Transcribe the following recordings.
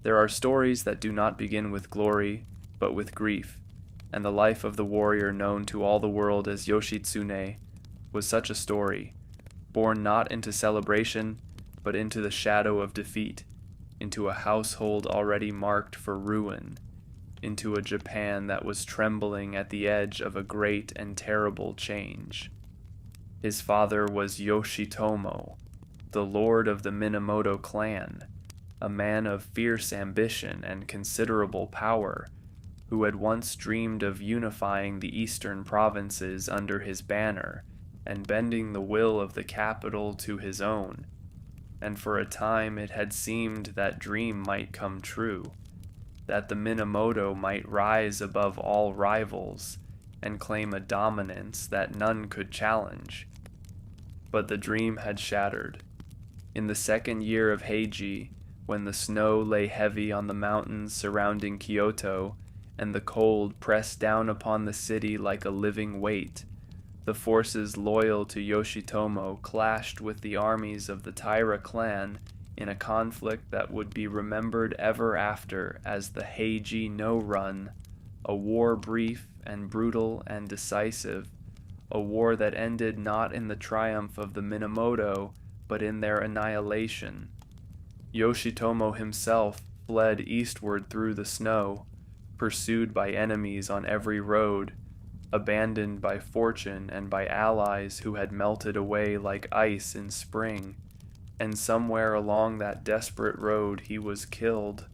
There are stories that do not begin with glory, but with grief, and the life of the warrior known to all the world as Yoshitsune was such a story, born not into celebration, but into the shadow of defeat, into a household already marked for ruin, into a Japan that was trembling at the edge of a great and terrible change. His father was Yoshitomo, the lord of the Minamoto clan, a man of fierce ambition and considerable power, who had once dreamed of unifying the eastern provinces under his banner and bending the will of the capital to his own. And for a time it had seemed that dream might come true, that the Minamoto might rise above all rivals and claim a dominance that none could challenge. But the dream had shattered. In the second year of Heiji, when the snow lay heavy on the mountains surrounding Kyoto and the cold pressed down upon the city like a living weight, the forces loyal to Yoshitomo clashed with the armies of the Taira clan in a conflict that would be remembered ever after as the Heiji no Run, a war brief and brutal and decisive, a war that ended not in the triumph of the Minamoto, but in their annihilation. Yoshitomo himself fled eastward through the snow, pursued by enemies on every road, abandoned by fortune and by allies who had melted away like ice in spring, and somewhere along that desperate road he was killed,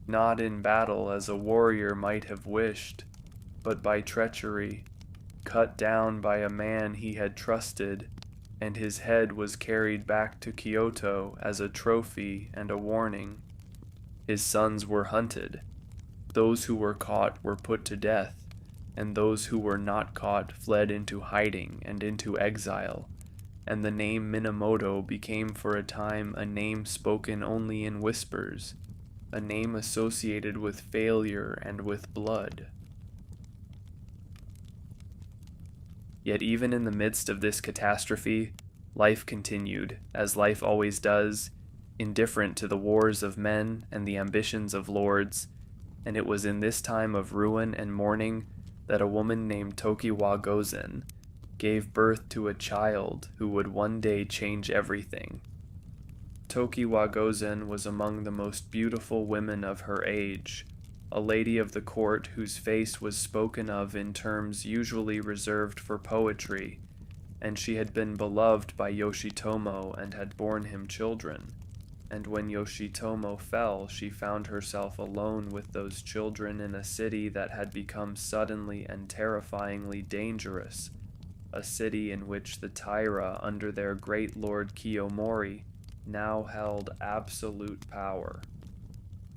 not in battle as a warrior might have wished, but by treachery, cut down by a man he had trusted, and his head was carried back to Kyoto as a trophy and a warning. His sons were hunted. Those who were caught were put to death, and those who were not caught fled into hiding and into exile, and the name Minamoto became for a time a name spoken only in whispers, a name associated with failure and with blood. Yet even in the midst of this catastrophe, life continued, as life always does, indifferent to the wars of men and the ambitions of lords, and it was in this time of ruin and mourning that a woman named Tokiwa Gozen gave birth to a child who would one day change everything. Tokiwa Gozen was among the most beautiful women of her age, a lady of the court whose face was spoken of in terms usually reserved for poetry, and she had been beloved by Yoshitomo and had borne him children. And when Yoshitomo fell, she found herself alone with those children in a city that had become suddenly and terrifyingly dangerous, a city in which the Taira under their great lord Kiyomori now held absolute power.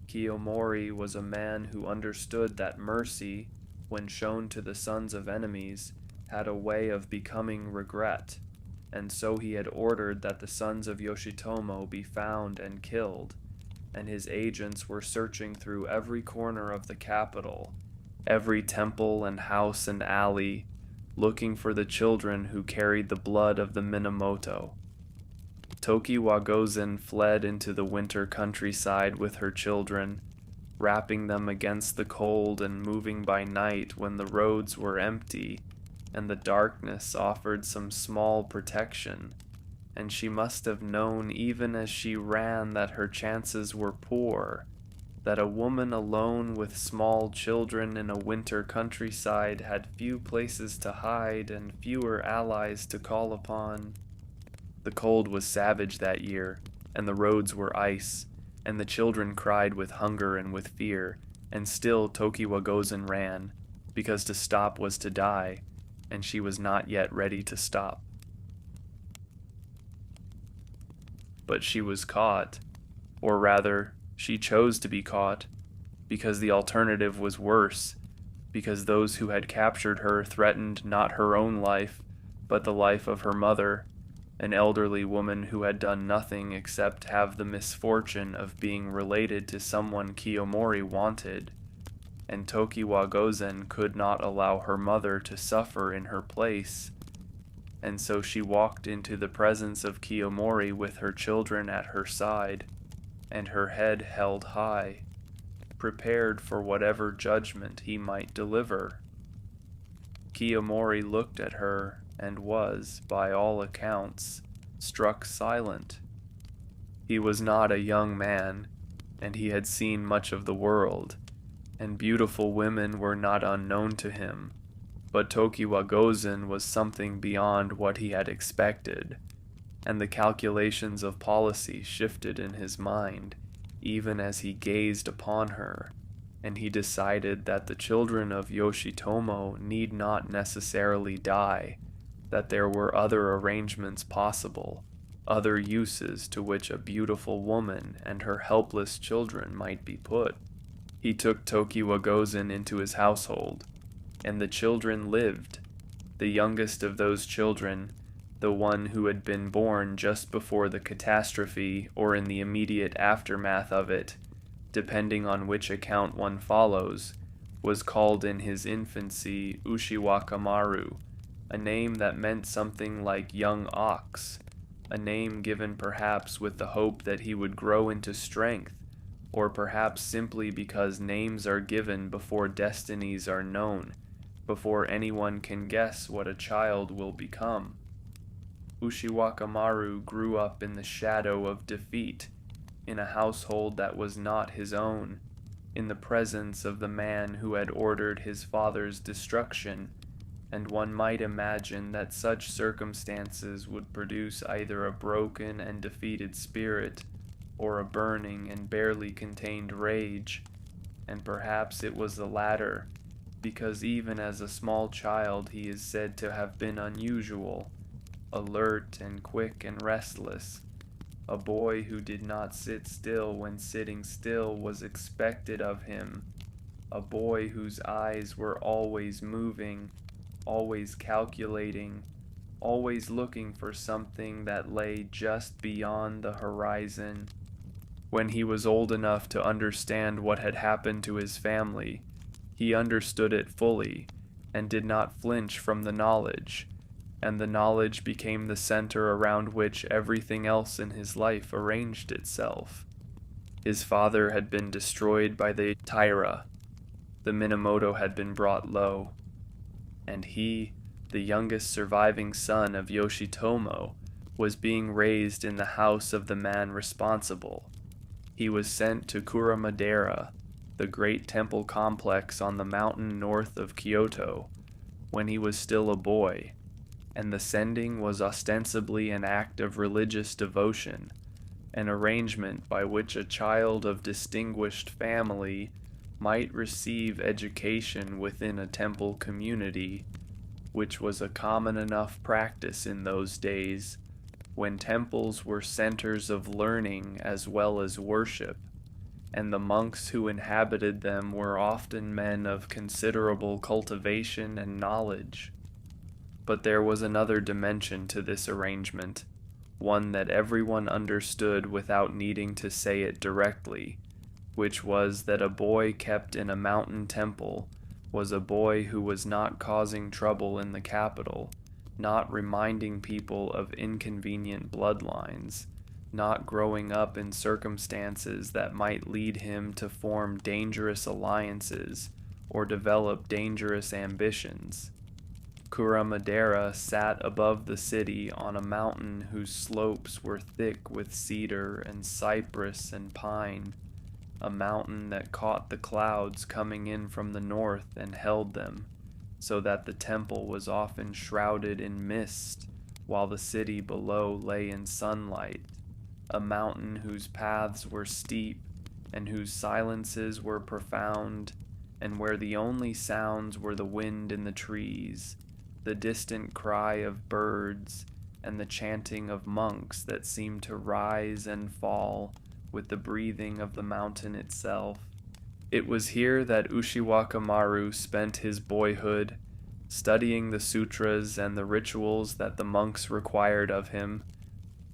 Kiyomori was a man who understood that mercy, when shown to the sons of enemies, had a way of becoming regret, and so he had ordered that the sons of Yoshitomo be found and killed, and his agents were searching through every corner of the capital, every temple and house and alley, looking for the children who carried the blood of the Minamoto. Tokiwa Gozen fled into the winter countryside with her children, wrapping them against the cold and moving by night when the roads were empty and the darkness offered some small protection, and she must have known even as she ran that her chances were poor, that a woman alone with small children in a winter countryside had few places to hide and fewer allies to call upon. The cold was savage that year, and the roads were ice, and the children cried with hunger and with fear, and still Tokiwa Gozen ran, because to stop was to die, and she was not yet ready to stop. But she was caught, or rather, she chose to be caught, because the alternative was worse, because those who had captured her threatened not her own life, but the life of her mother, an elderly woman who had done nothing except have the misfortune of being related to someone Kiyomori wanted, and Tokiwa Gozen could not allow her mother to suffer in her place, and so she walked into the presence of Kiyomori with her children at her side, and her head held high, prepared for whatever judgment he might deliver. Kiyomori looked at her and was, by all accounts, struck silent. He was not a young man, and he had seen much of the world, and beautiful women were not unknown to him, but Tokiwa Gozen was something beyond what he had expected, and the calculations of policy shifted in his mind even as he gazed upon her, and he decided that the children of Yoshitomo need not necessarily die, that there were other arrangements possible, other uses to which a beautiful woman and her helpless children might be put. He took Tokiwa Gozen into his household, and the children lived. The youngest of those children, the one who had been born just before the catastrophe or in the immediate aftermath of it, depending on which account one follows, was called in his infancy Ushiwakamaru, a name that meant something like young ox, a name given perhaps with the hope that he would grow into strength, or perhaps simply because names are given before destinies are known, before anyone can guess what a child will become. Ushiwakamaru grew up in the shadow of defeat, in a household that was not his own, in the presence of the man who had ordered his father's destruction, and one might imagine that such circumstances would produce either a broken and defeated spirit, or a burning and barely contained rage, and perhaps it was the latter, because even as a small child he is said to have been unusual, alert and quick and restless, a boy who did not sit still when sitting still was expected of him, a boy whose eyes were always moving, always calculating, always looking for something that lay just beyond the horizon. When he was old enough to understand what had happened to his family, he understood it fully and did not flinch from the knowledge, and the knowledge became the center around which everything else in his life arranged itself. His father had been destroyed by the Taira, the Minamoto had been brought low, and he, the youngest surviving son of Yoshitomo, was being raised in the house of the man responsible. He was sent to Kurama, the great temple complex on the mountain north of Kyoto, when he was still a boy, and the sending was ostensibly an act of religious devotion, an arrangement by which a child of distinguished family might receive education within a temple community, which was a common enough practice in those days, when temples were centers of learning as well as worship, and the monks who inhabited them were often men of considerable cultivation and knowledge. But there was another dimension to this arrangement, one that everyone understood without needing to say it directly, which was that a boy kept in a mountain temple was a boy who was not causing trouble in the capital, not reminding people of inconvenient bloodlines, not growing up in circumstances that might lead him to form dangerous alliances or develop dangerous ambitions. Kurama sat above the city on a mountain whose slopes were thick with cedar and cypress and pine, a mountain that caught the clouds coming in from the north and held them, so that the temple was often shrouded in mist while the city below lay in sunlight, a mountain whose paths were steep and whose silences were profound, and where the only sounds were the wind in the trees, the distant cry of birds, and the chanting of monks that seemed to rise and fall with the breathing of the mountain itself. It was here that Ushiwakamaru spent his boyhood, studying the sutras and the rituals that the monks required of him,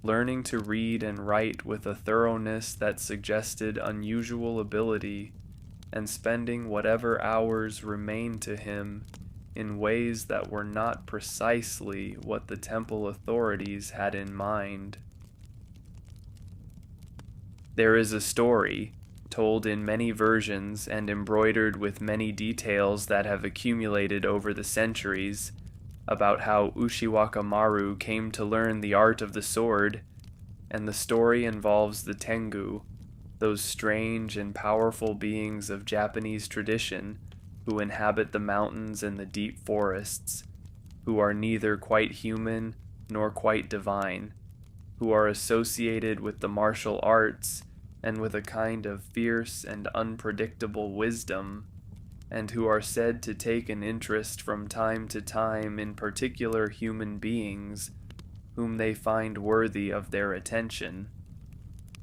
learning to read and write with a thoroughness that suggested unusual ability, and spending whatever hours remained to him in ways that were not precisely what the temple authorities had in mind. There is a story, told in many versions and embroidered with many details that have accumulated over the centuries, about how Ushiwaka Maru came to learn the art of the sword, and the story involves the Tengu, those strange and powerful beings of Japanese tradition who inhabit the mountains and the deep forests, who are neither quite human nor quite divine, who are associated with the martial arts and with a kind of fierce and unpredictable wisdom, and who are said to take an interest from time to time in particular human beings whom they find worthy of their attention.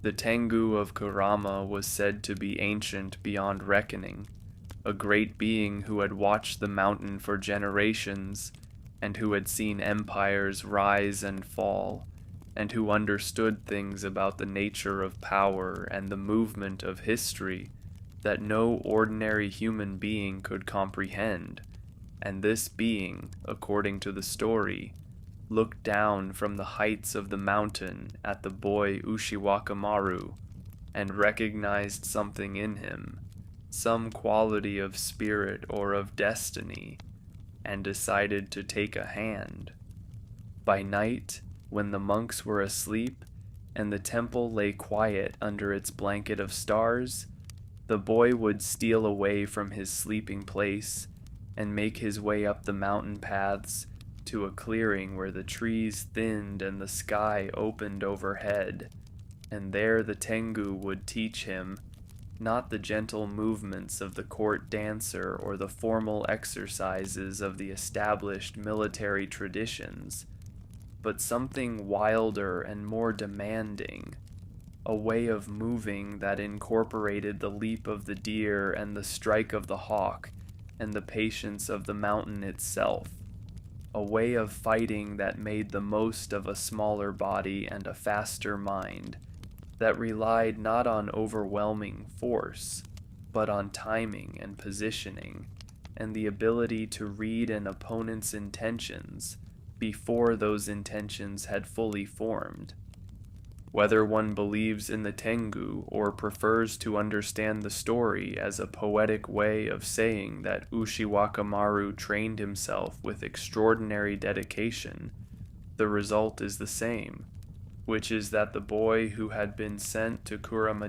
The Tengu of Kurama was said to be ancient beyond reckoning, a great being who had watched the mountain for generations, and who had seen empires rise and fall, and who understood things about the nature of power and the movement of history that no ordinary human being could comprehend. And this being, according to the story, looked down from the heights of the mountain at the boy Ushiwaka Maru and recognized something in him, some quality of spirit or of destiny, and decided to take a hand. By night, when the monks were asleep and the temple lay quiet under its blanket of stars, the boy would steal away from his sleeping place and make his way up the mountain paths to a clearing where the trees thinned and the sky opened overhead, and there the Tengu would teach him not the gentle movements of the court dancer or the formal exercises of the established military traditions, but something wilder and more demanding, a way of moving that incorporated the leap of the deer and the strike of the hawk and the patience of the mountain itself, a way of fighting that made the most of a smaller body and a faster mind, that relied not on overwhelming force, but on timing and positioning, and the ability to read an opponent's intentions before those intentions had fully formed. Whether one believes in the Tengu or prefers to understand the story as a poetic way of saying that Ushiwaka Maru trained himself with extraordinary dedication, the result is the same, which is that the boy who had been sent to Kurama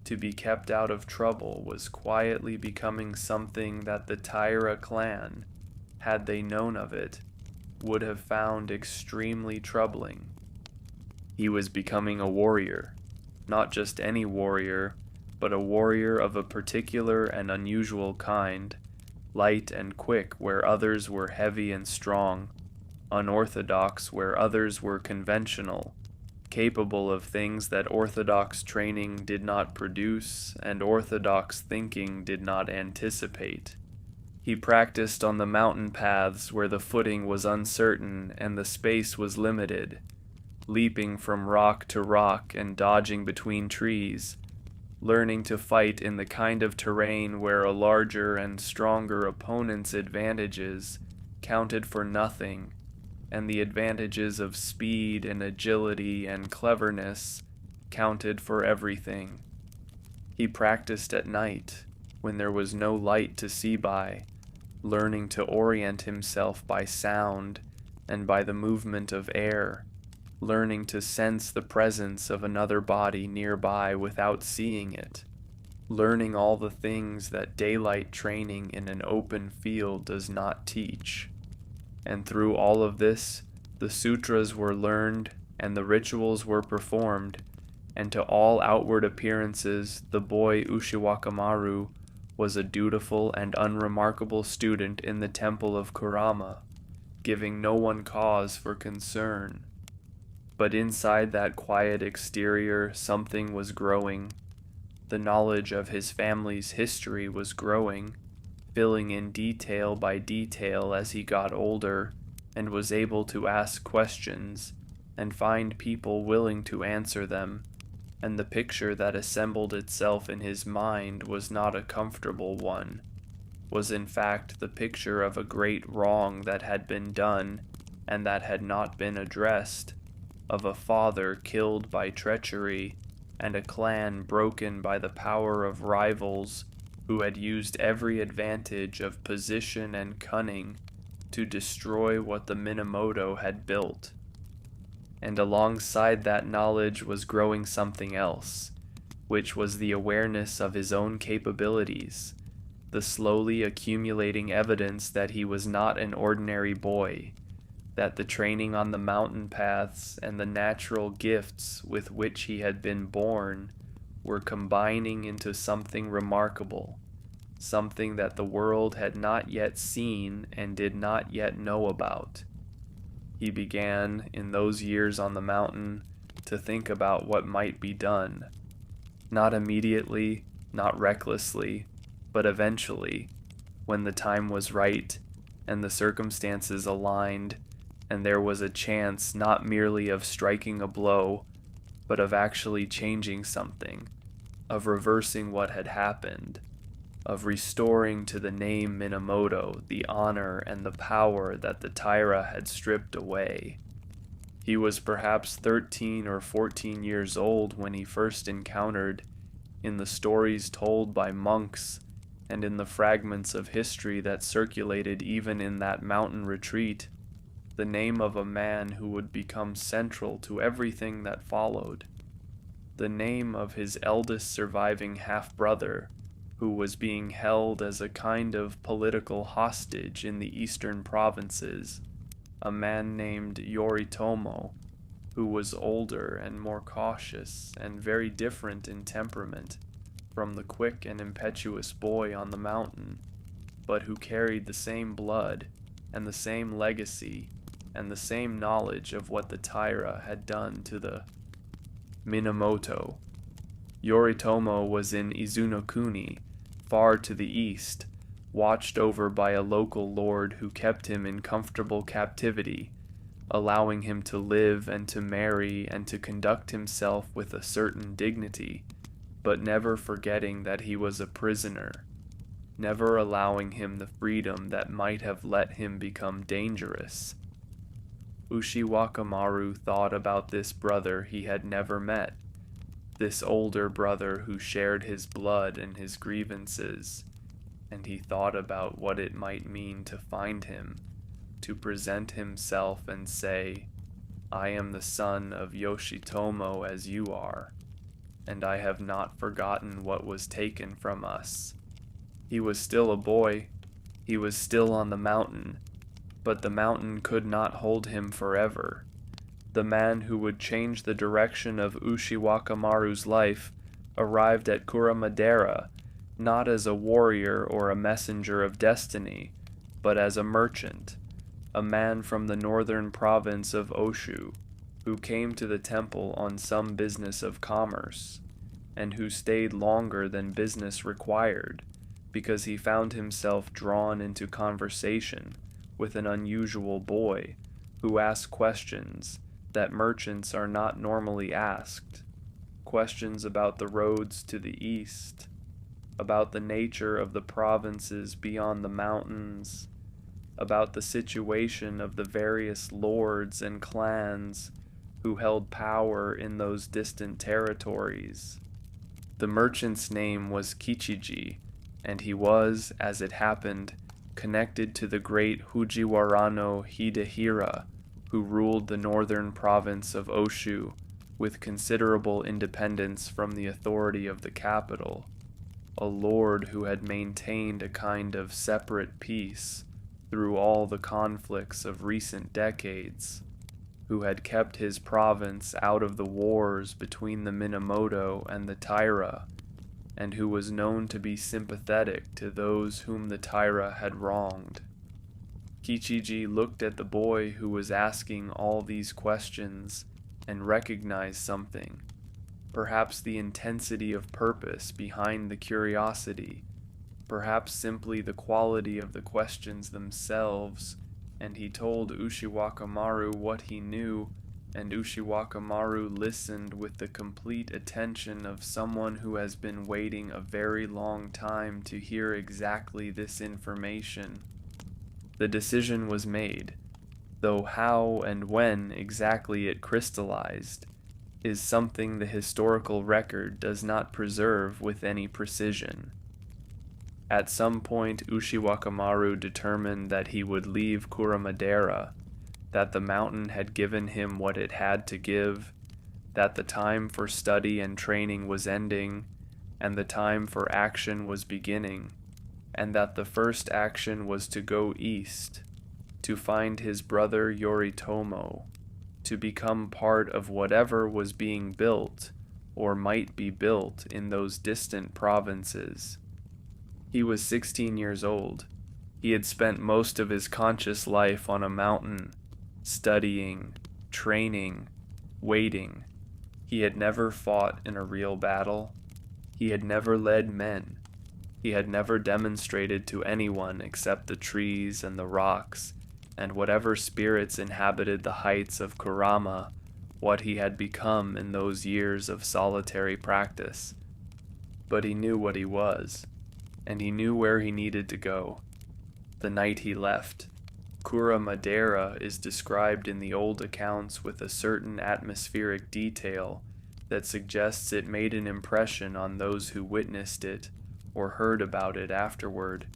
to be kept out of trouble was quietly becoming something that the Taira clan, had they known of it, would have found extremely troubling. He was becoming a warrior, not just any warrior, but a warrior of a particular and unusual kind, light and quick where others were heavy and strong, unorthodox where others were conventional, capable of things that orthodox training did not produce and orthodox thinking did not anticipate. He practiced on the mountain paths where the footing was uncertain and the space was limited, leaping from rock to rock and dodging between trees, learning to fight in the kind of terrain where a larger and stronger opponent's advantages counted for nothing, and the advantages of speed and agility and cleverness counted for everything. He practiced at night, when there was no light to see by, learning to orient himself by sound and by the movement of air, learning to sense the presence of another body nearby without seeing it, learning all the things that daylight training in an open field does not teach. And through all of this, the sutras were learned and the rituals were performed, and to all outward appearances the boy Ushiwaka Maru was a dutiful and unremarkable student in the temple of Kurama, giving no one cause for concern. But inside that quiet exterior something was growing. The knowledge of his family's history was growing, filling in detail by detail as he got older and was able to ask questions and find people willing to answer them, and the picture that assembled itself in his mind was not a comfortable one, was in fact the picture of a great wrong that had been done and that had not been addressed, of a father killed by treachery, and a clan broken by the power of rivals who had used every advantage of position and cunning to destroy what the Minamoto had built. And alongside that knowledge was growing something else, which was the awareness of his own capabilities, the slowly accumulating evidence that he was not an ordinary boy, that the training on the mountain paths and the natural gifts with which he had been born were combining into something remarkable, something that the world had not yet seen and did not yet know about. He began, in those years on the mountain, to think about what might be done. Not immediately, not recklessly, but eventually, when the time was right and the circumstances aligned, and there was a chance not merely of striking a blow, but of actually changing something, of reversing what had happened, of restoring to the name Minamoto the honor and the power that the Taira had stripped away. He was perhaps 13 or 14 years old when he first encountered, in the stories told by monks and in the fragments of history that circulated even in that mountain retreat, the name of a man who would become central to everything that followed, the name of his eldest surviving half-brother, who was being held as a kind of political hostage in the eastern provinces, a man named Yoritomo, who was older and more cautious and very different in temperament from the quick and impetuous boy on the mountain, but who carried the same blood and the same legacy and the same knowledge of what the Taira had done to the Minamoto. Yoritomo was in Izunokuni, far to the east, watched over by a local lord who kept him in comfortable captivity, allowing him to live and to marry and to conduct himself with a certain dignity, but never forgetting that he was a prisoner, never allowing him the freedom that might have let him become dangerous. Ushiwakamaru thought about this brother he had never met, this older brother who shared his blood and his grievances, and he thought about what it might mean to find him, to present himself and say, "I am the son of Yoshitomo as you are, and I have not forgotten what was taken from us." He was still a boy, he was still on the mountain, but the mountain could not hold him forever. The man who would change the direction of Ushiwakamaru's life arrived at Kurama not as a warrior or a messenger of destiny, but as a merchant, a man from the northern province of Oshu, who came to the temple on some business of commerce, and who stayed longer than business required, because he found himself drawn into conversation with an unusual boy who asked questions that merchants are not normally asked, questions about the roads to the east, about the nature of the provinces beyond the mountains, about the situation of the various lords and clans who held power in those distant territories. The merchant's name was Kichiji, and he was, as it happened, connected to the great Fujiwara no Hidehira, who ruled the northern province of Oshu with considerable independence from the authority of the capital, a lord who had maintained a kind of separate peace through all the conflicts of recent decades, who had kept his province out of the wars between the Minamoto and the Taira, and who was known to be sympathetic to those whom the Taira had wronged. Kichiji looked at the boy who was asking all these questions and recognized something, perhaps the intensity of purpose behind the curiosity, perhaps simply the quality of the questions themselves, and he told Ushiwakamaru what he knew, and Ushiwakamaru listened with the complete attention of someone who has been waiting a very long time to hear exactly this information. The decision was made, though how and when exactly it crystallized, is something the historical record does not preserve with any precision. At some point, Ushiwakamaru determined that he would leave Kurama, that the mountain had given him what it had to give, that the time for study and training was ending, and the time for action was beginning, and that the first action was to go east, to find his brother Yoritomo, to become part of whatever was being built or might be built in those distant provinces. He was 16 years old. He had spent most of his conscious life on a mountain, studying, training, waiting. He had never fought in a real battle. He had never led men. He had never demonstrated to anyone except the trees and the rocks and whatever spirits inhabited the heights of Kurama what he had become in those years of solitary practice. But he knew what he was, and he knew where he needed to go. The night he left, Kurama is described in the old accounts with a certain atmospheric detail that suggests it made an impression on those who witnessed it or heard about it afterward.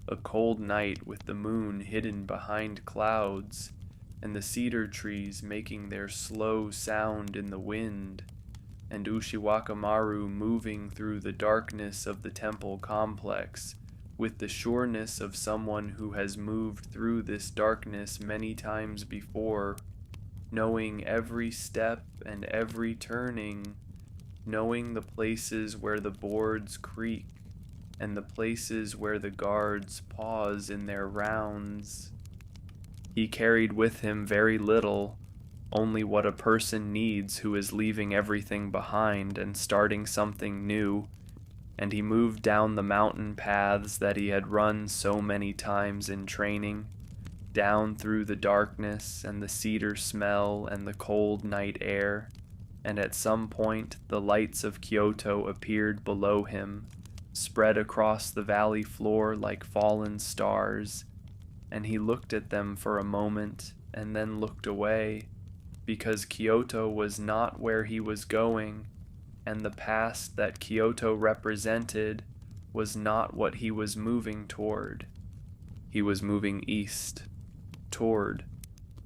A cold night with the moon hidden behind clouds and the cedar trees making their slow sound in the wind, and Ushiwakamaru moving through the darkness of the temple complex with the sureness of someone who has moved through this darkness many times before, knowing every step and every turning, knowing the places where the boards creak and the places where the guards pause in their rounds. He carried with him very little, only what a person needs who is leaving everything behind and starting something new, and he moved down the mountain paths that he had run so many times in training, down through the darkness and the cedar smell and the cold night air, and at some point the lights of Kyoto appeared below him, spread across the valley floor like fallen stars, and he looked at them for a moment and then looked away, because Kyoto was not where he was going, and the past that Kyoto represented was not what he was moving toward. He was moving east, toward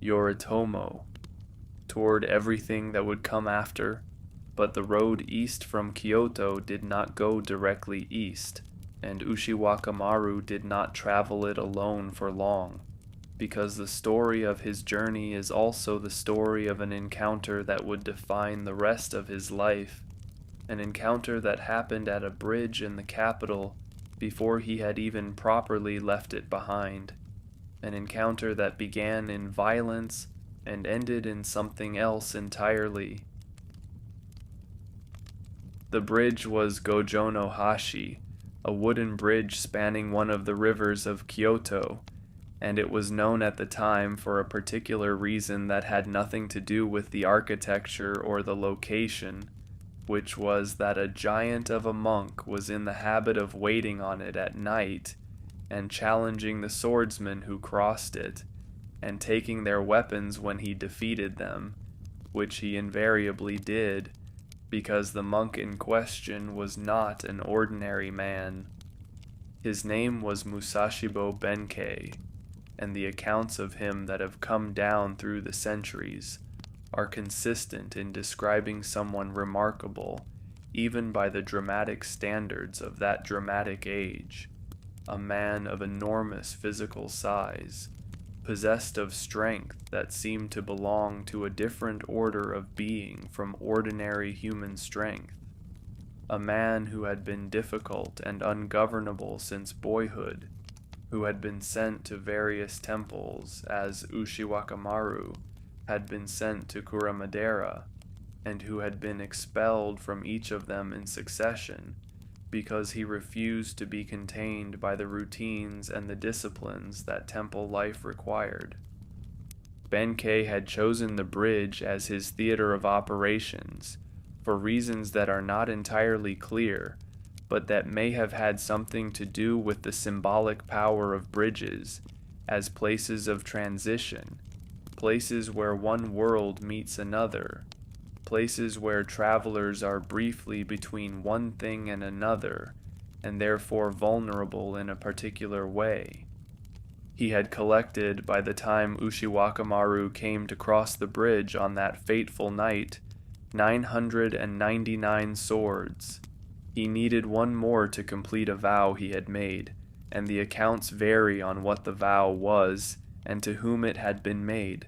Yoritomo, toward everything that would come after. But the road east from Kyoto did not go directly east, and Ushiwakamaru did not travel it alone for long, because the story of his journey is also the story of an encounter that would define the rest of his life, an encounter that happened at a bridge in the capital before he had even properly left it behind, an encounter that began in violence and ended in something else entirely. The bridge was Gojo-no-hashi, a wooden bridge spanning one of the rivers of Kyoto, and it was known at the time for a particular reason that had nothing to do with the architecture or the location, which was that a giant of a monk was in the habit of waiting on it at night and challenging the swordsmen who crossed it, and taking their weapons when he defeated them, which he invariably did, because the monk in question was not an ordinary man. His name was Musashibo Benkei, and the accounts of him that have come down through the centuries are consistent in describing someone remarkable, even by the dramatic standards of that dramatic age, a man of enormous physical size, possessed of strength that seemed to belong to a different order of being from ordinary human strength, a man who had been difficult and ungovernable since boyhood, who had been sent to various temples as Ushiwakamaru had been sent to Kurama, and who had been expelled from each of them in succession because he refused to be contained by the routines and the disciplines that temple life required. Benkei had chosen the bridge as his theater of operations for reasons that are not entirely clear, but that may have had something to do with the symbolic power of bridges as places of transition, places where one world meets another, places where travelers are briefly between one thing and another, and therefore vulnerable in a particular way. He had collected, by the time Ushiwakamaru came to cross the bridge on that fateful night, 999 swords. He needed one more to complete a vow he had made, and the accounts vary on what the vow was and to whom it had been made,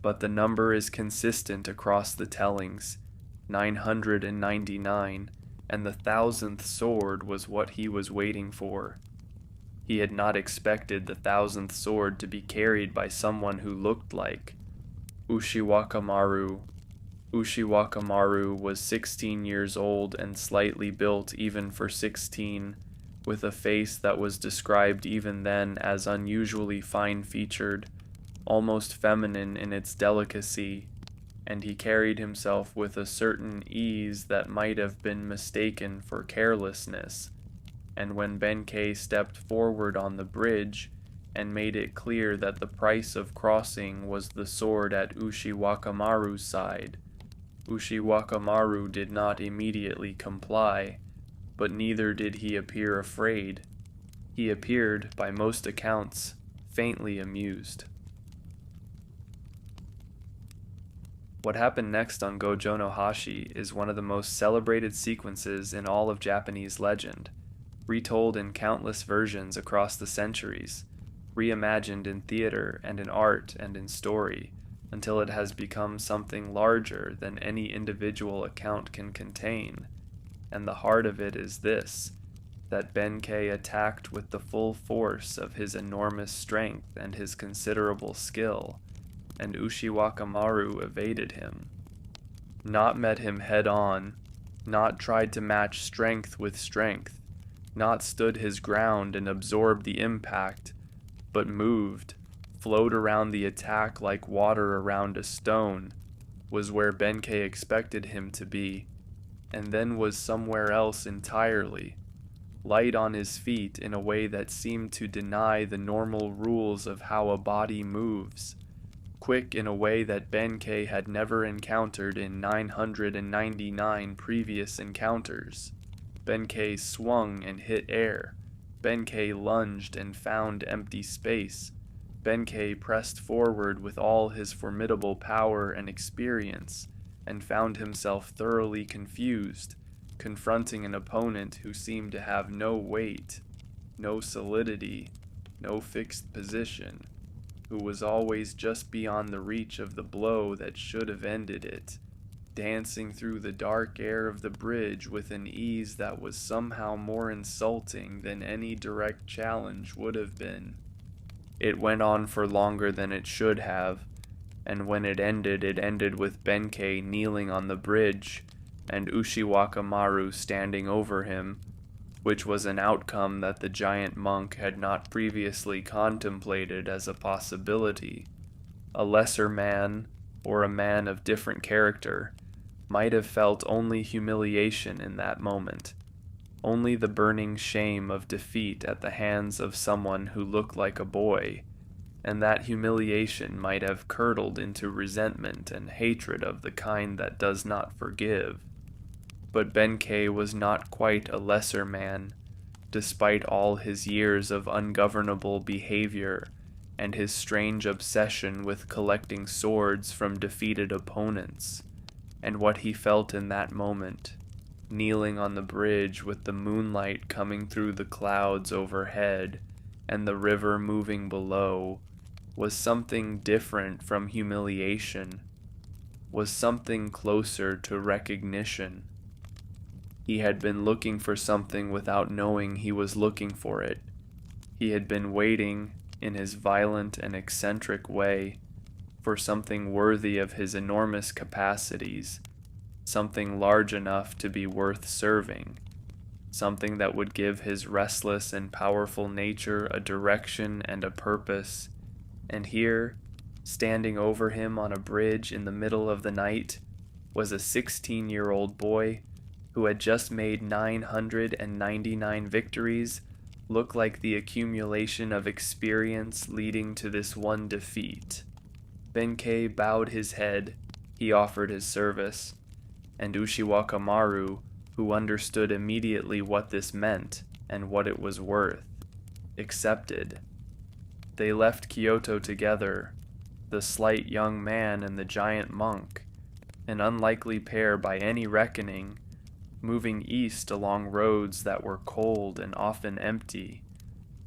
but the number is consistent across the tellings, 999, and the 1,000th sword was what he was waiting for. He had not expected the 1,000th sword to be carried by someone who looked like Ushiwakamaru. Ushiwakamaru was 16 years old and slightly built even for 16, with a face that was described even then as unusually fine-featured, almost feminine in its delicacy, and he carried himself with a certain ease that might have been mistaken for carelessness. And when Benkei stepped forward on the bridge and made it clear that the price of crossing was the sword at Ushiwakamaru's side, Ushiwakamaru did not immediately comply, but neither did he appear afraid. He appeared, by most accounts, faintly amused. What happened next on Gojo no Hashi is one of the most celebrated sequences in all of Japanese legend, retold in countless versions across the centuries, reimagined in theater and in art and in story, until it has become something larger than any individual account can contain. And the heart of it is this, that Benkei attacked with the full force of his enormous strength and his considerable skill, and Ushiwakamaru evaded him. Not met him head-on, not tried to match strength with strength, not stood his ground and absorbed the impact, but moved, flowed around the attack like water around a stone, was where Benkei expected him to be, and then was somewhere else entirely, light on his feet in a way that seemed to deny the normal rules of how a body moves, quick in a way that Benkei had never encountered in 999 previous encounters. Benkei swung and hit air. Benkei lunged and found empty space. Benkei pressed forward with all his formidable power and experience, and found himself thoroughly confused, confronting an opponent who seemed to have no weight, no solidity, no fixed position, who was always just beyond the reach of the blow that should have ended it, dancing through the dark air of the bridge with an ease that was somehow more insulting than any direct challenge would have been. It went on for longer than it should have, and when it ended with Benkei kneeling on the bridge and Ushiwakamaru standing over him, which was an outcome that the giant monk had not previously contemplated as a possibility. A lesser man, or a man of different character, might have felt only humiliation in that moment, only the burning shame of defeat at the hands of someone who looked like a boy, and that humiliation might have curdled into resentment and hatred of the kind that does not forgive. But Benkei was not quite a lesser man, despite all his years of ungovernable behavior and his strange obsession with collecting swords from defeated opponents, and what he felt in that moment, kneeling on the bridge with the moonlight coming through the clouds overhead and the river moving below, was something different from humiliation, was something closer to recognition. He had been looking for something without knowing he was looking for it. He had been waiting, in his violent and eccentric way, for something worthy of his enormous capacities, something large enough to be worth serving, something that would give his restless and powerful nature a direction and a purpose. And here, standing over him on a bridge in the middle of the night, was a 16-year-old boy who had just made 999 victories look like the accumulation of experience leading to this one defeat. Benkei bowed his head. He offered his service. and Ushiwakamaru, who understood immediately what this meant and what it was worth, accepted. They left Kyoto together, the slight young man and the giant monk, an unlikely pair by any reckoning, moving east along roads that were cold and often empty,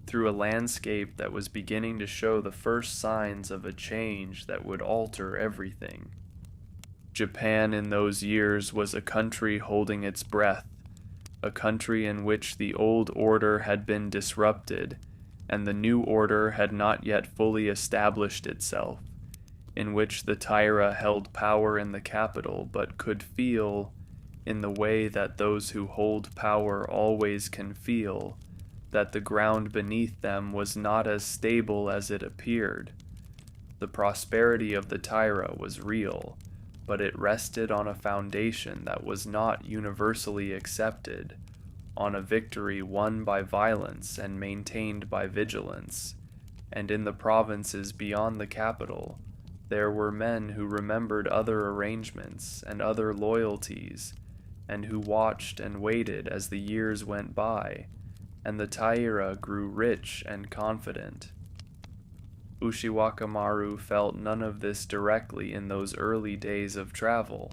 through a landscape that was beginning to show the first signs of a change that would alter everything. Japan in those years was a country holding its breath, a country in which the old order had been disrupted, and the new order had not yet fully established itself, in which the Taira held power in the capital but could feel, in the way that those who hold power always can feel, that the ground beneath them was not as stable as it appeared. The prosperity of the Taira was real, but it rested on a foundation that was not universally accepted, on a victory won by violence and maintained by vigilance, and in the provinces beyond the capital, there were men who remembered other arrangements and other loyalties, and who watched and waited as the years went by, and the Taira grew rich and confident. Ushiwakamaru felt none of this directly in those early days of travel,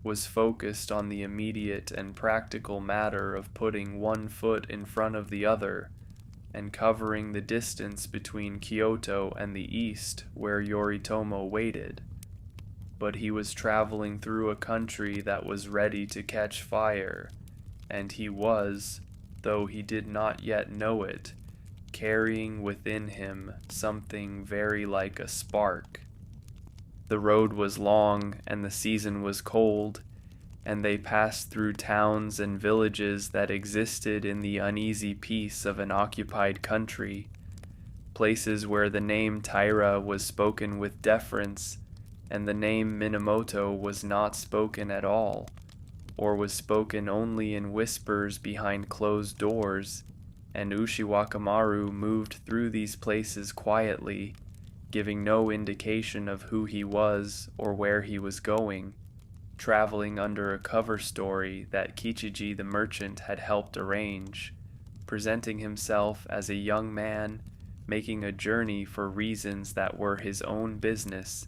was focused on the immediate and practical matter of putting one foot in front of the other, and covering the distance between Kyoto and the east where Yoritomo waited. But he was traveling through a country that was ready to catch fire, and he was, though he did not yet know it, carrying within him something very like a spark. The road was long and the season was cold, and they passed through towns and villages that existed in the uneasy peace of an occupied country, places where the name Taira was spoken with deference, and the name Minamoto was not spoken at all, or was spoken only in whispers behind closed doors, and Ushiwakamaru moved through these places quietly, giving no indication of who he was or where he was going, traveling under a cover story that Kichiji the merchant had helped arrange, presenting himself as a young man making a journey for reasons that were his own business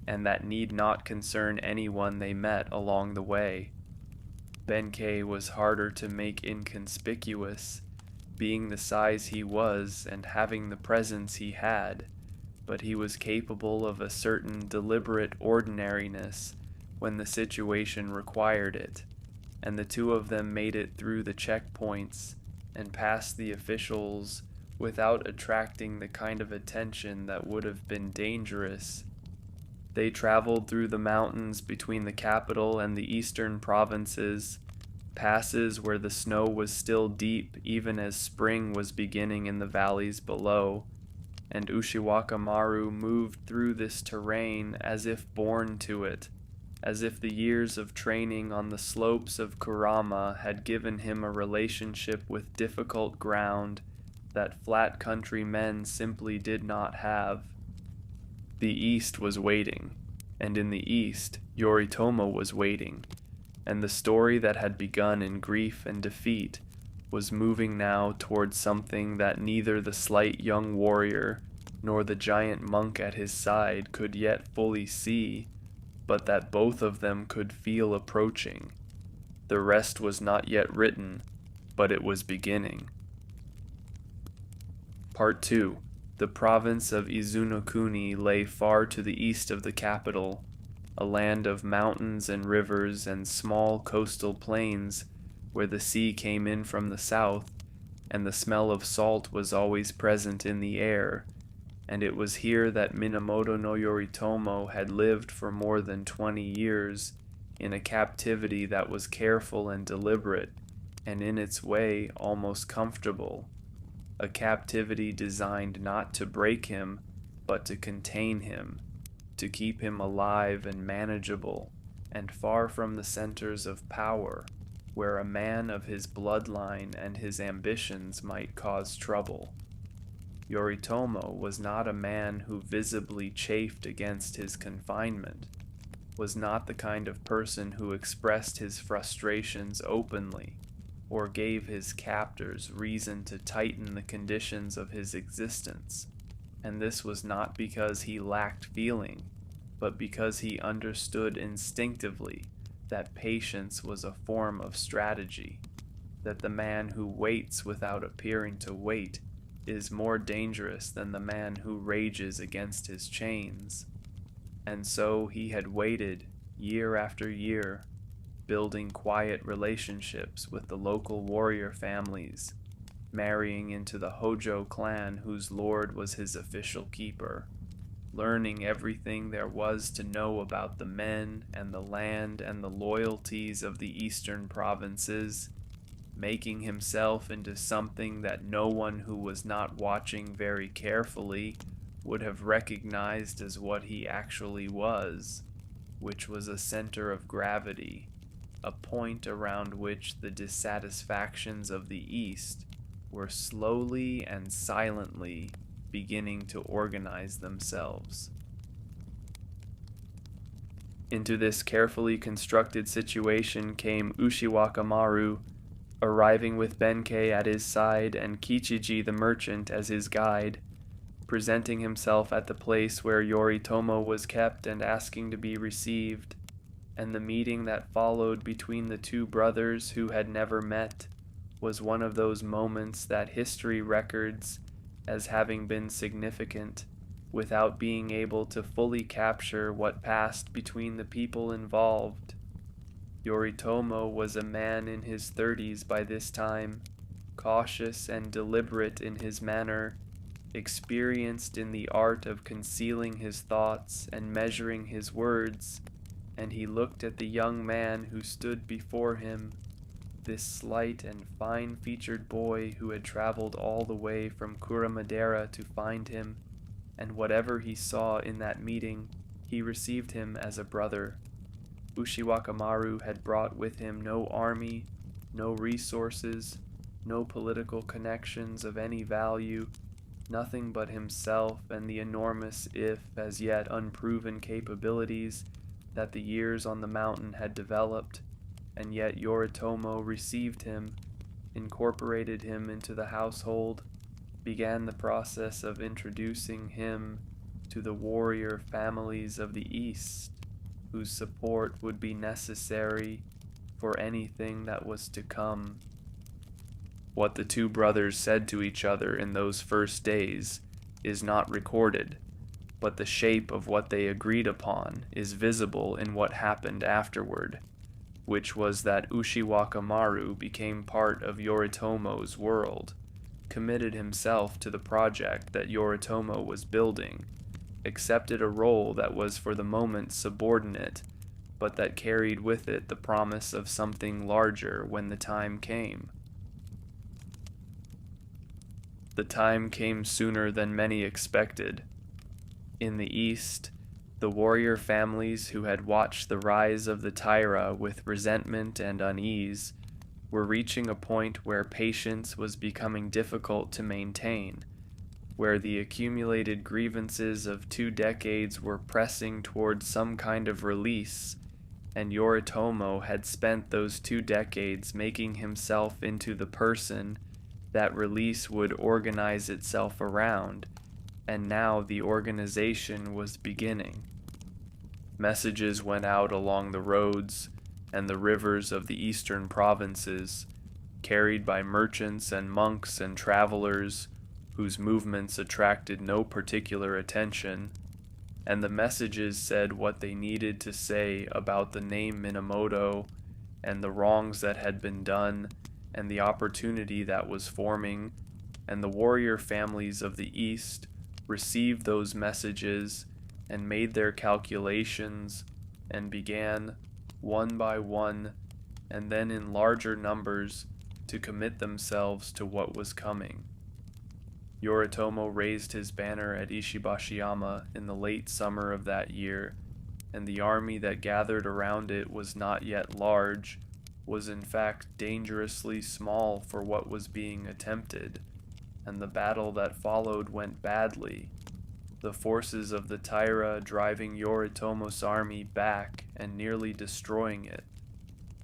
and that need not concern anyone they met along the way. Benkei was harder to make inconspicuous, being the size he was and having the presence he had, but he was capable of a certain deliberate ordinariness when the situation required it, and the two of them made it through the checkpoints and past the officials without attracting the kind of attention that would have been dangerous. They traveled through the mountains between the capital and the eastern provinces, passes where the snow was still deep even as spring was beginning in the valleys below, and Ushiwakamaru moved through this terrain as if born to it, as if the years of training on the slopes of Kurama had given him a relationship with difficult ground that flat country men simply did not have. The east was waiting, and in the east Yoritomo was waiting, and the story that had begun in grief and defeat was moving now towards something that neither the slight young warrior nor the giant monk at his side could yet fully see, but that both of them could feel approaching. The rest was not yet written, but it was beginning. Part 2. The province of Izunokuni lay far to the east of the capital, a land of mountains and rivers and small coastal plains where the sea came in from the south, and the smell of salt was always present in the air, and it was here that Minamoto no Yoritomo had lived for more than 20 years, in a captivity that was careful and deliberate, and in its way almost comfortable, a captivity designed not to break him, but to contain him, to keep him alive and manageable, and far from the centers of power, where a man of his bloodline and his ambitions might cause trouble. Yoritomo was not a man who visibly chafed against his confinement, was not the kind of person who expressed his frustrations openly or gave his captors reason to tighten the conditions of his existence, and this was not because he lacked feeling, but because he understood instinctively that patience was a form of strategy, that the man who waits without appearing to wait is more dangerous than the man who rages against his chains. And so he had waited year after year, building quiet relationships with the local warrior families, marrying into the Hojo clan whose lord was his official keeper, learning everything there was to know about the men and the land and the loyalties of the eastern provinces, making himself into something that no one who was not watching very carefully would have recognized as what he actually was, which was a center of gravity, a point around which the dissatisfactions of the East were slowly and silently beginning to organize themselves. Into this carefully constructed situation came Ushiwakamaru, arriving with Benkei at his side and Kichiji the merchant as his guide, presenting himself at the place where Yoritomo was kept and asking to be received, and the meeting that followed between the two brothers who had never met was one of those moments that history records as having been significant, without being able to fully capture what passed between the people involved. Yoritomo was a man in his 30s by this time, cautious and deliberate in his manner, experienced in the art of concealing his thoughts and measuring his words, and he looked at the young man who stood before him, this slight and fine-featured boy who had traveled all the way from Kurama to find him, and whatever he saw in that meeting, he received him as a brother. Ushiwakamaru had brought with him no army, no resources, no political connections of any value, nothing but himself and the enormous, if as yet unproven capabilities that the years on the mountain had developed, and yet Yoritomo received him, incorporated him into the household, began the process of introducing him to the warrior families of the East, whose support would be necessary for anything that was to come. What the two brothers said to each other in those first days is not recorded, but the shape of what they agreed upon is visible in what happened afterward, which was that Ushiwakamaru became part of Yoritomo's world, committed himself to the project that Yoritomo was building, accepted a role that was for the moment subordinate, but that carried with it the promise of something larger when the time came. The time came sooner than many expected. In the East, the warrior families who had watched the rise of the Taira with resentment and unease were reaching a point where patience was becoming difficult to maintain, where the accumulated grievances of 2 decades were pressing towards some kind of release, and Yoritomo had spent those 2 decades making himself into the person that release would organize itself around, and now the organization was beginning. Messages went out along the roads and the rivers of the eastern provinces, carried by merchants and monks and travelers whose movements attracted no particular attention, and the messages said what they needed to say about the name Minamoto and the wrongs that had been done and the opportunity that was forming, and the warrior families of the East received those messages and made their calculations and began, one by one, and then in larger numbers, to commit themselves to what was coming. Yoritomo raised his banner at Ishibashiyama in the late summer of that year, and the army that gathered around it was not yet large, was in fact dangerously small for what was being attempted, and the battle that followed went badly. the forces of the Taira driving Yoritomo's army back and nearly destroying it,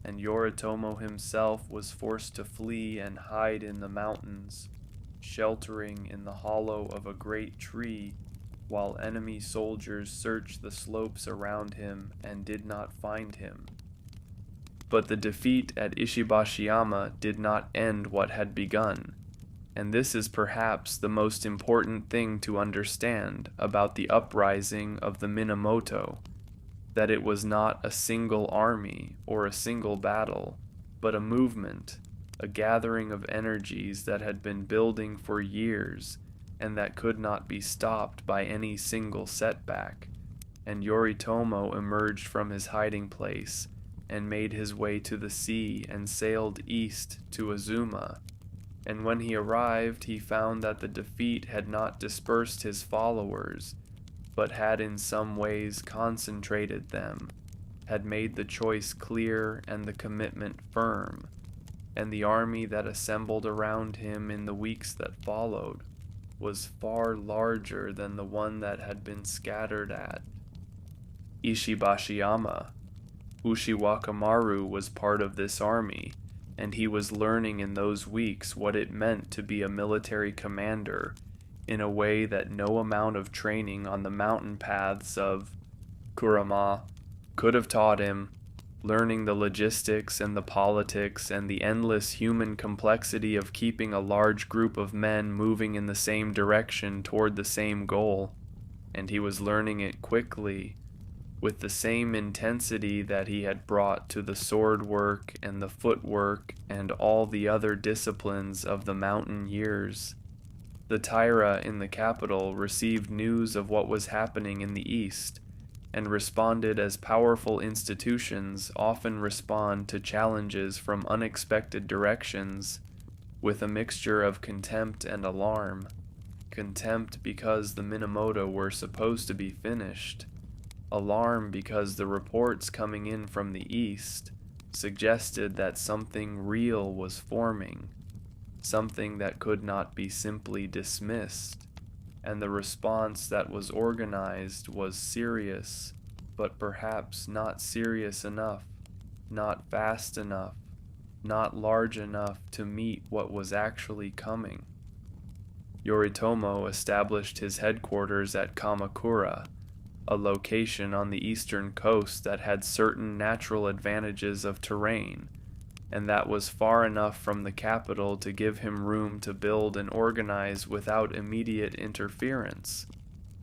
and Yoritomo himself was forced to flee and hide in the mountains, sheltering in the hollow of a great tree while enemy soldiers searched the slopes around him and did not find him. But the defeat at Ishibashiyama did not end what had begun, and this is perhaps the most important thing to understand about the uprising of the Minamoto, that it was not a single army or a single battle, but a movement, a gathering of energies that had been building for years and that could not be stopped by any single setback. And Yoritomo emerged from his hiding place and made his way to the sea and sailed east to Azuma. And when he arrived, he found that the defeat had not dispersed his followers, but had in some ways concentrated them, had made the choice clear and the commitment firm, and the army that assembled around him in the weeks that followed was far larger than the one that had been scattered at Ishibashiyama. Ushiwakamaru was part of this army, and he was learning in those weeks what it meant to be a military commander in a way that no amount of training on the mountain paths of Kurama could have taught him, learning the logistics and the politics and the endless human complexity of keeping a large group of men moving in the same direction toward the same goal. And he was learning it quickly, with the same intensity that he had brought to the sword work and the footwork and all the other disciplines of the mountain years. The Taira in the capital received news of what was happening in the east, and responded as powerful institutions often respond to challenges from unexpected directions, with a mixture of contempt and alarm. Contempt because the Minamoto were supposed to be finished, alarm because the reports coming in from the east suggested that something real was forming, something that could not be simply dismissed, and the response that was organized was serious, but perhaps not serious enough, not fast enough, not large enough to meet what was actually coming. Yoritomo established his headquarters at Kamakura, a location on the eastern coast that had certain natural advantages of terrain, and that was far enough from the capital to give him room to build and organize without immediate interference.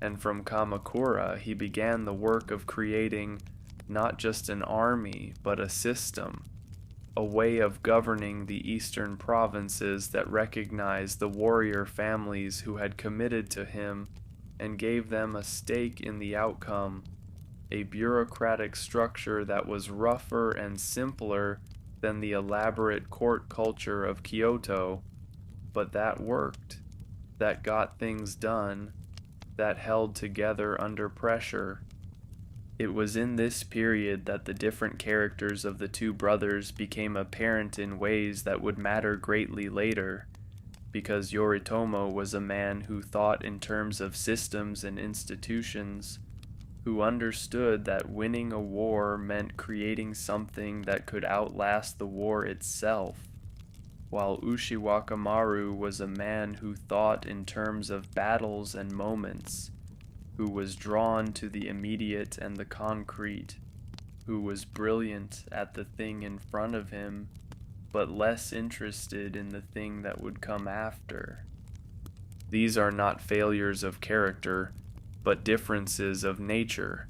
And from Kamakura he began the work of creating not just an army, but a system, a way of governing the eastern provinces that recognized the warrior families who had committed to him and gave them a stake in the outcome, a bureaucratic structure that was rougher and simpler than the elaborate court culture of Kyoto, but that worked, that got things done, that held together under pressure. It was in this period that the different characters of the two brothers became apparent in ways that would matter greatly later, because Yoritomo was a man who thought in terms of systems and institutions, who understood that winning a war meant creating something that could outlast the war itself, while Ushiwakamaru was a man who thought in terms of battles and moments, who was drawn to the immediate and the concrete, who was brilliant at the thing in front of him, but less interested in the thing that would come after. These are not failures of character, but differences of nature,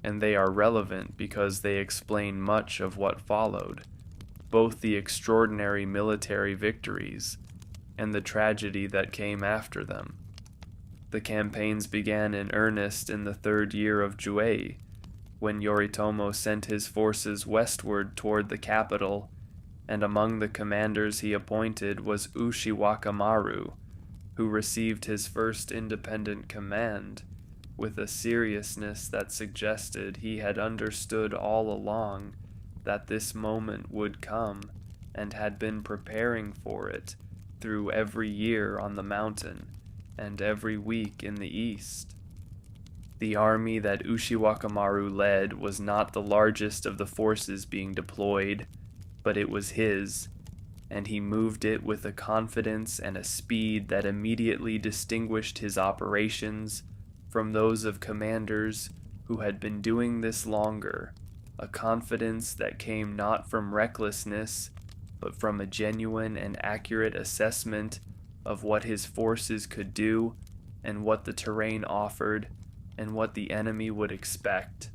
and they are relevant because they explain much of what followed, both the extraordinary military victories and the tragedy that came after them. The campaigns began in earnest in the third year of Juei, when Yoritomo sent his forces westward toward the capital, and among the commanders he appointed was Ushiwakamaru, who received his first independent command with a seriousness that suggested he had understood all along that this moment would come and had been preparing for it through every year on the mountain and every week in the east. The army that Ushiwakamaru led was not the largest of the forces being deployed, but it was his, and he moved it with a confidence and a speed that immediately distinguished his operations from those of commanders who had been doing this longer, a confidence that came not from recklessness, but from a genuine and accurate assessment of what his forces could do and what the terrain offered and what the enemy would expect.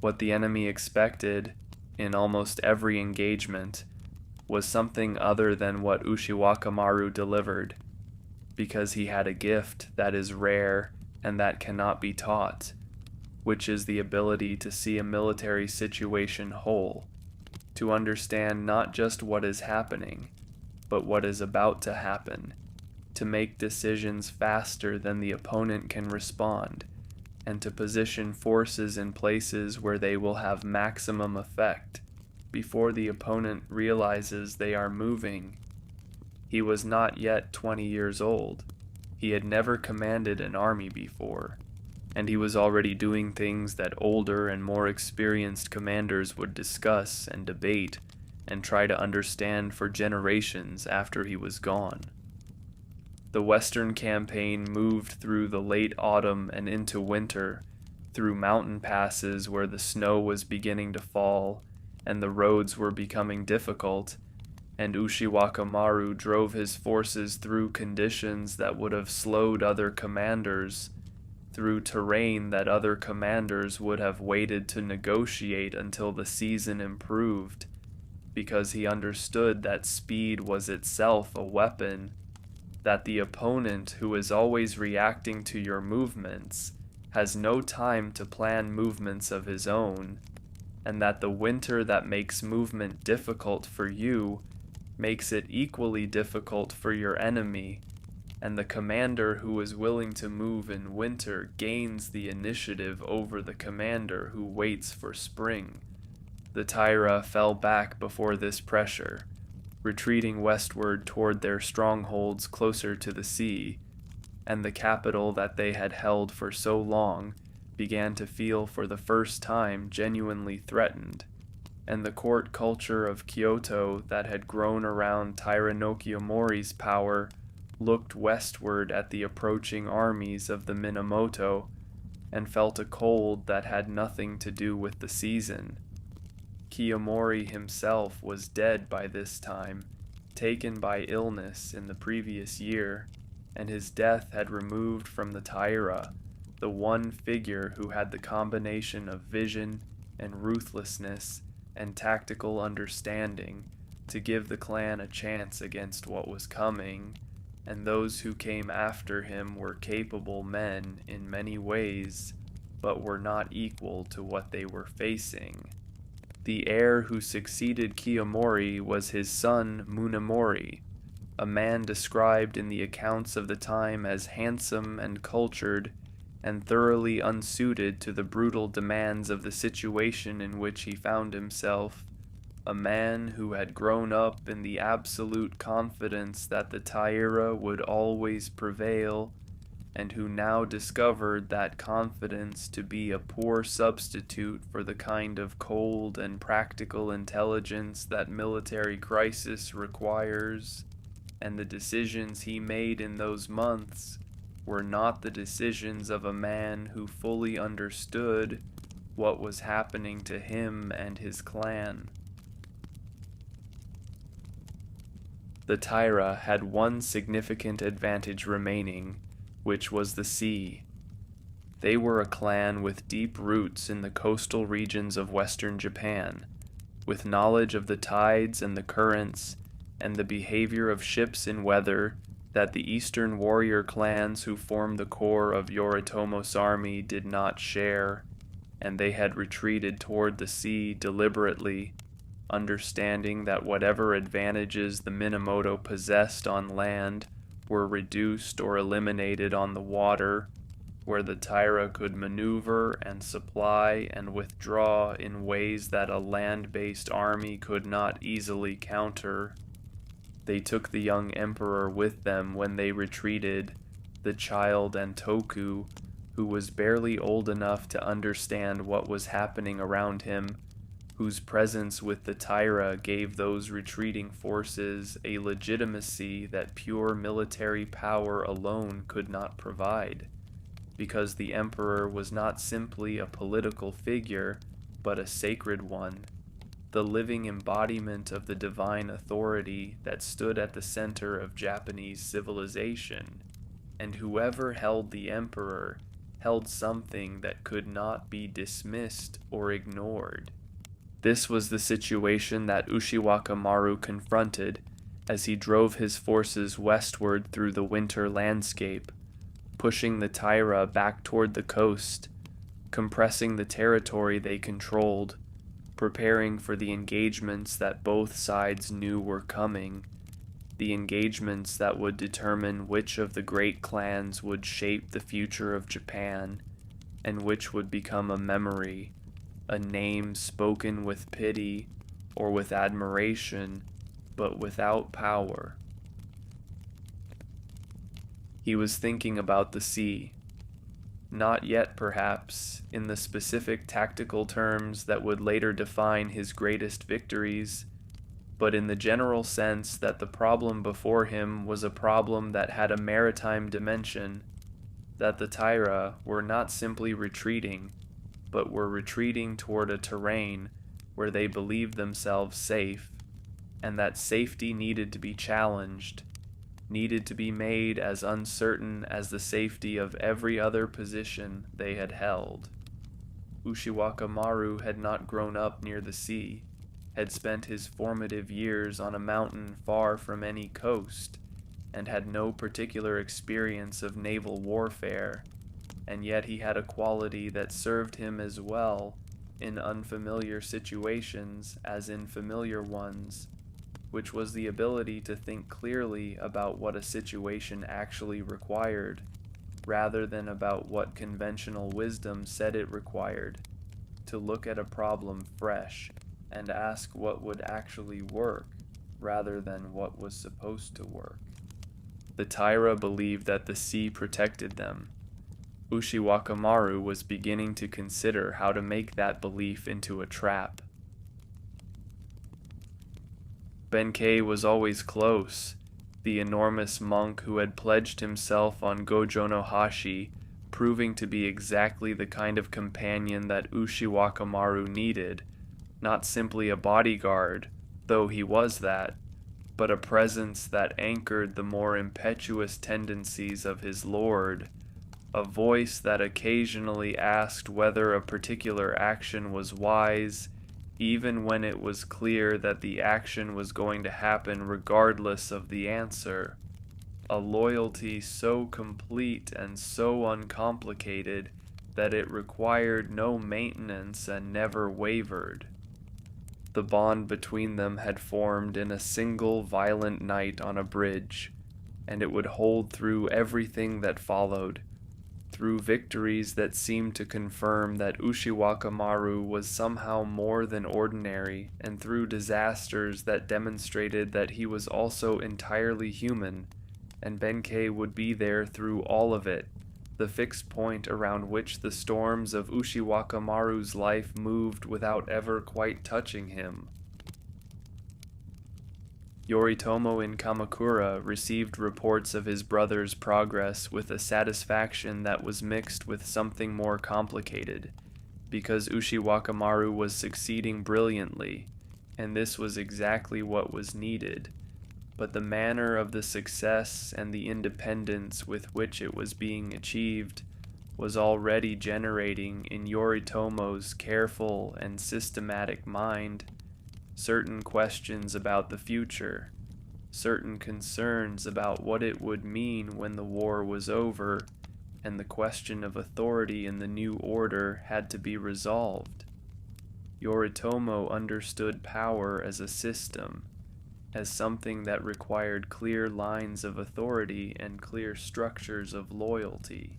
What the enemy expected, in almost every engagement, was something other than what Ushiwakamaru delivered, because he had a gift that is rare and that cannot be taught, which is the ability to see a military situation whole, to understand not just what is happening, but what is about to happen, to make decisions faster than the opponent can respond, and to position forces in places where they will have maximum effect before the opponent realizes they are moving. He was not yet 20 years old. He had never commanded an army before, and he was already doing things that older and more experienced commanders would discuss and debate and try to understand for generations after he was gone. The Western campaign moved through the late autumn and into winter, through mountain passes where the snow was beginning to fall and the roads were becoming difficult, and Ushiwakamaru drove his forces through conditions that would have slowed other commanders, through terrain that other commanders would have waited to negotiate until the season improved, because he understood that speed was itself a weapon, that the opponent who is always reacting to your movements has no time to plan movements of his own, and that the winter that makes movement difficult for you makes it equally difficult for your enemy, and the commander who is willing to move in winter gains the initiative over the commander who waits for spring. The Taira fell back before this pressure, retreating westward toward their strongholds closer to the sea, and the capital that they had held for so long began to feel for the first time genuinely threatened, and the court culture of Kyoto that had grown around Taira no Kiyomori's power looked westward at the approaching armies of the Minamoto and felt a cold that had nothing to do with the season. Kiyomori himself was dead by this time, taken by illness in the previous year, and his death had removed from the Taira the one figure who had the combination of vision and ruthlessness and tactical understanding to give the clan a chance against what was coming, and those who came after him were capable men in many ways, but were not equal to what they were facing. The heir who succeeded Kiyomori was his son Munamori, a man described in the accounts of the time as handsome and cultured, and thoroughly unsuited to the brutal demands of the situation in which he found himself, a man who had grown up in the absolute confidence that the Taira would always prevail, and who now discovered that confidence to be a poor substitute for the kind of cold and practical intelligence that military crisis requires, and the decisions he made in those months were not the decisions of a man who fully understood what was happening to him and his clan. The Taira had one significant advantage remaining, which was the sea. They were a clan with deep roots in the coastal regions of western Japan, with knowledge of the tides and the currents, and the behavior of ships in weather that the eastern warrior clans who formed the core of Yoritomo's army did not share, and they had retreated toward the sea deliberately, understanding that whatever advantages the Minamoto possessed on land were reduced or eliminated on the water, where the Taira could maneuver and supply and withdraw in ways that a land-based army could not easily counter. They took the young emperor with them when they retreated, the child Antoku, who was barely old enough to understand what was happening around him, whose presence with the Taira gave those retreating forces a legitimacy that pure military power alone could not provide, because the emperor was not simply a political figure, but a sacred one, the living embodiment of the divine authority that stood at the center of Japanese civilization, and whoever held the emperor held something that could not be dismissed or ignored. This was the situation that Ushiwaka Maru confronted as he drove his forces westward through the winter landscape, pushing the Taira back toward the coast, compressing the territory they controlled, preparing for the engagements that both sides knew were coming, the engagements that would determine which of the great clans would shape the future of Japan, and which would become a memory, a name spoken with pity or with admiration, but without power. He was thinking about the sea, not yet perhaps in the specific tactical terms that would later define his greatest victories, but in the general sense that the problem before him was a problem that had a maritime dimension, that the Taira were not simply retreating, but were retreating toward a terrain where they believed themselves safe, and that safety needed to be challenged, needed to be made as uncertain as the safety of every other position they had held. Ushiwaka Maru had not grown up near the sea, had spent his formative years on a mountain far from any coast, and had no particular experience of naval warfare, and yet he had a quality that served him as well in unfamiliar situations as in familiar ones, which was the ability to think clearly about what a situation actually required, rather than about what conventional wisdom said it required, to look at a problem fresh and ask what would actually work, rather than what was supposed to work. The Taira believed that the sea protected them. Ushiwaka Maru was beginning to consider how to make that belief into a trap. Benkei was always close, the enormous monk who had pledged himself on Gojo no Hashi, proving to be exactly the kind of companion that Ushiwaka Maru needed, not simply a bodyguard, though he was that, but a presence that anchored the more impetuous tendencies of his lord, a voice that occasionally asked whether a particular action was wise, even when it was clear that the action was going to happen regardless of the answer, a loyalty so complete and so uncomplicated that it required no maintenance and never wavered. The bond between them had formed in a single violent night on a bridge, and it would hold through everything that followed, through victories that seemed to confirm that Ushiwaka Maru was somehow more than ordinary, and through disasters that demonstrated that he was also entirely human, and Benkei would be there through all of it, the fixed point around which the storms of Ushiwaka Maru's life moved without ever quite touching him. Yoritomo in Kamakura received reports of his brother's progress with a satisfaction that was mixed with something more complicated, because Ushiwaka Maru was succeeding brilliantly, and this was exactly what was needed. But the manner of the success and the independence with which it was being achieved was already generating in Yoritomo's careful and systematic mind certain questions about the future, certain concerns about what it would mean when the war was over, and the question of authority in the new order had to be resolved. Yoritomo understood power as a system, as something that required clear lines of authority and clear structures of loyalty,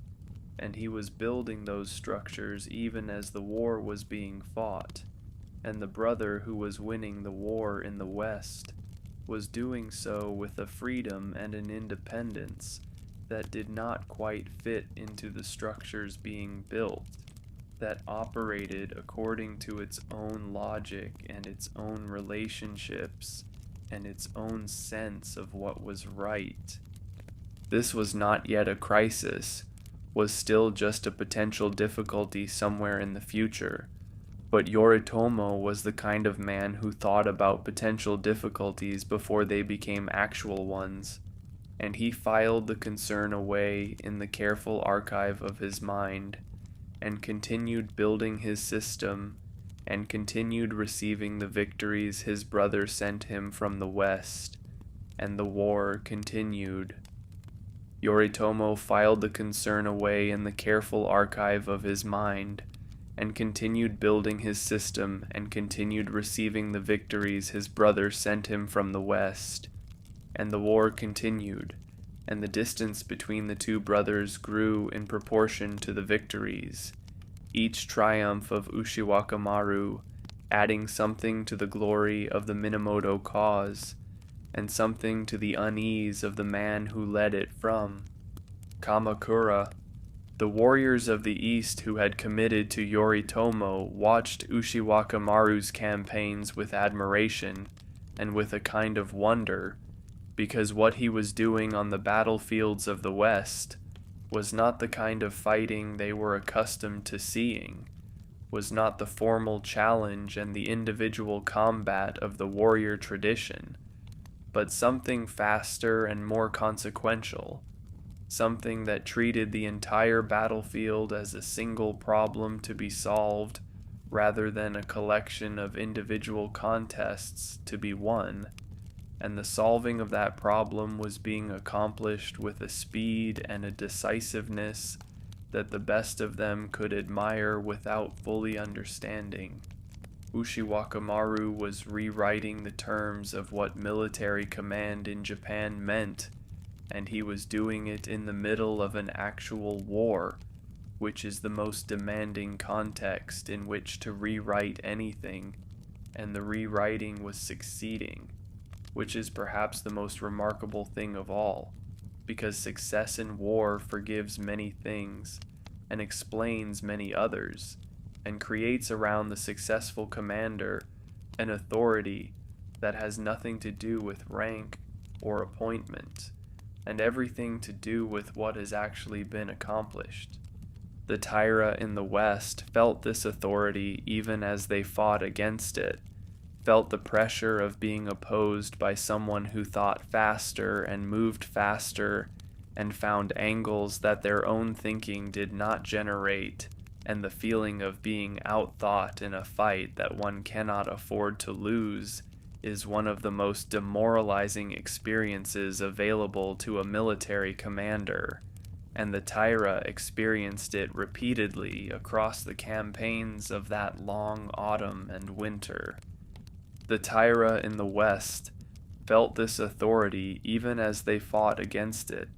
and he was building those structures even as the war was being fought, and the brother who was winning the war in the West was doing so with a freedom and an independence that did not quite fit into the structures being built, that operated according to its own logic and its own relationships and its own sense of what was right. This was not yet a crisis, was still just a potential difficulty somewhere in the future. But Yoritomo was the kind of man who thought about potential difficulties before they became actual ones, and he filed the concern away in the careful archive of his mind, and continued building his system, and continued receiving the victories his brother sent him from the west, and the war continued. Yoritomo filed the concern away in the careful archive of his mind, and continued building his system, and continued receiving the victories his brother sent him from the west, and the war continued, and the distance between the two brothers grew in proportion to the victories, each triumph of Ushiwakamaru adding something to the glory of the Minamoto cause, and something to the unease of the man who led it from Kamakura. The warriors of the East who had committed to Yoritomo watched Ushiwakamaru's campaigns with admiration and with a kind of wonder, because what he was doing on the battlefields of the West was not the kind of fighting they were accustomed to seeing, was not the formal challenge and the individual combat of the warrior tradition, but something faster and more consequential, something that treated the entire battlefield as a single problem to be solved rather than a collection of individual contests to be won, and the solving of that problem was being accomplished with a speed and a decisiveness that the best of them could admire without fully understanding. Ushiwakamaru was rewriting the terms of what military command in Japan meant, and he was doing it in the middle of an actual war, which is the most demanding context in which to rewrite anything, and the rewriting was succeeding, which is perhaps the most remarkable thing of all, because success in war forgives many things, and explains many others, and creates around the successful commander an authority that has nothing to do with rank or appointment, and everything to do with what has actually been accomplished. The Taira in the West felt this authority even as they fought against it, felt the pressure of being opposed by someone who thought faster and moved faster and found angles that their own thinking did not generate, and the feeling of being outthought in a fight that one cannot afford to lose is one of the most demoralizing experiences available to a military commander, and the Taira experienced it repeatedly across the campaigns of that long autumn and winter. The Taira in the West felt this authority even as they fought against it,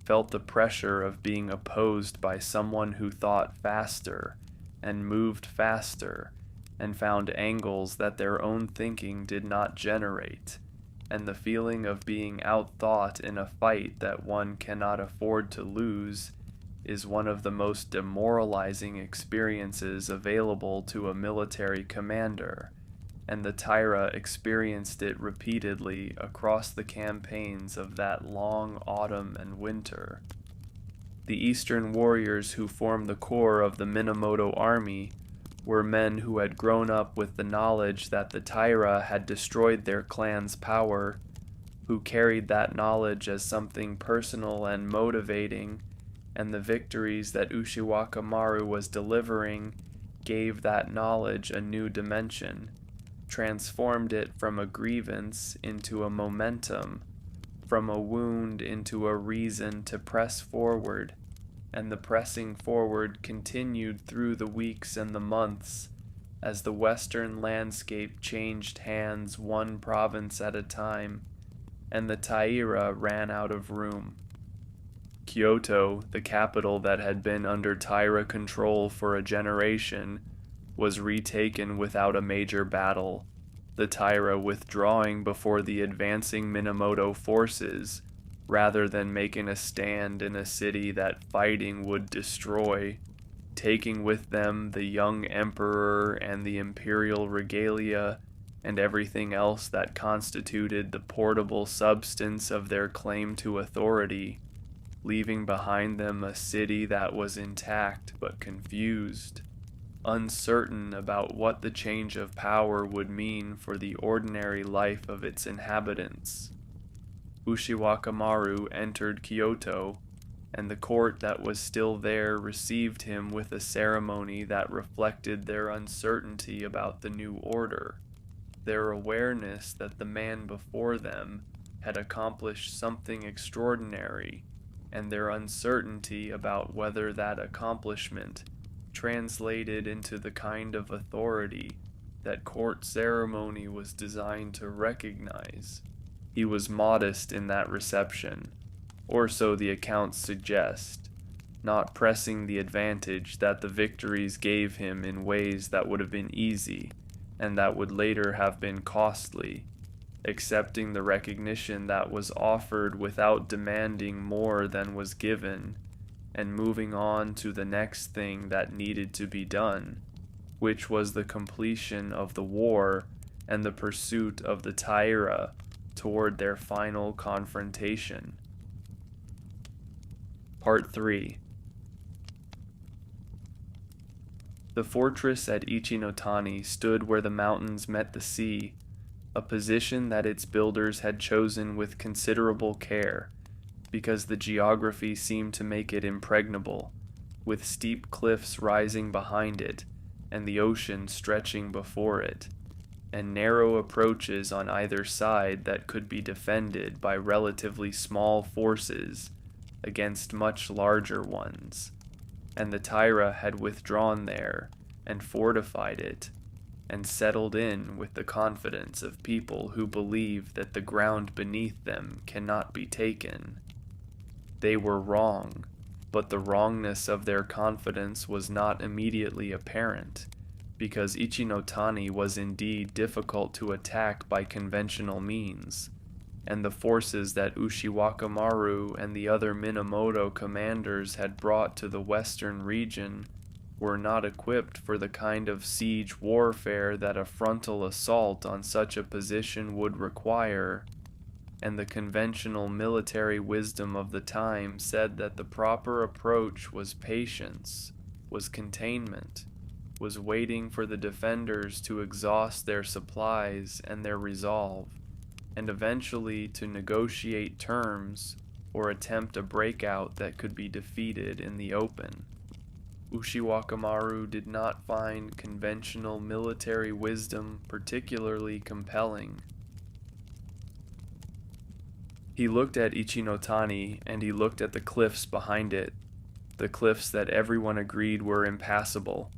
felt the pressure of being opposed by someone who thought faster and moved faster and found angles that their own thinking did not generate, and the feeling of being outthought in a fight that one cannot afford to lose is one of the most demoralizing experiences available to a military commander, and the Taira experienced it repeatedly across the campaigns of that long autumn and winter. The Eastern warriors who formed the core of the Minamoto army were men who had grown up with the knowledge that the Taira had destroyed their clan's power, who carried that knowledge as something personal and motivating, and the victories that Ushiwakamaru was delivering gave that knowledge a new dimension, transformed it from a grievance into a momentum, from a wound into a reason to press forward, and the pressing forward continued through the weeks and the months as the western landscape changed hands one province at a time, and the Taira ran out of room. Kyoto, the capital that had been under Taira control for a generation, was retaken without a major battle, the Taira withdrawing before the advancing Minamoto forces, rather than making a stand in a city that fighting would destroy, taking with them the young emperor and the imperial regalia and everything else that constituted the portable substance of their claim to authority, leaving behind them a city that was intact but confused, uncertain about what the change of power would mean for the ordinary life of its inhabitants. Ushiwakamaru entered Kyoto, and the court that was still there received him with a ceremony that reflected their uncertainty about the new order, their awareness that the man before them had accomplished something extraordinary, and their uncertainty about whether that accomplishment translated into the kind of authority that court ceremony was designed to recognize. He was modest in that reception, or so the accounts suggest, not pressing the advantage that the victories gave him in ways that would have been easy and that would later have been costly, accepting the recognition that was offered without demanding more than was given, and moving on to the next thing that needed to be done, which was the completion of the war and the pursuit of the Taira toward their final confrontation. Part 3. The fortress at Ichinotani stood where the mountains met the sea, a position that its builders had chosen with considerable care, because the geography seemed to make it impregnable, with steep cliffs rising behind it, and the ocean stretching before it, and narrow approaches on either side that could be defended by relatively small forces against much larger ones. And the Taira had withdrawn there, and fortified it, and settled in with the confidence of people who believe that the ground beneath them cannot be taken. They were wrong, but the wrongness of their confidence was not immediately apparent, because Ichinotani was indeed difficult to attack by conventional means, and the forces that Ushiwakamaru and the other Minamoto commanders had brought to the western region were not equipped for the kind of siege warfare that a frontal assault on such a position would require, and the conventional military wisdom of the time said that the proper approach was patience, was containment, was waiting for the defenders to exhaust their supplies and their resolve, and eventually to negotiate terms or attempt a breakout that could be defeated in the open. Ushiwakamaru did not find conventional military wisdom particularly compelling. He looked at Ichinotani, and he looked at the cliffs behind it, the cliffs that everyone agreed were impassable,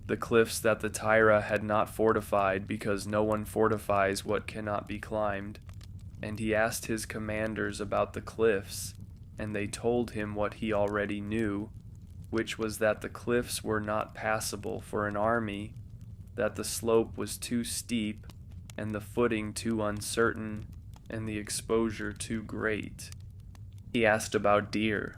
the cliffs that the Taira had not fortified because no one fortifies what cannot be climbed, and he asked his commanders about the cliffs, and they told him what he already knew, which was that the cliffs were not passable for an army, that the slope was too steep, and the footing too uncertain, and the exposure too great. He asked about deer.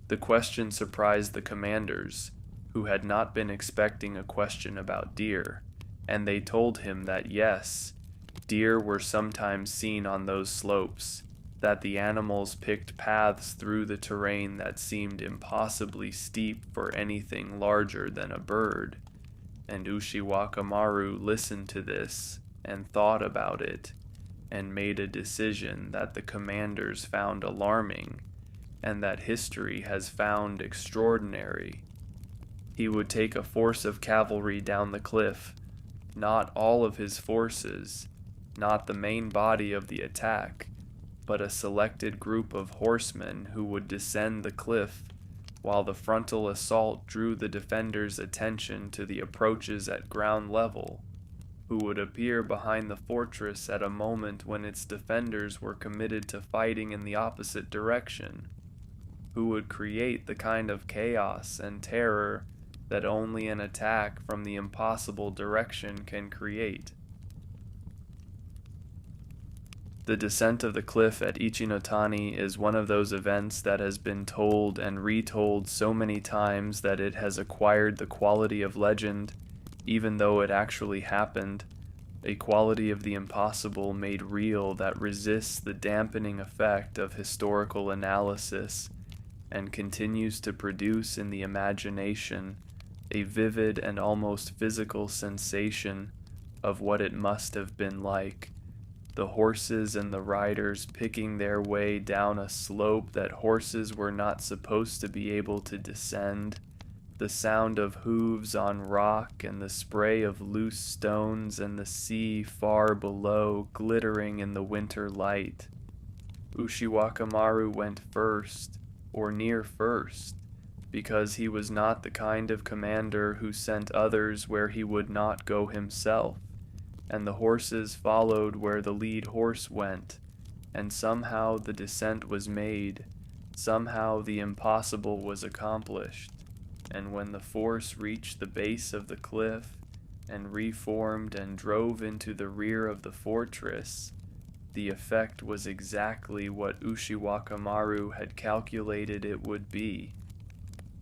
The question surprised the commanders, who had not been expecting a question about deer, and they told him that yes, deer were sometimes seen on those slopes, that the animals picked paths through the terrain that seemed impossibly steep for anything larger than a bird, and Ushiwakamaru listened to this and thought about it, and made a decision that the commanders found alarming, and that history has found extraordinary. He would take a force of cavalry down the cliff, not all of his forces, not the main body of the attack, but a selected group of horsemen who would descend the cliff, while the frontal assault drew the defenders' attention to the approaches at ground level, who would appear behind the fortress at a moment when its defenders were committed to fighting in the opposite direction, who would create the kind of chaos and terror that only an attack from the impossible direction can create. The descent of the cliff at Ichinotani is one of those events that has been told and retold so many times that it has acquired the quality of legend, even though it actually happened, a quality of the impossible made real that resists the dampening effect of historical analysis and continues to produce in the imagination a vivid and almost physical sensation of what it must have been like. The horses and the riders picking their way down a slope that horses were not supposed to be able to descend, the sound of hooves on rock and the spray of loose stones and the sea far below glittering in the winter light. Ushiwakamaru went first, or near first, because he was not the kind of commander who sent others where he would not go himself, and the horses followed where the lead horse went, and somehow the descent was made, somehow the impossible was accomplished, and when the force reached the base of the cliff and reformed and drove into the rear of the fortress, the effect was exactly what Ushiwakamaru had calculated it would be.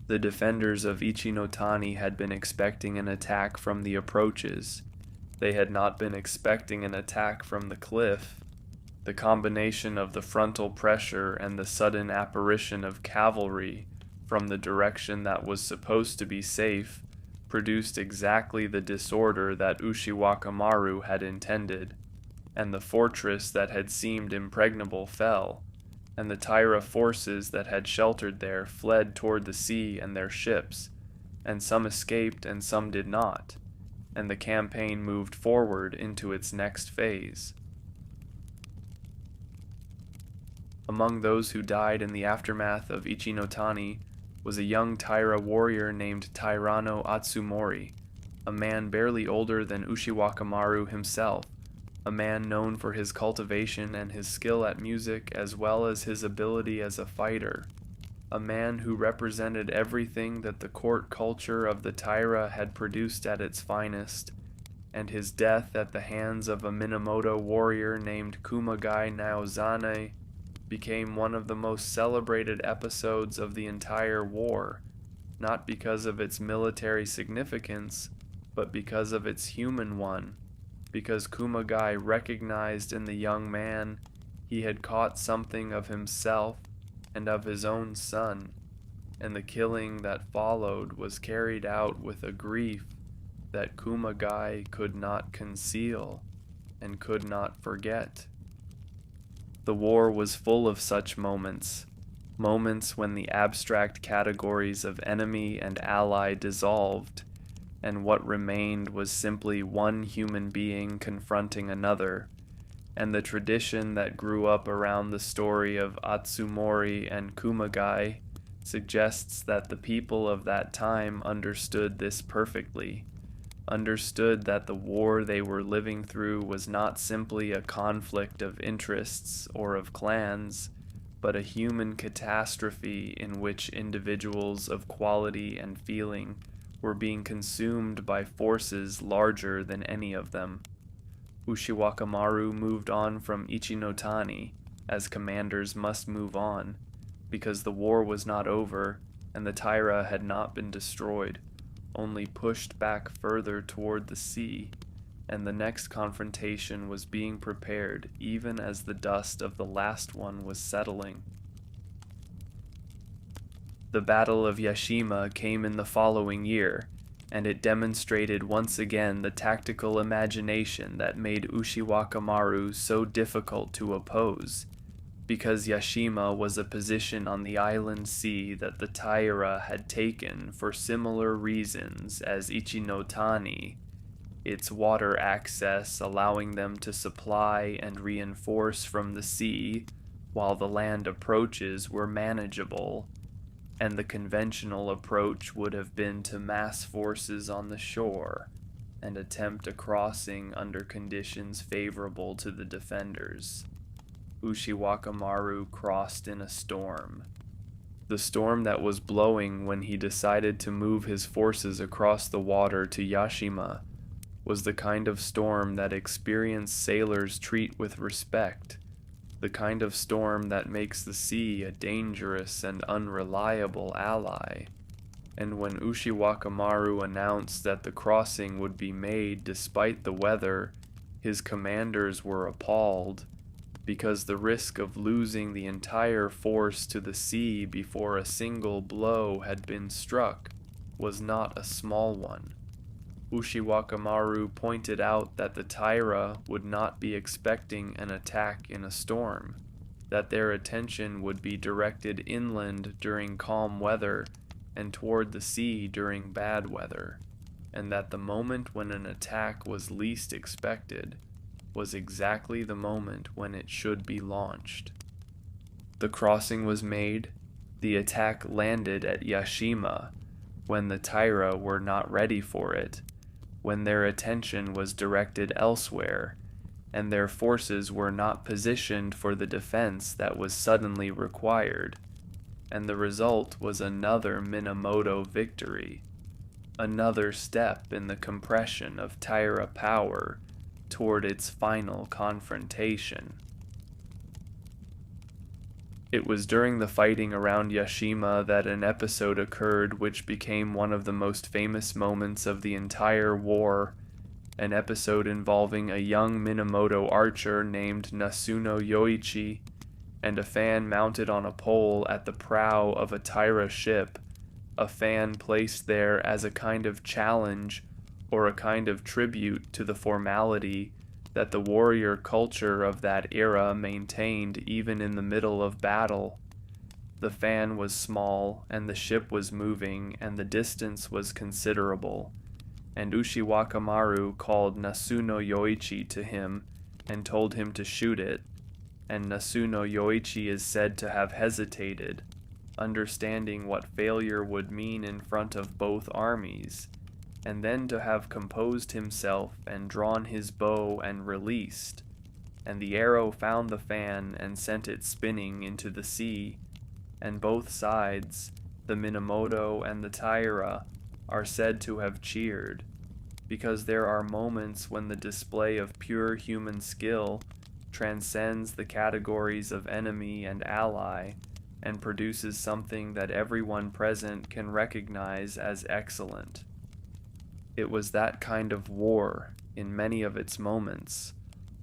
The defenders of Ichinotani had been expecting an attack from the approaches. They had not been expecting an attack from the cliff. The combination of the frontal pressure and the sudden apparition of cavalry from the direction that was supposed to be safe produced exactly the disorder that Ushiwakamaru had intended, and the fortress that had seemed impregnable fell, and the Taira forces that had sheltered there fled toward the sea and their ships, and some escaped and some did not, and the campaign moved forward into its next phase. Among those who died in the aftermath of Ichinotani was a young Taira warrior named Tairano Atsumori, a man barely older than Ushiwakamaru himself, a man known for his cultivation and his skill at music as well as his ability as a fighter, a man who represented everything that the court culture of the Taira had produced at its finest, and his death at the hands of a Minamoto warrior named Kumagai Naozane became one of the most celebrated episodes of the entire war, not because of its military significance, but because of its human one, because Kumagai recognized in the young man he had caught something of himself and of his own son, and the killing that followed was carried out with a grief that Kumagai could not conceal and could not forget. The war was full of such moments, moments when the abstract categories of enemy and ally dissolved, and what remained was simply one human being confronting another, and the tradition that grew up around the story of Atsumori and Kumagai suggests that the people of that time understood this perfectly, understood that the war they were living through was not simply a conflict of interests or of clans, but a human catastrophe in which individuals of quality and feeling were being consumed by forces larger than any of them. Ushiwakamaru moved on from Ichinotani, as commanders must move on, because the war was not over and the Taira had not been destroyed, only pushed back further toward the sea, and the next confrontation was being prepared even as the dust of the last one was settling. The Battle of Yashima came in the following year, and it demonstrated once again the tactical imagination that made Ushiwakamaru so difficult to oppose, because Yashima was a position on the island sea that the Taira had taken for similar reasons as Ichinotani, its water access allowing them to supply and reinforce from the sea, while the land approaches were manageable, and the conventional approach would have been to mass forces on the shore and attempt a crossing under conditions favorable to the defenders. Ushiwakamaru crossed in a storm. The storm that was blowing when he decided to move his forces across the water to Yashima was the kind of storm that experienced sailors treat with respect, the kind of storm that makes the sea a dangerous and unreliable ally. And when Ushiwakamaru announced that the crossing would be made despite the weather, his commanders were appalled, because the risk of losing the entire force to the sea before a single blow had been struck was not a small one. Ushiwakamaru pointed out that the Taira would not be expecting an attack in a storm, that their attention would be directed inland during calm weather and toward the sea during bad weather, and that the moment when an attack was least expected was exactly the moment when it should be launched. The crossing was made, the attack landed at Yashima, when the Taira were not ready for it, when their attention was directed elsewhere, and their forces were not positioned for the defense that was suddenly required, and the result was another Minamoto victory, another step in the compression of Taira power toward its final confrontation. It was during the fighting around Yashima that an episode occurred which became one of the most famous moments of the entire war, an episode involving a young Minamoto archer named Nasuno Yoichi and a fan mounted on a pole at the prow of a Taira ship, a fan placed there as a kind of challenge or a kind of tribute to the formality that the warrior culture of that era maintained even in the middle of battle. The fan was small, and the ship was moving, and the distance was considerable, and Ushiwakamaru called Nasuno Yoichi to him and told him to shoot it, and Nasuno Yoichi is said to have hesitated, understanding what failure would mean in front of both armies, and then to have composed himself and drawn his bow and released, and the arrow found the fan and sent it spinning into the sea, and both sides, the Minamoto and the Taira, are said to have cheered, because there are moments when the display of pure human skill transcends the categories of enemy and ally, and produces something that everyone present can recognize as excellent. It was that kind of war, in many of its moments,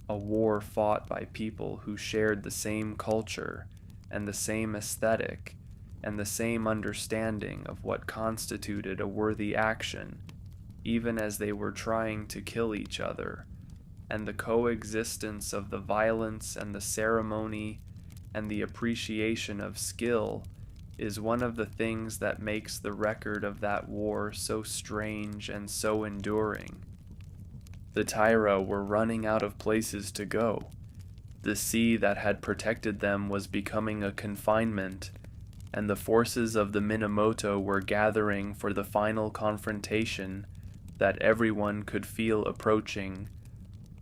a war fought by people who shared the same culture, and the same aesthetic, and the same understanding of what constituted a worthy action, even as they were trying to kill each other, and the coexistence of the violence and the ceremony and the appreciation of skill is one of the things that makes the record of that war so strange and so enduring. The Taira were running out of places to go. The sea that had protected them was becoming a confinement, and the forces of the Minamoto were gathering for the final confrontation that everyone could feel approaching,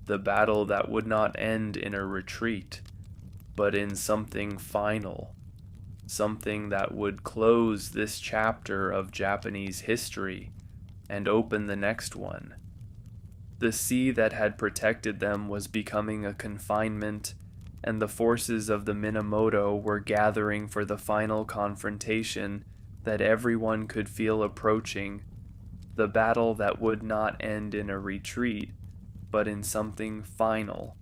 the battle that would not end in a retreat, but in something final, something that would close this chapter of Japanese history and open the next one. The sea that had protected them was becoming a confinement, and the forces of the Minamoto were gathering for the final confrontation that everyone could feel approaching, the battle that would not end in a retreat, but in something final,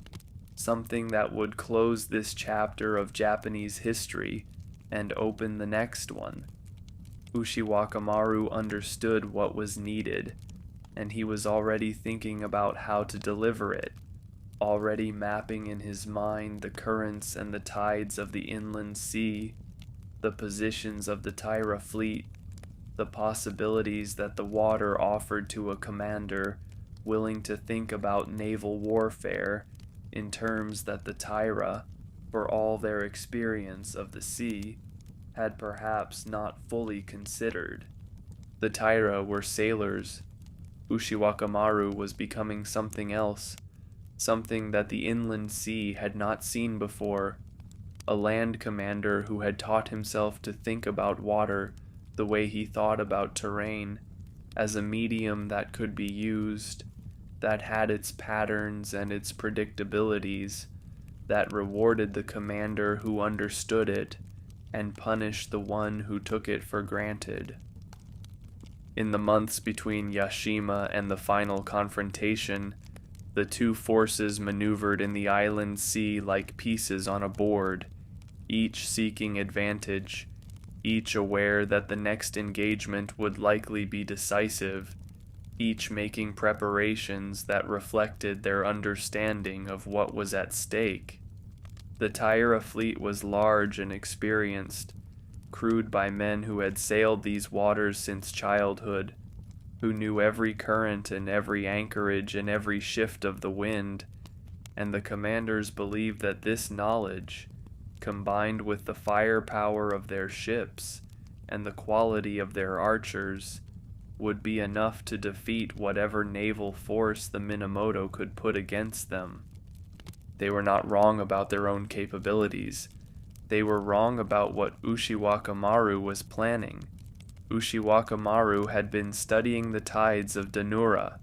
something that would close this chapter of Japanese history and open the next one. Ushiwakamaru understood what was needed, and he was already thinking about how to deliver it, already mapping in his mind the currents and the tides of the inland sea, the positions of the Taira fleet, the possibilities that the water offered to a commander willing to think about naval warfare in terms that the Taira, for all their experience of the sea, had perhaps not fully considered. The Taira were sailors. Ushiwakamaru was becoming something else, something that the inland sea had not seen before, a land commander who had taught himself to think about water the way he thought about terrain, as a medium that could be used, that had its patterns and its predictabilities, that rewarded the commander who understood it and punished the one who took it for granted. In the months between Yashima and the final confrontation, the two forces maneuvered in the island sea like pieces on a board, each seeking advantage, each aware that the next engagement would likely be decisive, each making preparations that reflected their understanding of what was at stake. The Taira fleet was large and experienced, crewed by men who had sailed these waters since childhood, who knew every current and every anchorage and every shift of the wind, and the commanders believed that this knowledge, combined with the firepower of their ships and the quality of their archers, would be enough to defeat whatever naval force the Minamoto could put against them. They were not wrong about their own capabilities. They were wrong about what Ushiwakamaru was planning. Ushiwakamaru had been studying the tides of Dan-no-ura,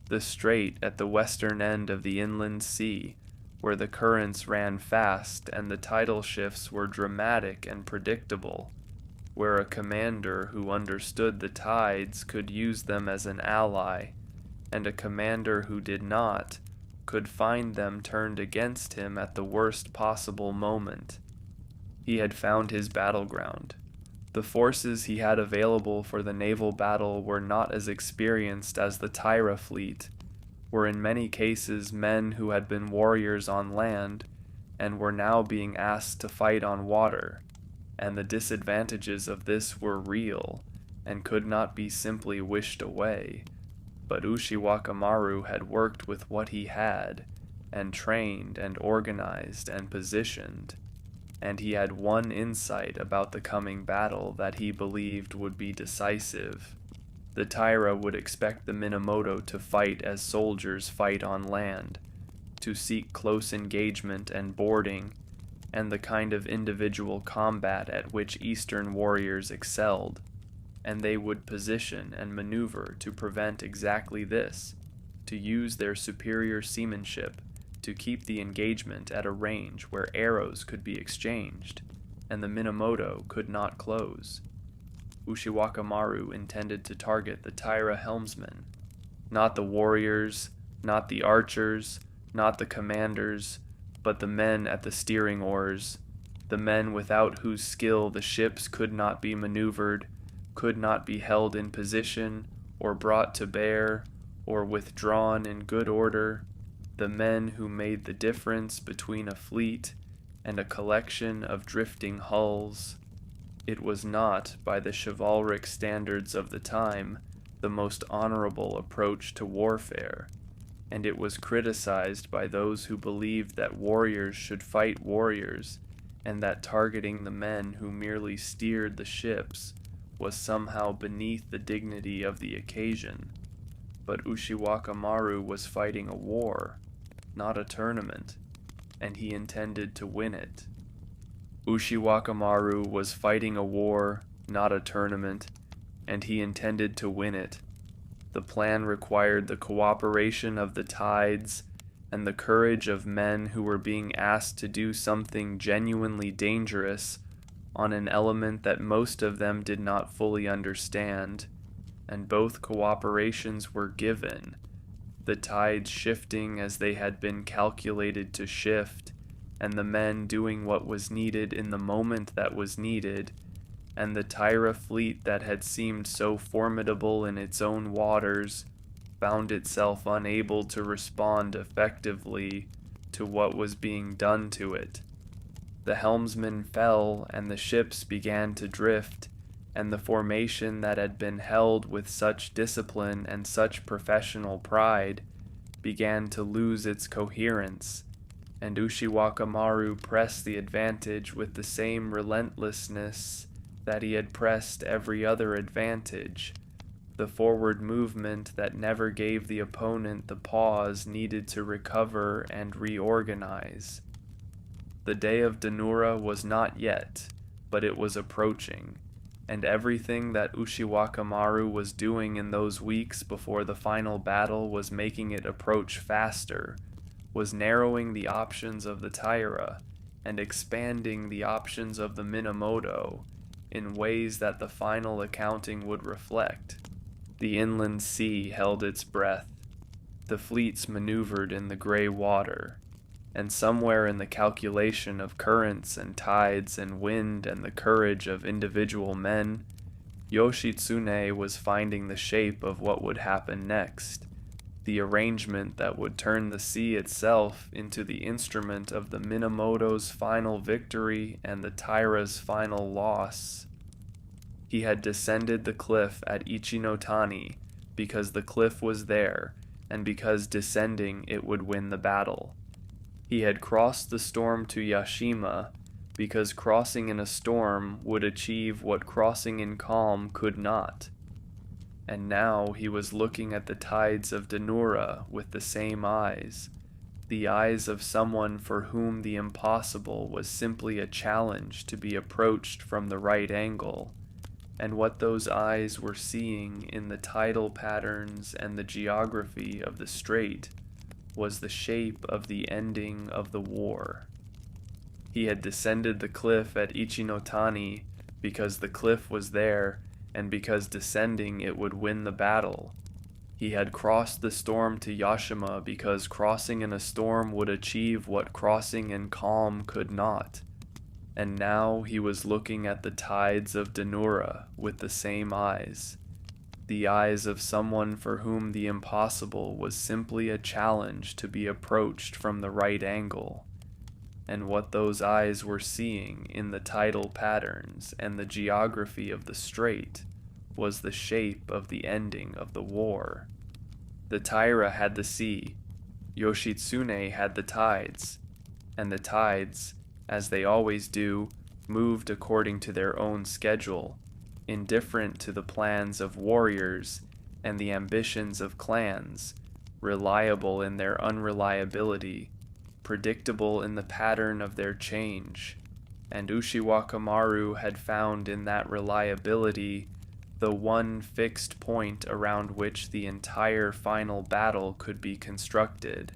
the strait at the western end of the inland sea, where the currents ran fast and the tidal shifts were dramatic and predictable, where a commander who understood the tides could use them as an ally, and a commander who did not could find them turned against him at the worst possible moment. He had found his battleground. The forces he had available for the naval battle were not as experienced as the Taira fleet, were in many cases men who had been warriors on land and were now being asked to fight on water, and the disadvantages of this were real and could not be simply wished away. But Ushiwakamaru had worked with what he had, and trained and organized and positioned, and he had one insight about the coming battle that he believed would be decisive. The Taira would expect the Minamoto to fight as soldiers fight on land, to seek close engagement and boarding, and the kind of individual combat at which Eastern warriors excelled, and they would position and maneuver to prevent exactly this, to use their superior seamanship to keep the engagement at a range where arrows could be exchanged, and the Minamoto could not close. Ushiwakamaru intended to target the Taira helmsmen, not the warriors, not the archers, not the commanders, but the men at the steering oars, the men without whose skill the ships could not be maneuvered, could not be held in position, or brought to bear, or withdrawn in good order, the men who made the difference between a fleet and a collection of drifting hulls. It was not, by the chivalric standards of the time, the most honorable approach to warfare, and it was criticized by those who believed that warriors should fight warriors, and that targeting the men who merely steered the ships was somehow beneath the dignity of the occasion. But Ushiwakamaru was fighting a war, not a tournament, and he intended to win it. Ushiwakamaru was fighting a war, not a tournament, and he intended to win it. The plan required the cooperation of the tides and the courage of men who were being asked to do something genuinely dangerous on an element that most of them did not fully understand, and both cooperations were given, the tides shifting as they had been calculated to shift, and the men doing what was needed in the moment that was needed, and the Taira fleet that had seemed so formidable in its own waters found itself unable to respond effectively to what was being done to it. The helmsman fell, and the ships began to drift, and the formation that had been held with such discipline and such professional pride began to lose its coherence, and Ushiwakamaru pressed the advantage with the same relentlessness that he had pressed every other advantage, the forward movement that never gave the opponent the pause needed to recover and reorganize. The day of Dan-no-ura was not yet, but it was approaching, and everything that Ushiwakamaru was doing in those weeks before the final battle was making it approach faster, was narrowing the options of the Taira and expanding the options of the Minamoto in ways that the final accounting would reflect. The inland sea held its breath. The fleets maneuvered in the gray water, and somewhere in the calculation of currents and tides and wind and the courage of individual men, Yoshitsune was finding the shape of what would happen next, the arrangement that would turn the sea itself into the instrument of the Minamoto's final victory and the Taira's final loss. He had descended the cliff at Ichinotani because the cliff was there, and because descending it would win the battle. He had crossed the storm to Yashima because crossing in a storm would achieve what crossing in calm could not. And now he was looking at the tides of Dan-no-ura with the same eyes, the eyes of someone for whom the impossible was simply a challenge to be approached from the right angle. And what those eyes were seeing in the tidal patterns and the geography of the strait was the shape of the ending of the war. He had descended the cliff at Ichinotani because the cliff was there and because descending it would win the battle. He had crossed the storm to Yashima because crossing in a storm would achieve what crossing in calm could not. And now he was looking at the tides of Dan-no-ura with the same eyes, the eyes of someone for whom the impossible was simply a challenge to be approached from the right angle. And what those eyes were seeing in the tidal patterns and the geography of the strait was the shape of the ending of the war. The Taira had the sea, Yoshitsune had the tides, and the tides, as they always do, moved according to their own schedule, indifferent to the plans of warriors and the ambitions of clans, reliable in their unreliability, predictable in the pattern of their change, and Ushiwakamaru had found in that reliability the one fixed point around which the entire final battle could be constructed.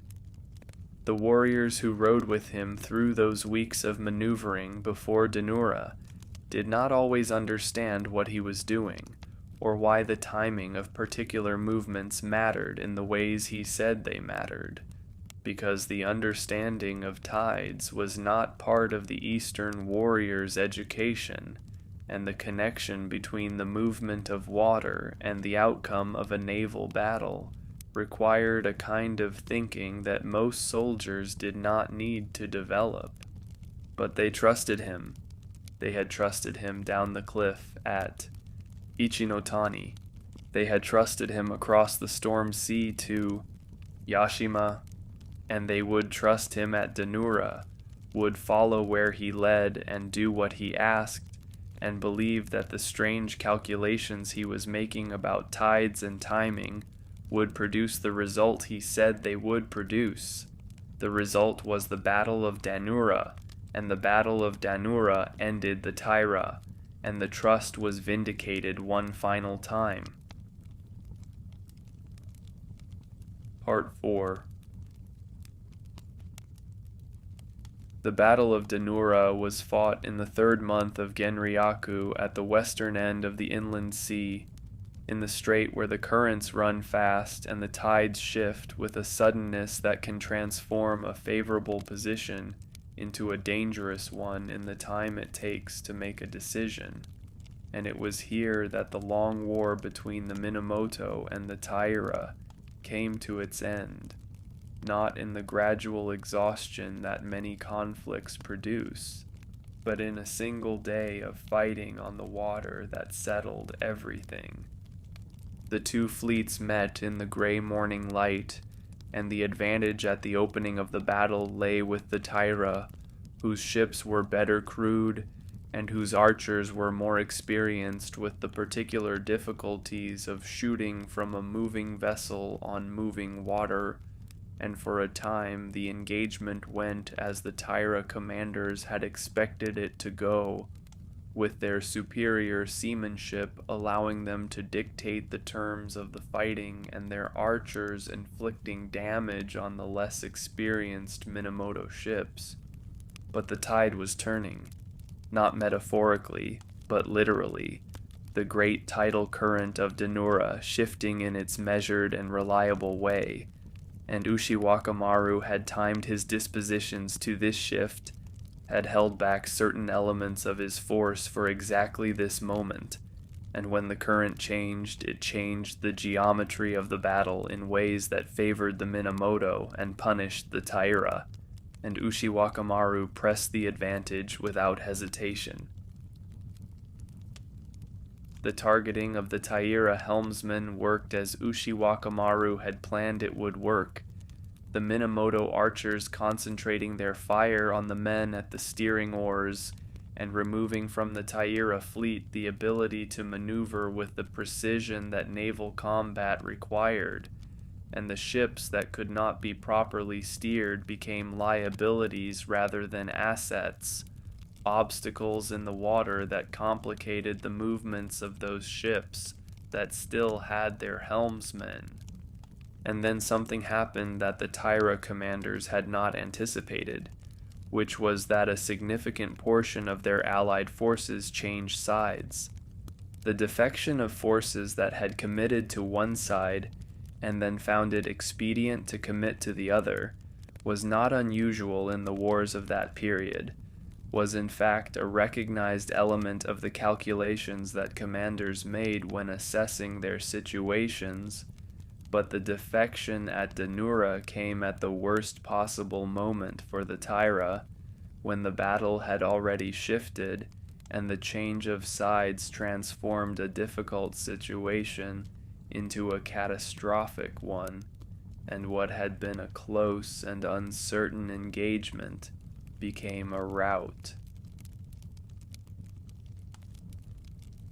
The warriors who rode with him through those weeks of maneuvering before Dan-no-ura did not always understand what he was doing, or why the timing of particular movements mattered in the ways he said they mattered, because the understanding of tides was not part of the Eastern warrior's education, and the connection between the movement of water and the outcome of a naval battle required a kind of thinking that most soldiers did not need to develop. But they trusted him. They had trusted him down the cliff at Ichinotani. They had trusted him across the storm sea to Yashima, and they would trust him at Dan-no-ura, would follow where he led and do what he asked, and believe that the strange calculations he was making about tides and timing would produce the result he said they would produce. The result was the Battle of Dan-no-ura, and the Battle of Dan-no-ura ended the Taira, and the trust was vindicated one final time. Part 4. The Battle of Dan-no-ura was fought in the 3rd month of Genryaku at the western end of the inland sea, in the strait where the currents run fast and the tides shift with a suddenness that can transform a favorable position into a dangerous one in the time it takes to make a decision. And it was here that the long war between the Minamoto and the Taira came to its end, not in the gradual exhaustion that many conflicts produce, but in a single day of fighting on the water that settled everything. The two fleets met in the gray morning light, and the advantage at the opening of the battle lay with the Taira, whose ships were better crewed and whose archers were more experienced with the particular difficulties of shooting from a moving vessel on moving water, and for a time the engagement went as the Taira commanders had expected it to go, with their superior seamanship allowing them to dictate the terms of the fighting and their archers inflicting damage on the less experienced Minamoto ships. But the tide was turning, not metaphorically, but literally, the great tidal current of Dan-no-ura shifting in its measured and reliable way, and Ushiwakamaru had timed his dispositions to this shift, had held back certain elements of his force for exactly this moment, and when the current changed, it changed the geometry of the battle in ways that favored the Minamoto and punished the Taira, and Ushiwakamaru pressed the advantage without hesitation. The targeting of the Taira helmsman worked as Ushiwakamaru had planned it would work, the Minamoto archers concentrating their fire on the men at the steering oars and removing from the Taira fleet the ability to maneuver with the precision that naval combat required, and the ships that could not be properly steered became liabilities rather than assets, obstacles in the water that complicated the movements of those ships that still had their helmsmen. And then something happened that the Taira commanders had not anticipated, which was that a significant portion of their allied forces changed sides. The defection of forces that had committed to one side and then found it expedient to commit to the other was not unusual in the wars of that period, was in fact a recognized element of the calculations that commanders made when assessing their situations. But the defection at Dan-no-ura came at the worst possible moment for the Taira, when the battle had already shifted, and the change of sides transformed a difficult situation into a catastrophic one, and what had been a close and uncertain engagement became a rout.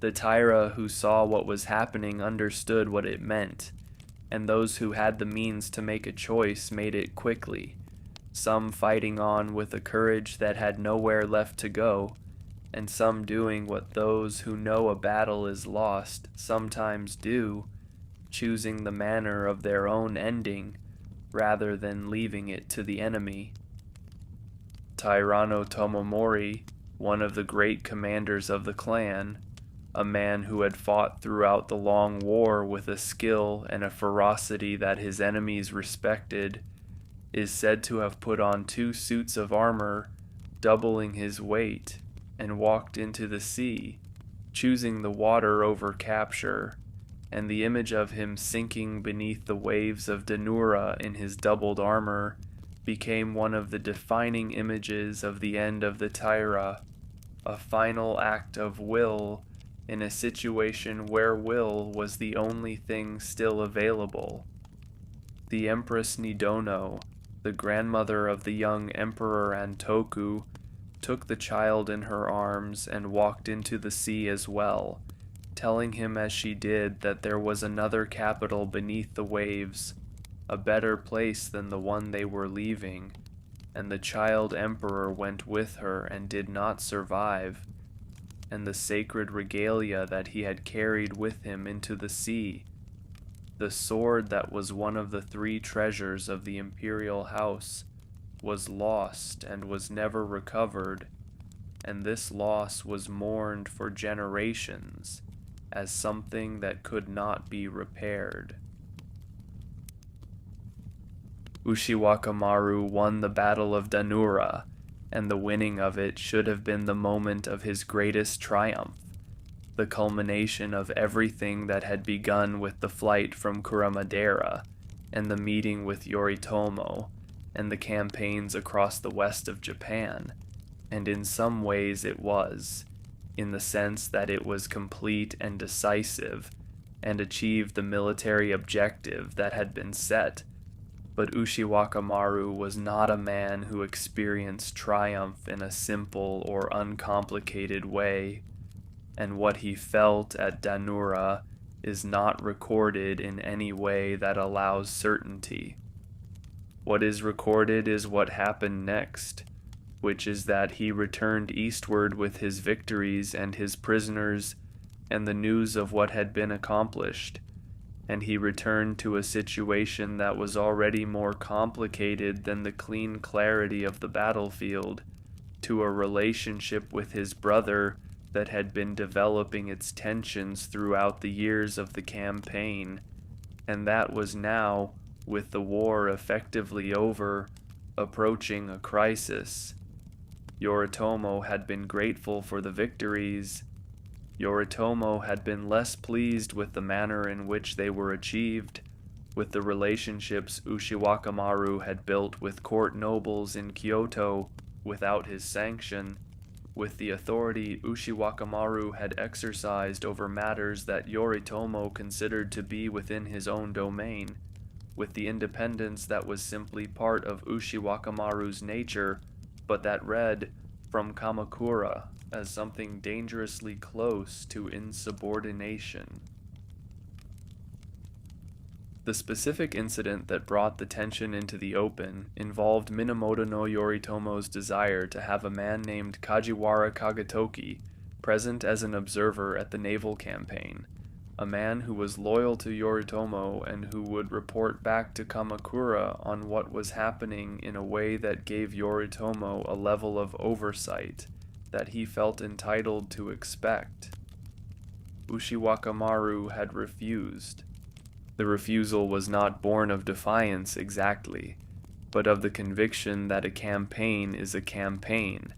The Taira who saw what was happening understood what it meant, and those who had the means to make a choice made it quickly, some fighting on with a courage that had nowhere left to go, and some doing what those who know a battle is lost sometimes do, choosing the manner of their own ending rather than leaving it to the enemy. Tairano Tomomori, one of the great commanders of the clan, a man who had fought throughout the long war with a skill and a ferocity that his enemies respected, is said to have put on 2 suits of armor, doubling his weight, and walked into the sea, choosing the water over capture, and the image of him sinking beneath the waves of Dan-no-ura in his doubled armor became one of the defining images of the end of the Taira, a final act of will in a situation where will was the only thing still available. The Empress Nidono, the grandmother of the young Emperor Antoku, took the child in her arms and walked into the sea as well, telling him as she did that there was another capital beneath the waves, a better place than the one they were leaving, and the child emperor went with her and did not survive, and the sacred regalia that he had carried with him into the sea, the sword that was one of the 3 treasures of the imperial house, was lost and was never recovered, and this loss was mourned for generations as something that could not be repaired. Ushiwakamaru won the Battle of Dan-no-ura, and the winning of it should have been the moment of his greatest triumph, the culmination of everything that had begun with the flight from Kurama and the meeting with Yoritomo, and the campaigns across the west of Japan, and in some ways it was, in the sense that it was complete and decisive, and achieved the military objective that had been set. But Ushiwakamaru was not a man who experienced triumph in a simple or uncomplicated way, and what he felt at Dan-no-ura is not recorded in any way that allows certainty. What is recorded is what happened next, which is that he returned eastward with his victories and his prisoners and the news of what had been accomplished, and he returned to a situation that was already more complicated than the clean clarity of the battlefield, to a relationship with his brother that had been developing its tensions throughout the years of the campaign, and that was now, with the war effectively over, approaching a crisis. Yoritomo had been grateful for the victories. Yoritomo had been less pleased with the manner in which they were achieved, with the relationships Ushiwakamaru had built with court nobles in Kyoto without his sanction, with the authority Ushiwakamaru had exercised over matters that Yoritomo considered to be within his own domain, with the independence that was simply part of Ushiwakamaru's nature, but that read from Kamakura as something dangerously close to insubordination. The specific incident that brought the tension into the open involved Minamoto no Yoritomo's desire to have a man named Kajiwara Kagetoki present as an observer at the naval campaign, a man who was loyal to Yoritomo and who would report back to Kamakura on what was happening in a way that gave Yoritomo a level of oversight that he felt entitled to expect. Ushiwakamaru had refused. The refusal was not born of defiance exactly, but of the conviction that a campaign is a campaign,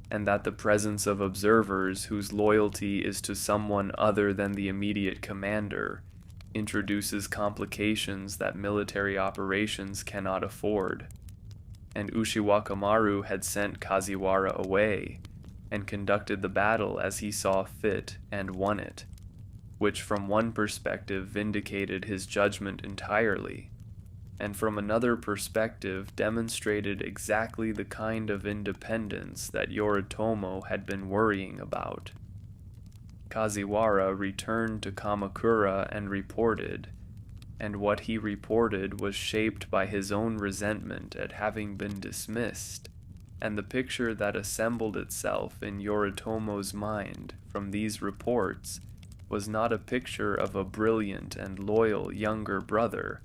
and that the presence of observers whose loyalty is to someone other than the immediate commander introduces complications that military operations cannot afford. And Ushiwakamaru had sent Kajiwara away, and conducted the battle as he saw fit and won it, which from one perspective vindicated his judgment entirely, and from another perspective demonstrated exactly the kind of independence that Yoritomo had been worrying about. Kajiwara returned to Kamakura and reported, and what he reported was shaped by his own resentment at having been dismissed, and the picture that assembled itself in Yoritomo's mind from these reports was not a picture of a brilliant and loyal younger brother,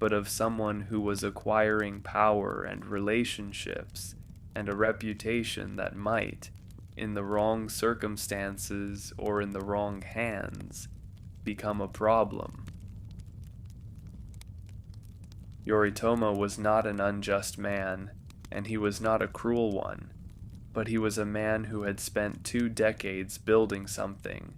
but of someone who was acquiring power and relationships and a reputation that might, in the wrong circumstances or in the wrong hands, become a problem. Yoritomo was not an unjust man, and he was not a cruel one, but he was a man who had spent 2 decades building something,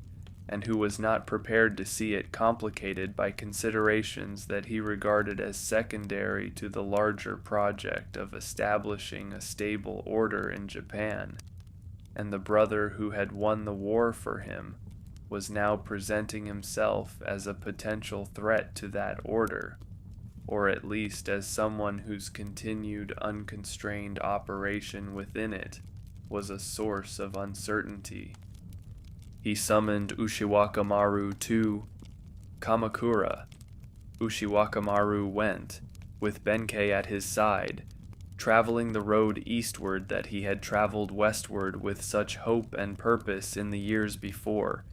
and who was not prepared to see it complicated by considerations that he regarded as secondary to the larger project of establishing a stable order in Japan. And the brother who had won the war for him was now presenting himself as a potential threat to that order, or at least as someone whose continued unconstrained operation within it was a source of uncertainty. He summoned Ushiwakamaru to Kamakura. Ushiwakamaru went, with benkei at his side, traveling the road eastward that he had traveled westward with such hope and purpose in the years before,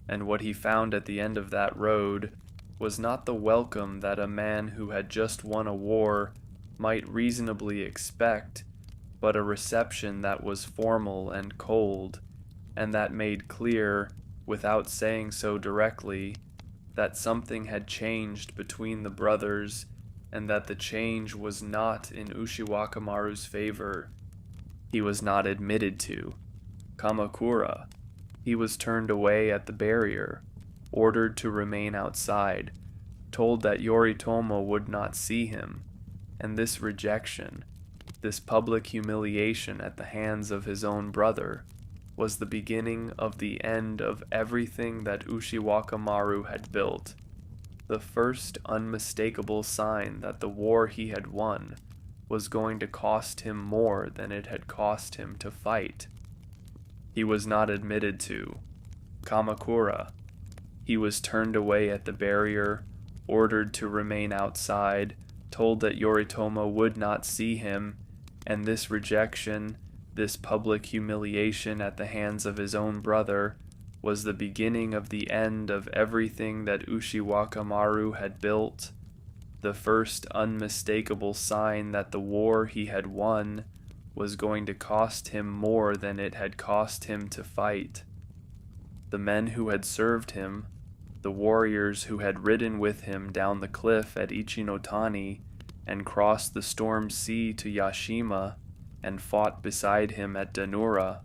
and what he found at the end of that road was not the welcome that a man who had just won a war might reasonably expect, but a reception that was formal and cold, and that made clear, without saying so directly, that something had changed between the brothers, and that the change was not in Ushiwakamaru's favor. He was not admitted to Kamakura. He was turned away at the barrier, ordered to remain outside, told that Yoritomo would not see him, and this rejection, this public humiliation at the hands of his own brother, was the beginning of the end of everything that Ushiwakamaru had built, the first unmistakable sign that the war he had won was going to cost him more than it had cost him to fight. He was not admitted to Kamakura. He was turned away at the barrier, ordered to remain outside, told that Yoritomo would not see him, and this rejection, This public humiliation at the hands of his own brother was the beginning of the end of everything that Ushiwakamaru had built, the first unmistakable sign that the war he had won was going to cost him more than it had cost him to fight. The men who had served him, the warriors who had ridden with him down the cliff at Ichinotani and crossed the storm sea to Yashima and fought beside him at Dan-no-ura,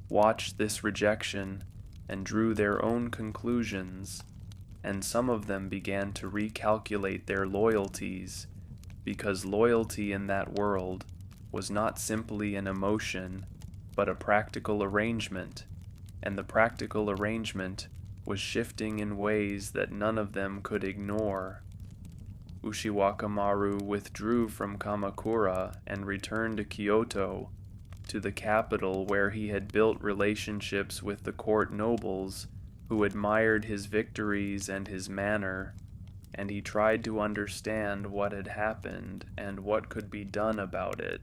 watched this rejection and drew their own conclusions, and some of them began to recalculate their loyalties, because loyalty in that world was not simply an emotion, but a practical arrangement, and the practical arrangement was shifting in ways that none of them could ignore. Ushiwakamaru withdrew from Kamakura and returned to Kyoto, to the capital where he had built relationships with the court nobles who admired his victories and his manner, and he tried to understand what had happened and what could be done about it,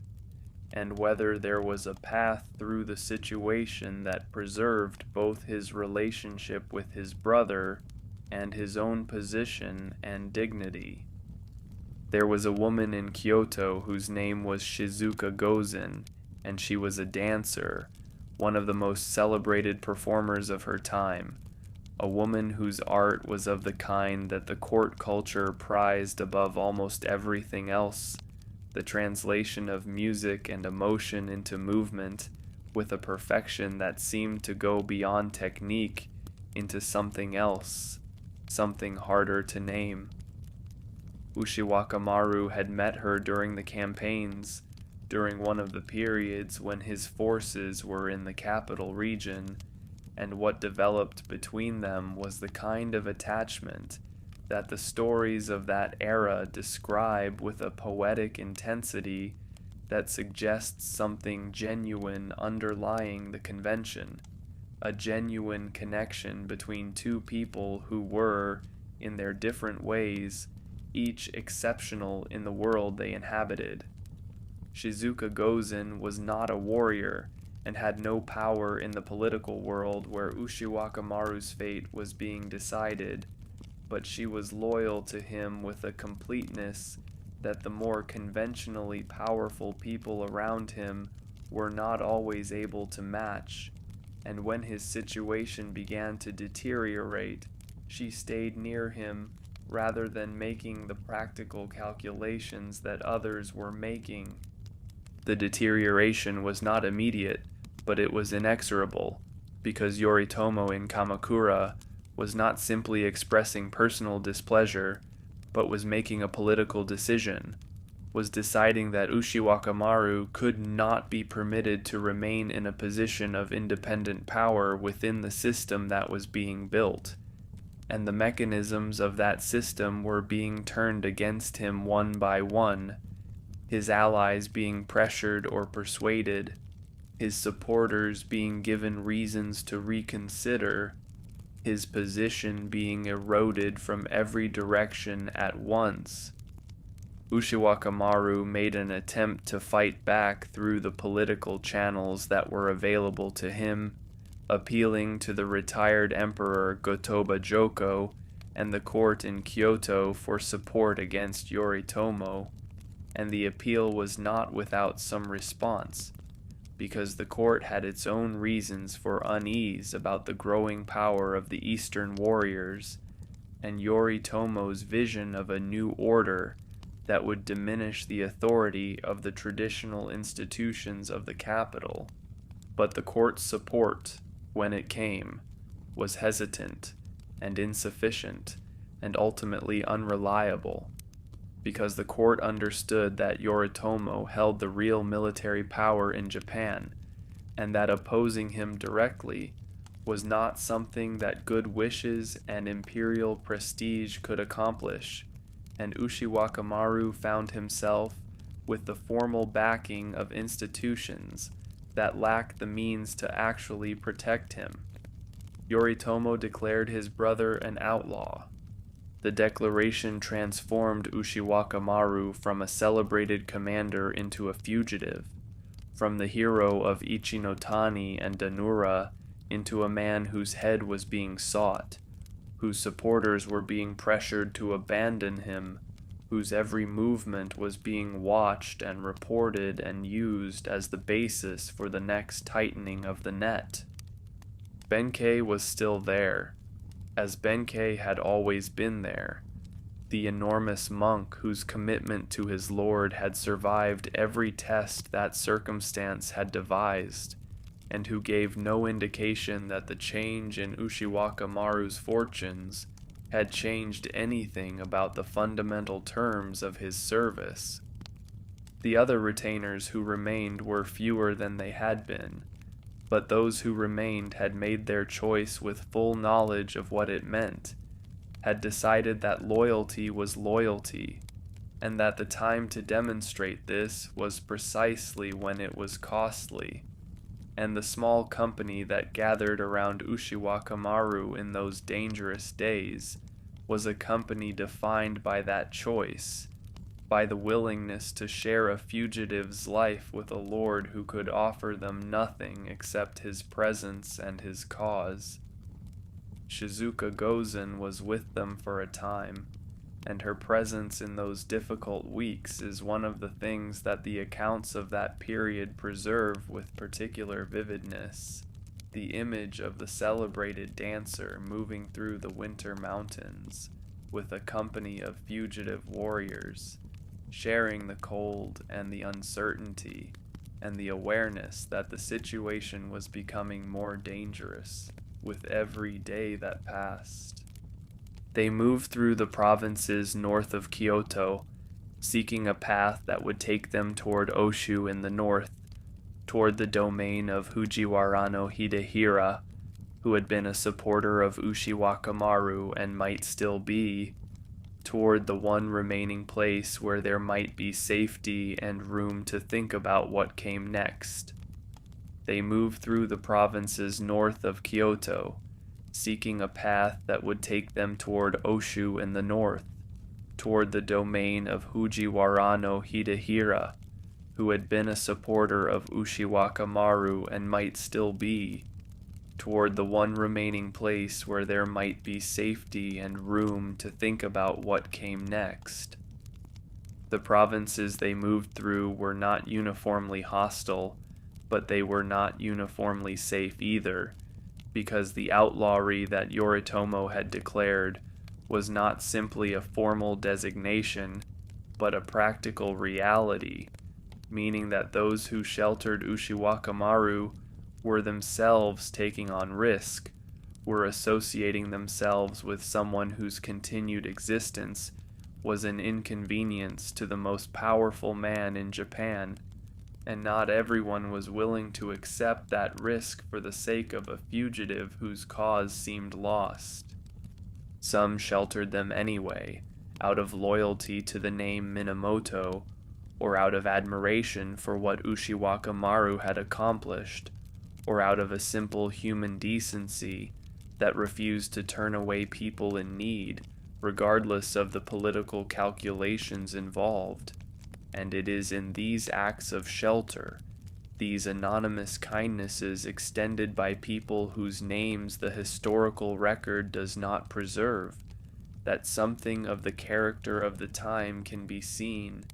and whether there was a path through the situation that preserved both his relationship with his brother and his own position and dignity. There was a woman in Kyoto whose name was Shizuka Gozen, and she was a dancer, one of the most celebrated performers of her time, a woman whose art was of the kind that the court culture prized above almost everything else, the translation of music and emotion into movement with a perfection that seemed to go beyond technique into something else, something harder to name. Ushiwakamaru had met her during the campaigns, during one of the periods when his forces were in the capital region, and what developed between them was the kind of attachment that the stories of that era describe with a poetic intensity that suggests something genuine underlying the convention, a genuine connection between two people who were, in their different ways, each exceptional in the world they inhabited. Shizuka Gozen was not a warrior and had no power in the political world where Ushiwakamaru's fate was being decided, but she was loyal to him with a completeness that the more conventionally powerful people around him were not always able to match, and when his situation began to deteriorate, she stayed near him rather than making the practical calculations that others were making. The deterioration was not immediate, but it was inexorable, because Yoritomo in Kamakura was not simply expressing personal displeasure, but was making a political decision, was deciding that Ushiwakamaru could not be permitted to remain in a position of independent power within the system that was being built, and the mechanisms of that system were being turned against him one by one, his allies being pressured or persuaded, his supporters being given reasons to reconsider, his position being eroded from every direction at once. Ushiwakamaru made an attempt to fight back through the political channels that were available to him, appealing to the retired emperor Gotoba Joko and the court in Kyoto for support against Yoritomo, and the appeal was not without some response, because the court had its own reasons for unease about the growing power of the Eastern warriors, and Yoritomo's vision of a new order that would diminish the authority of the traditional institutions of the capital. But the court's support, when it came, was hesitant and insufficient and ultimately unreliable, because the court understood that Yoritomo held the real military power in Japan, and that opposing him directly was not something that good wishes and imperial prestige could accomplish, and Ushiwakamaru found himself with the formal backing of institutions that lacked the means to actually protect him. Yoritomo declared his brother an outlaw. The declaration transformed Ushiwakamaru from a celebrated commander into a fugitive, from the hero of Ichinotani and Dan-no-ura into a man whose head was being sought, whose supporters were being pressured to abandon him, whose every movement was being watched and reported and used as the basis for the next tightening of the net. Benkei was still there, as Benkei had always been there, the enormous monk whose commitment to his lord had survived every test that circumstance had devised, and who gave no indication that the change in Ushiwakamaru's fortunes had changed anything about the fundamental terms of his service. The other retainers who remained were fewer than they had been, but those who remained had made their choice with full knowledge of what it meant, had decided that loyalty was loyalty, and that the time to demonstrate this was precisely when it was costly, and the small company that gathered around Ushiwakamaru in those dangerous days was a company defined by that choice, by the willingness to share a fugitive's life with a lord who could offer them nothing except his presence and his cause. Shizuka Gozen was with them for a time, and her presence in those difficult weeks is one of the things that the accounts of that period preserve with particular vividness. The image of the celebrated dancer moving through the winter mountains, with a company of fugitive warriors, sharing the cold and the uncertainty, and the awareness that the situation was becoming more dangerous with every day that passed. They moved through the provinces north of Kyoto, seeking a path that would take them toward Oshu in the north, toward the domain of Fujiwara no Hidehira, who had been a supporter of Ushiwakamaru and might still be, toward the one remaining place where there might be safety and room to think about what came next. They moved through the provinces north of Kyoto, seeking a path that would take them toward Oshu in the north, toward the domain of Fujiwara no Hidehira, who had been a supporter of Ushiwakamaru and might still be, toward the one remaining place where there might be safety and room to think about what came next. The provinces they moved through were not uniformly hostile, but they were not uniformly safe either, because the outlawry that Yoritomo had declared was not simply a formal designation, but a practical reality, meaning that those who sheltered Ushiwakamaru were themselves taking on risk, were associating themselves with someone whose continued existence was an inconvenience to the most powerful man in Japan, and not everyone was willing to accept that risk for the sake of a fugitive whose cause seemed lost. Some sheltered them anyway, out of loyalty to the name Minamoto, or out of admiration for what Ushiwakamaru had accomplished, or out of a simple human decency that refused to turn away people in need, regardless of the political calculations involved. And it is in these acts of shelter, these anonymous kindnesses extended by people whose names the historical record does not preserve, that something of the character of the time can be seen,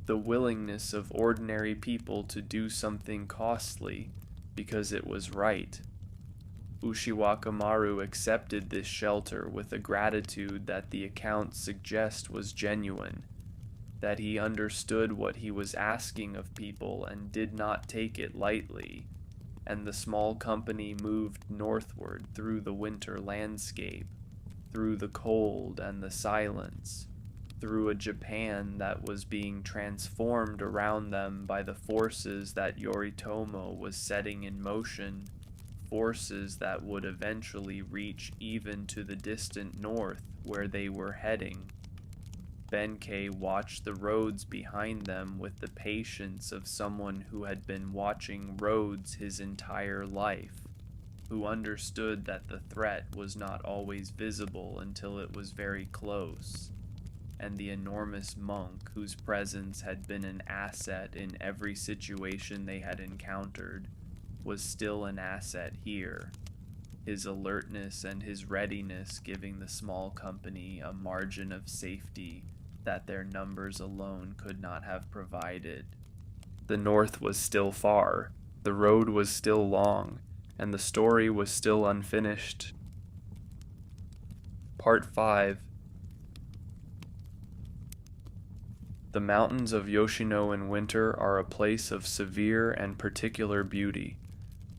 the willingness of ordinary people to do something costly because it was right. Ushiwakamaru accepted this shelter with a gratitude that the accounts suggest was genuine, that he understood what he was asking of people and did not take it lightly, and the small company moved northward through the winter landscape, through the cold and the silence, through a Japan that was being transformed around them by the forces that Yoritomo was setting in motion, forces that would eventually reach even to the distant north where they were heading. Benkei watched the roads behind them with the patience of someone who had been watching roads his entire life, who understood that the threat was not always visible until it was very close. and the enormous monk whose presence had been an asset in every situation they had encountered was still an asset here, his alertness and his readiness giving the small company a margin of safety that their numbers alone could not have provided. The north was still far, the road was still long, and the story was still unfinished. Part 5. The mountains of Yoshino in winter are a place of severe and particular beauty,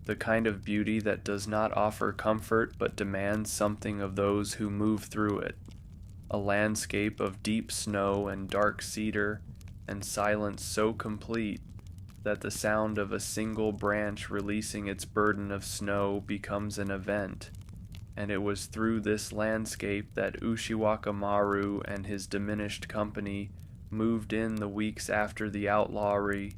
the kind of beauty that does not offer comfort but demands something of those who move through it, a landscape of deep snow and dark cedar, and silence so complete that the sound of a single branch releasing its burden of snow becomes an event, and it was through this landscape that Ushiwakamaru and his diminished company moved in the weeks after the outlawry,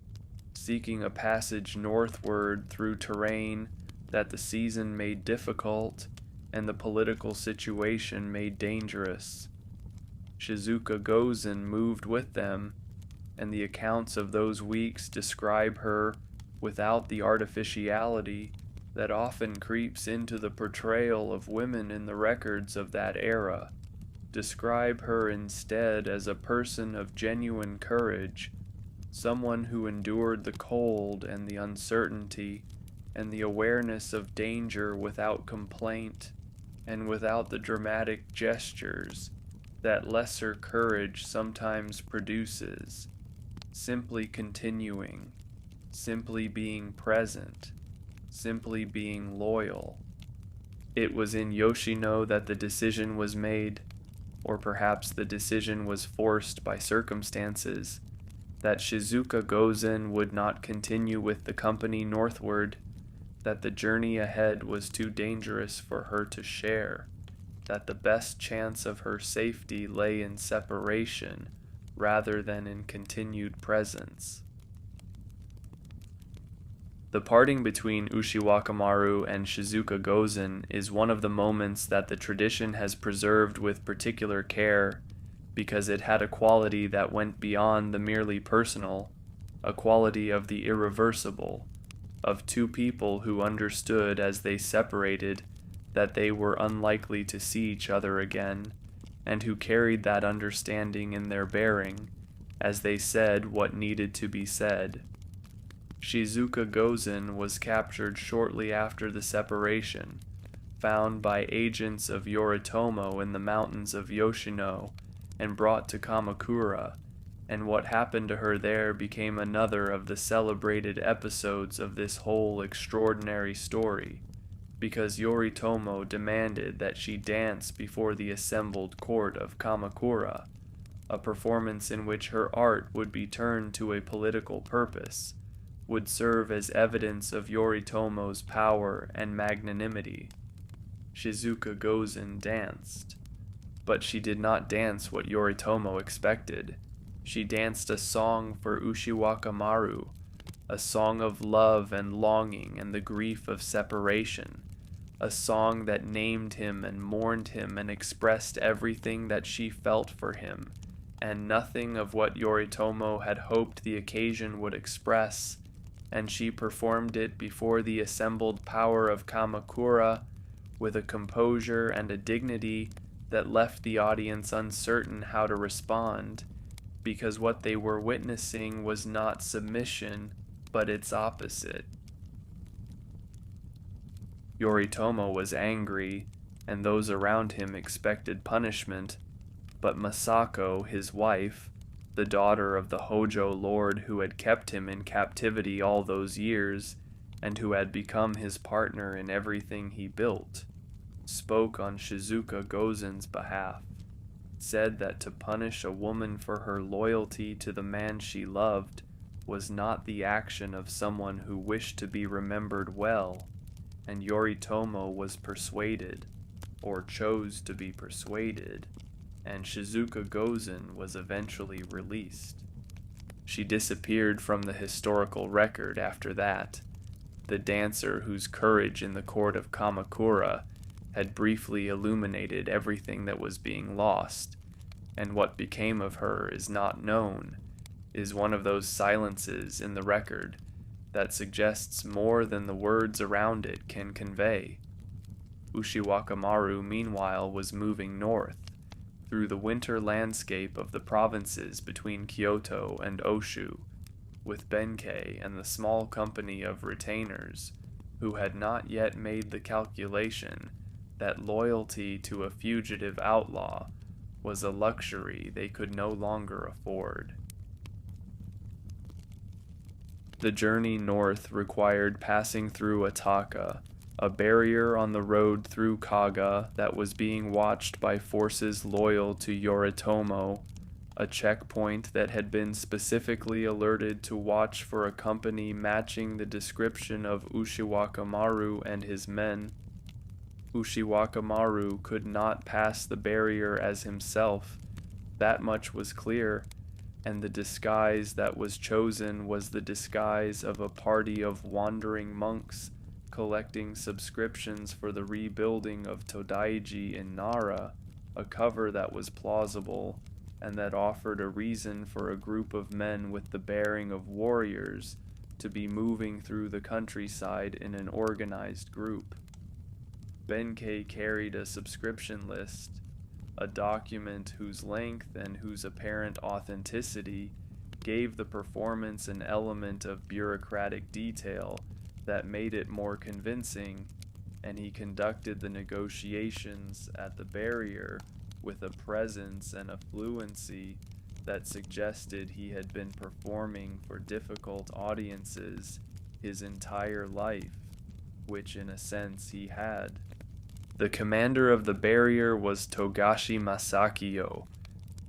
seeking a passage northward through terrain that the season made difficult and the political situation made dangerous. Shizuka Gozen moved with them, and the accounts of those weeks describe her without the artificiality that often creeps into the portrayal of women in the records of that era. Describe her instead as a person of genuine courage, someone who endured the cold and the uncertainty and the awareness of danger without complaint and without the dramatic gestures that lesser courage sometimes produces, simply continuing, simply being present, simply being loyal. It was in Yoshino that the decision was made, or perhaps the decision was forced by circumstances, that Shizuka Gozen would not continue with the company northward, that the journey ahead was too dangerous for her to share, that the best chance of her safety lay in separation rather than in continued presence. The parting between Ushiwakamaru and Shizuka Gozen is one of the moments that the tradition has preserved with particular care, because it had a quality that went beyond the merely personal, a quality of the irreversible, of two people who understood as they separated that they were unlikely to see each other again, and who carried that understanding in their bearing, as they said what needed to be said. Shizuka Gozen was captured shortly after the separation, found by agents of Yoritomo in the mountains of Yoshino, and brought to Kamakura, and what happened to her there became another of the celebrated episodes of this whole extraordinary story, because Yoritomo demanded that she dance before the assembled court of Kamakura, a performance in which her art would be turned to a political purpose, would serve as evidence of Yoritomo's power and magnanimity. Shizuka Gozen danced, but she did not dance what Yoritomo expected. She danced a song for Ushiwakamaru, a song of love and longing and the grief of separation, a song that named him and mourned him and expressed everything that she felt for him, and nothing of what Yoritomo had hoped the occasion would express, and she performed it before the assembled power of Kamakura with a composure and a dignity that left the audience uncertain how to respond, because what they were witnessing was not submission, but its opposite. Yoritomo was angry, and those around him expected punishment, but Masako, his wife, the daughter of the Hojo lord who had kept him in captivity all those years, and who had become his partner in everything he built, spoke on Shizuka Gozen's behalf, said that to punish a woman for her loyalty to the man she loved was not the action of someone who wished to be remembered well, and Yoritomo was persuaded, or chose to be persuaded, and Shizuka Gozen was eventually released. She disappeared from the historical record after that, the dancer whose courage in the court of Kamakura had briefly illuminated everything that was being lost, and what became of her is not known, is one of those silences in the record that suggests more than the words around it can convey. Ushiwakamaru, meanwhile, was moving north, through the winter landscape of the provinces between Kyoto and Oshu, with Benkei and the small company of retainers who had not yet made the calculation that loyalty to a fugitive outlaw was a luxury they could no longer afford. The journey north required passing through Ataka, a barrier on the road through Kaga that was being watched by forces loyal to Yoritomo, a checkpoint that had been specifically alerted to watch for a company matching the description of Ushiwakamaru and his men. Ushiwakamaru could not pass the barrier as himself, that much was clear, and the disguise that was chosen was the disguise of a party of wandering monks collecting subscriptions for the rebuilding of Todaiji in Nara, a cover that was plausible and that offered a reason for a group of men with the bearing of warriors to be moving through the countryside in an organized group. Benkei carried a subscription list, a document whose length and whose apparent authenticity gave the performance an element of bureaucratic detail that made it more convincing, and he conducted the negotiations at the barrier with a presence and a fluency that suggested he had been performing for difficult audiences his entire life, which in a sense he had. The commander of the barrier was Togashi Masakiyo,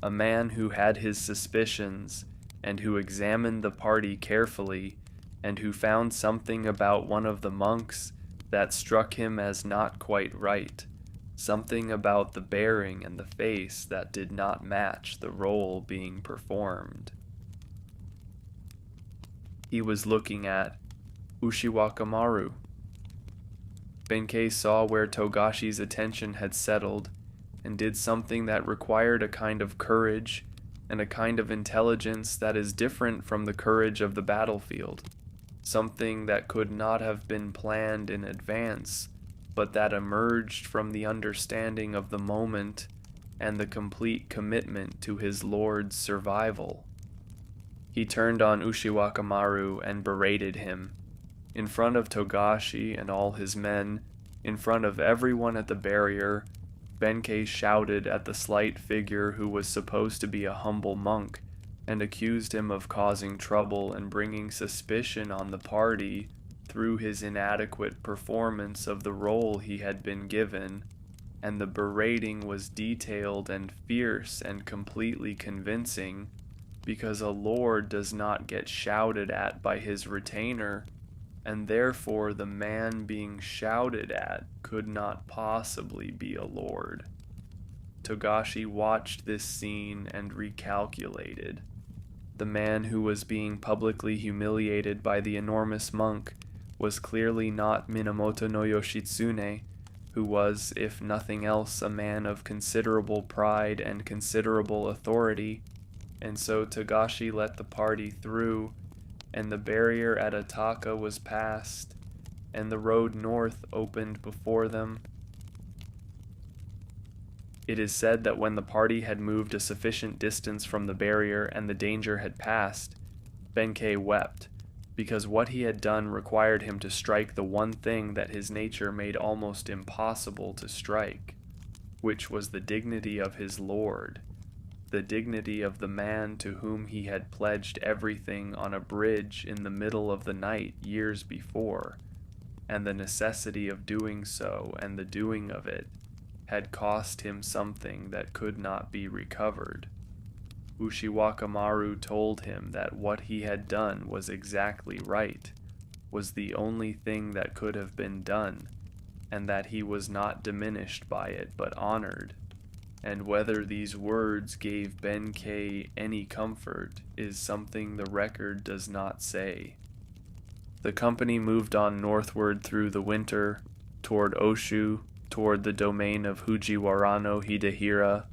a man who had his suspicions and who examined the party carefully and who found something about one of the monks that struck him as not quite right, something about the bearing and the face that did not match the role being performed. He was looking at Ushiwakamaru. Benkei saw where Togashi's attention had settled and did something that required a kind of courage and a kind of intelligence that is different from the courage of the battlefield, something that could not have been planned in advance, but that emerged from the understanding of the moment and the complete commitment to his lord's survival. He turned on Ushiwakamaru and berated him. In front of Togashi and all his men, in front of everyone at the barrier, Benkei shouted at the slight figure who was supposed to be a humble monk and accused him of causing trouble and bringing suspicion on the party through his inadequate performance of the role he had been given, and the berating was detailed and fierce and completely convincing, because a lord does not get shouted at by his retainer, and therefore the man being shouted at could not possibly be a lord. Togashi watched this scene and recalculated. The man who was being publicly humiliated by the enormous monk was clearly not Minamoto no Yoshitsune, who was, if nothing else, a man of considerable pride and considerable authority, and so Togashi let the party through, and the barrier at Ataka was passed, and the road north opened before them. It is said that when the party had moved a sufficient distance from the barrier and the danger had passed, Benkei wept, because what he had done required him to strike the one thing that his nature made almost impossible to strike, which was the dignity of his lord, the dignity of the man to whom he had pledged everything on a bridge in the middle of the night years before, and the necessity of doing so and the doing of it had cost him something that could not be recovered. Ushiwakamaru told him that what he had done was exactly right, was the only thing that could have been done, and that he was not diminished by it but honored. And whether these words gave Benkei any comfort is something the record does not say. The company moved on northward through the winter, toward Oshu, toward the domain of Fujiwara no Hidehira.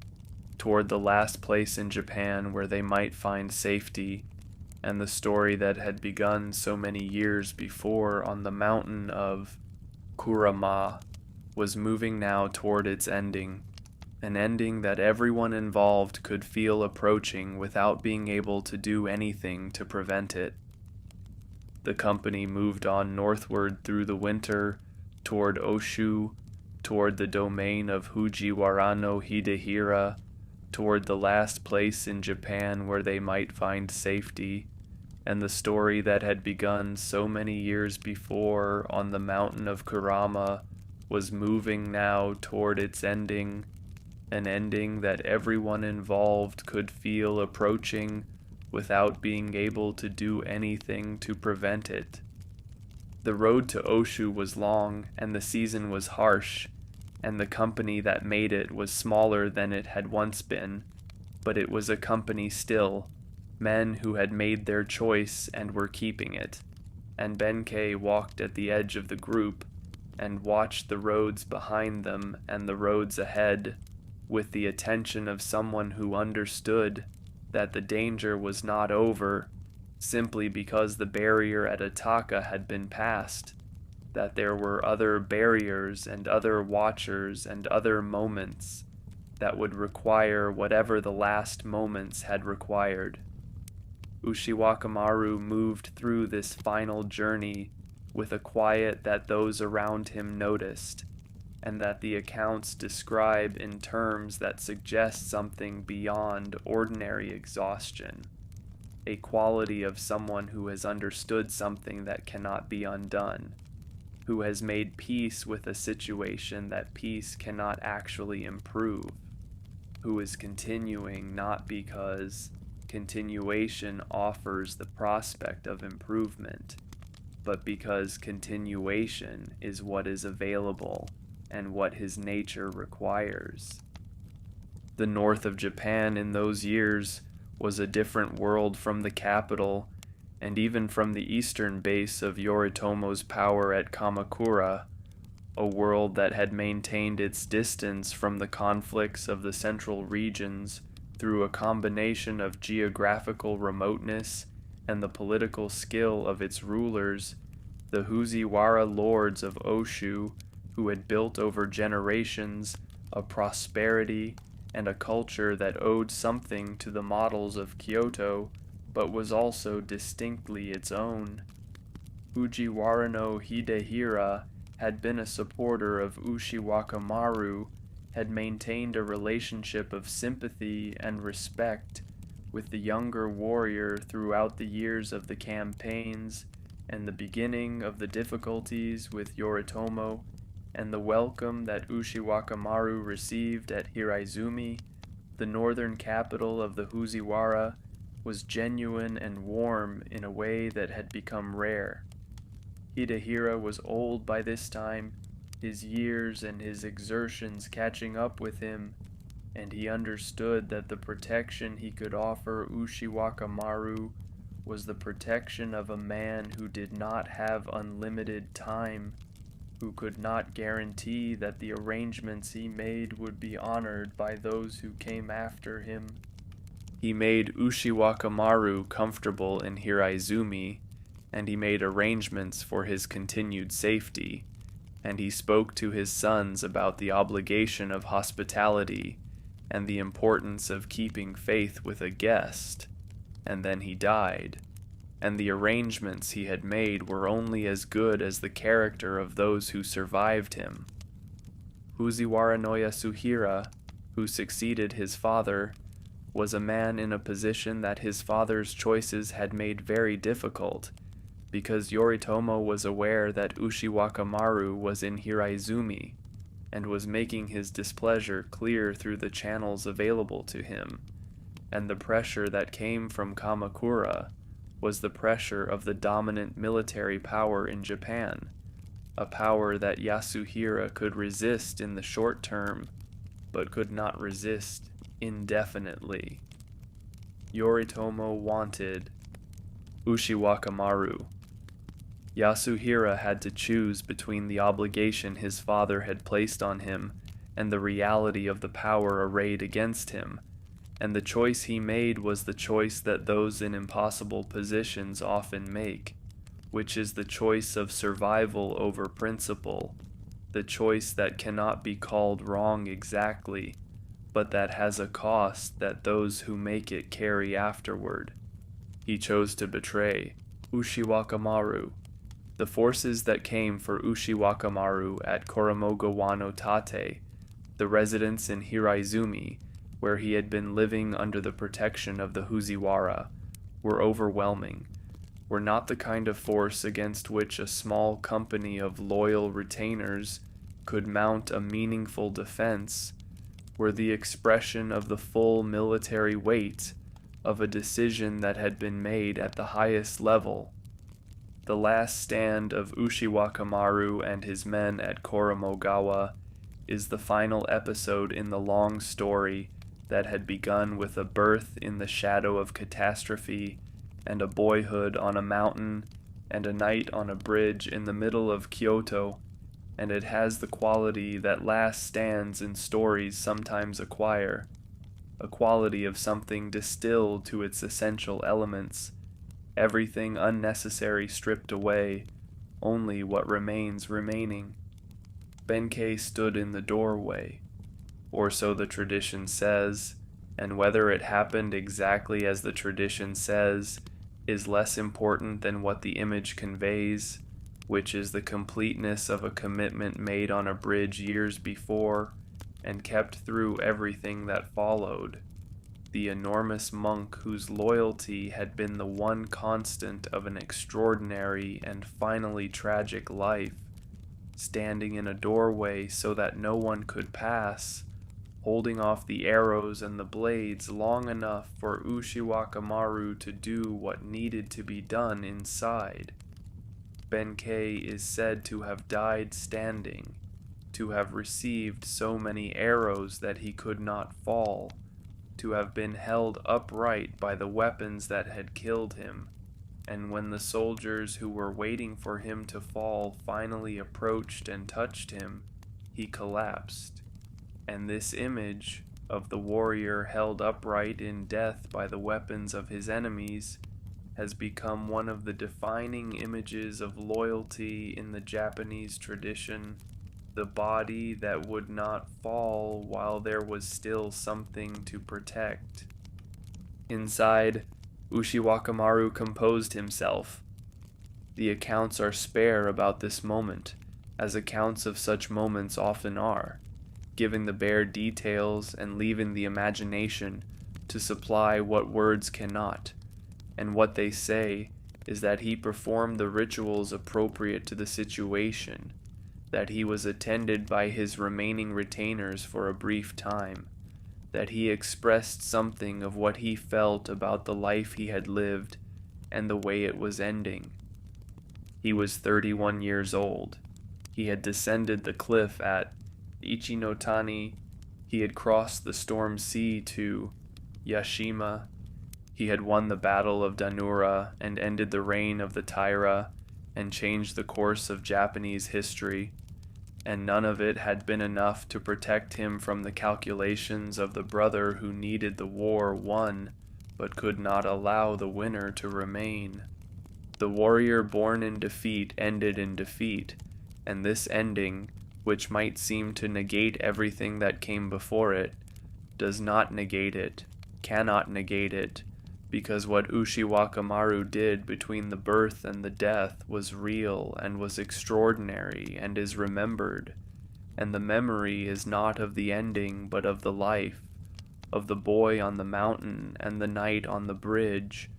toward the last place in Japan where they might find safety, and the story that had begun so many years before on the mountain of Kurama was moving now toward its ending, an ending that everyone involved could feel approaching without being able to do anything to prevent it. The company moved on northward through the winter, toward Oshu, toward the domain of Fujiwara no Hidehira, toward the last place in Japan where they might find safety, and the story that had begun so many years before on the mountain of Kurama was moving now toward its ending, an ending that everyone involved could feel approaching without being able to do anything to prevent it. The road to Oshu was long, and the season was harsh, and the company that made it was smaller than it had once been, but it was a company still, men who had made their choice and were keeping it, and benkei walked at the edge of the group and watched the roads behind them and the roads ahead, with the attention of someone who understood that the danger was not over simply because the barrier at Ataka had been passed, that there were other barriers and other watchers and other moments that would require whatever the last moments had required. Ushiwakamaru moved through this final journey with a quiet that those around him noticed, and that the accounts describe in terms that suggest something beyond ordinary exhaustion, a quality of someone who has understood something that cannot be undone, who has made peace with a situation that peace cannot actually improve, who is continuing not because continuation offers the prospect of improvement, but because continuation is what is available and what his nature requires. The north of Japan in those years was a different world from the capital, and even from the eastern base of Yoritomo's power at Kamakura, a world that had maintained its distance from the conflicts of the central regions through a combination of geographical remoteness and the political skill of its rulers, the Fujiwara lords of Oshu, who had built over generations a prosperity and a culture that owed something to the models of Kyoto, but was also distinctly its own. Fujiwara no Hidehira had been a supporter of Ushiwakamaru, had maintained a relationship of sympathy and respect with the younger warrior throughout the years of the campaigns and the beginning of the difficulties with Yoritomo, and the welcome that Ushiwakamaru received at Hiraizumi, the northern capital of the Fujiwara, was genuine and warm in a way that had become rare. Hidehira was old by this time, his years and his exertions catching up with him, and he understood that the protection he could offer Ushiwakamaru was the protection of a man who did not have unlimited time, who could not guarantee that the arrangements he made would be honored by those who came after him. He made Ushiwakamaru comfortable in Hiraizumi, and he made arrangements for his continued safety, and he spoke to his sons about the obligation of hospitality and the importance of keeping faith with a guest, and then he died, and the arrangements he had made were only as good as the character of those who survived him. Fujiwara no Yasuhira, who succeeded his father, was a man in a position that his father's choices had made very difficult, because Yoritomo was aware that Ushiwakamaru was in Hiraizumi, and was making his displeasure clear through the channels available to him, and the pressure that came from Kamakura was the pressure of the dominant military power in Japan, a power that Yasuhira could resist in the short term, but could not resist indefinitely. Yoritomo wanted Ushiwakamaru. Yasuhira had to choose between the obligation his father had placed on him and the reality of the power arrayed against him, and the choice he made was the choice that those in impossible positions often make, which is the choice of survival over principle, the choice that cannot be called wrong exactly, but that has a cost that those who make it carry afterward. He chose to betray Ushiwakamaru. The forces that came for Ushiwakamaru at Koromo no Tate, the residence in Hiraizumi, where he had been living under the protection of the Fujiwara, were overwhelming, were not the kind of force against which a small company of loyal retainers could mount a meaningful defense, were the expression of the full military weight of a decision that had been made at the highest level. The last stand of Ushiwakamaru and his men at Koromogawa is the final episode in the long story that had begun with a birth in the shadow of catastrophe and a boyhood on a mountain and a night on a bridge in the middle of Kyoto, and it has the quality that last stands in stories sometimes acquire, a quality of something distilled to its essential elements, everything unnecessary stripped away, only what remains remaining. Benkei stood in the doorway, or so the tradition says, and whether it happened exactly as the tradition says is less important than what the image conveys, which is the completeness of a commitment made on a bridge years before and kept through everything that followed. The enormous monk whose loyalty had been the one constant of an extraordinary and finally tragic life, standing in a doorway so that no one could pass, holding off the arrows and the blades long enough for Ushiwakamaru to do what needed to be done inside. Benkei is said to have died standing, to have received so many arrows that he could not fall, to have been held upright by the weapons that had killed him, and when the soldiers who were waiting for him to fall finally approached and touched him, he collapsed. And this image of the warrior held upright in death by the weapons of his enemies has become one of the defining images of loyalty in the Japanese tradition, the body that would not fall while there was still something to protect. Inside, Ushiwakamaru composed himself. The accounts are spare about this moment, as accounts of such moments often are, giving the bare details and leaving the imagination to supply what words cannot, and what they say is that he performed the rituals appropriate to the situation, that he was attended by his remaining retainers for a brief time, that he expressed something of what he felt about the life he had lived and the way it was ending. He was 31 years old. He had descended the cliff at Ichinotani. He had crossed the storm sea to Yashima. He had won the battle of Dan-no-ura and ended the reign of the Taira and changed the course of Japanese history, and none of it had been enough to protect him from the calculations of the brother who needed the war won, but could not allow the winner to remain. The warrior born in defeat ended in defeat, and this ending, which might seem to negate everything that came before it, does not negate it, cannot negate it, because what Ushiwakamaru did between the birth and the death was real and was extraordinary and is remembered, and the memory is not of the ending but of the life, of the boy on the mountain and the night on the bridge,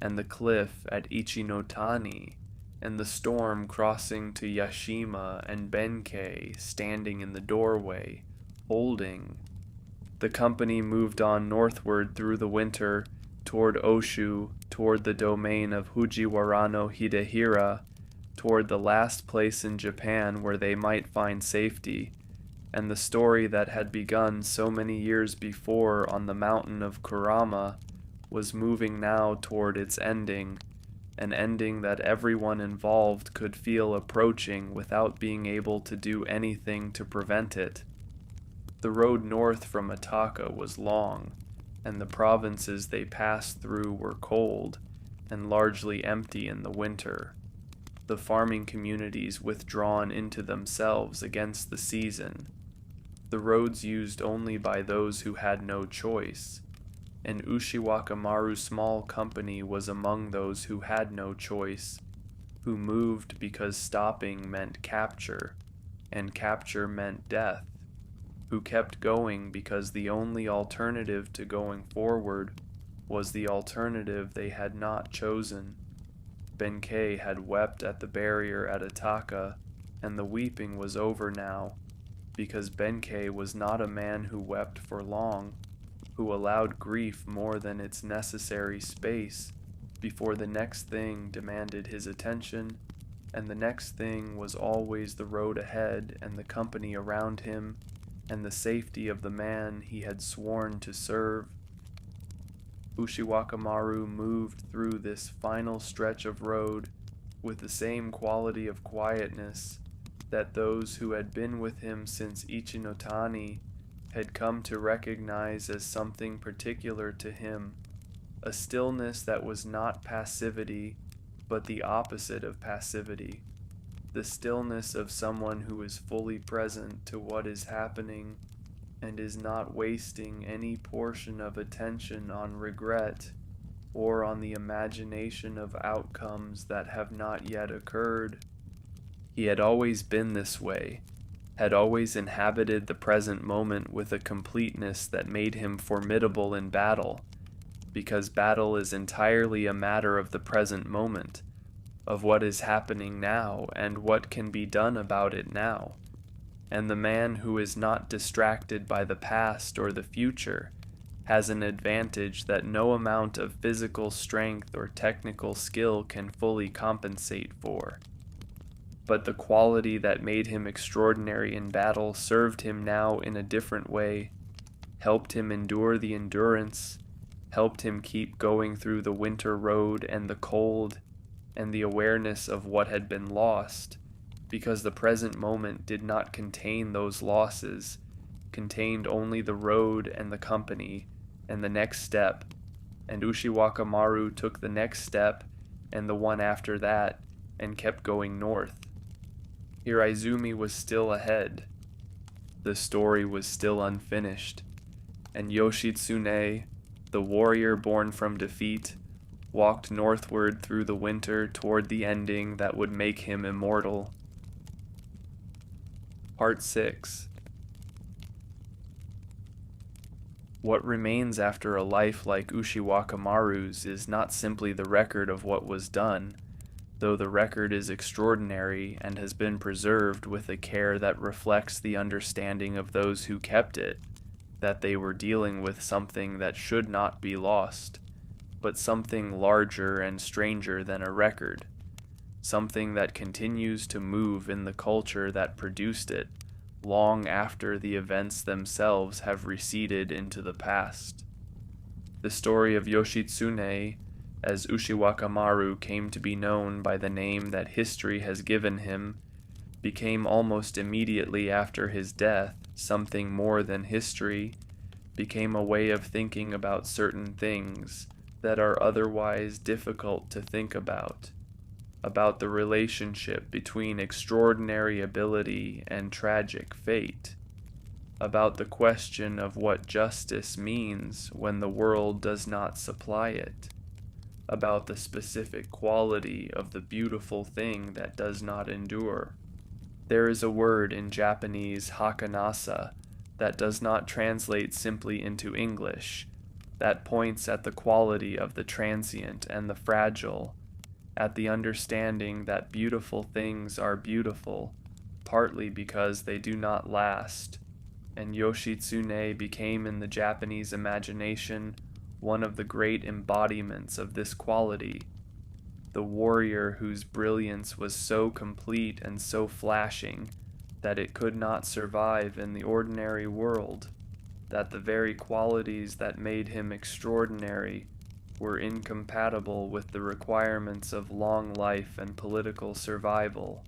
and the cliff at Ichinotani, and the storm crossing to Yashima and Benkei standing in the doorway, holding. The company moved on northward through the winter, toward Oshu, toward the domain of Fujiwara no Hidehira, toward the last place in Japan where they might find safety, and the story that had begun so many years before on the mountain of Kurama was moving now toward its ending, an ending that everyone involved could feel approaching without being able to do anything to prevent it. The road north from Ataka was long, and the provinces they passed through were cold and largely empty in the winter, the farming communities withdrawn into themselves against the season, the roads used only by those who had no choice, and Ushiwakamaru's small company was among those who had no choice, who moved because stopping meant capture, and capture meant death, who kept going because the only alternative to going forward was the alternative they had not chosen. Benkei had wept at the barrier at Ataka, and the weeping was over now, because Benkei was not a man who wept for long, who allowed grief more than its necessary space before the next thing demanded his attention, and the next thing was always the road ahead and the company around him, and the safety of the man he had sworn to serve. Ushiwakamaru moved through this final stretch of road with the same quality of quietness that those who had been with him since Ichinotani had come to recognize as something particular to him, a stillness that was not passivity, but the opposite of passivity, the stillness of someone who is fully present to what is happening and is not wasting any portion of attention on regret or on the imagination of outcomes that have not yet occurred. He had always been this way, had always inhabited the present moment with a completeness that made him formidable in battle, because battle is entirely a matter of the present moment, of what is happening now and what can be done about it now. And the man who is not distracted by the past or the future has an advantage that no amount of physical strength or technical skill can fully compensate for. But the quality that made him extraordinary in battle served him now in a different way, helped him endure the endurance, helped him keep going through the winter road and the cold and the awareness of what had been lost, because the present moment did not contain those losses, contained only the road and the company and the next step, and Ushiwakamaru took the next step and the one after that and kept going north. Hiraizumi was still ahead. The story was still unfinished, and Yoshitsune, the warrior born from defeat, walked northward through the winter toward the ending that would make him immortal. Part 6. What remains after a life like Ushiwakamaru's is not simply the record of what was done, though the record is extraordinary and has been preserved with a care that reflects the understanding of those who kept it, that they were dealing with something that should not be lost, but something larger and stranger than a record, something that continues to move in the culture that produced it, long after the events themselves have receded into the past. The story of Yoshitsune, as Ushiwakamaru came to be known by the name that history has given him, became almost immediately after his death something more than history, became a way of thinking about certain things that are otherwise difficult to think about the relationship between extraordinary ability and tragic fate, about the question of what justice means when the world does not supply it, about the specific quality of the beautiful thing that does not endure. There is a word in Japanese, hakanasa, that does not translate simply into English, that points at the quality of the transient and the fragile, at the understanding that beautiful things are beautiful, partly because they do not last, and Yoshitsune became in the Japanese imagination one of the great embodiments of this quality, the warrior whose brilliance was so complete and so flashing that it could not survive in the ordinary world, that the very qualities that made him extraordinary were incompatible with the requirements of long life and political survival.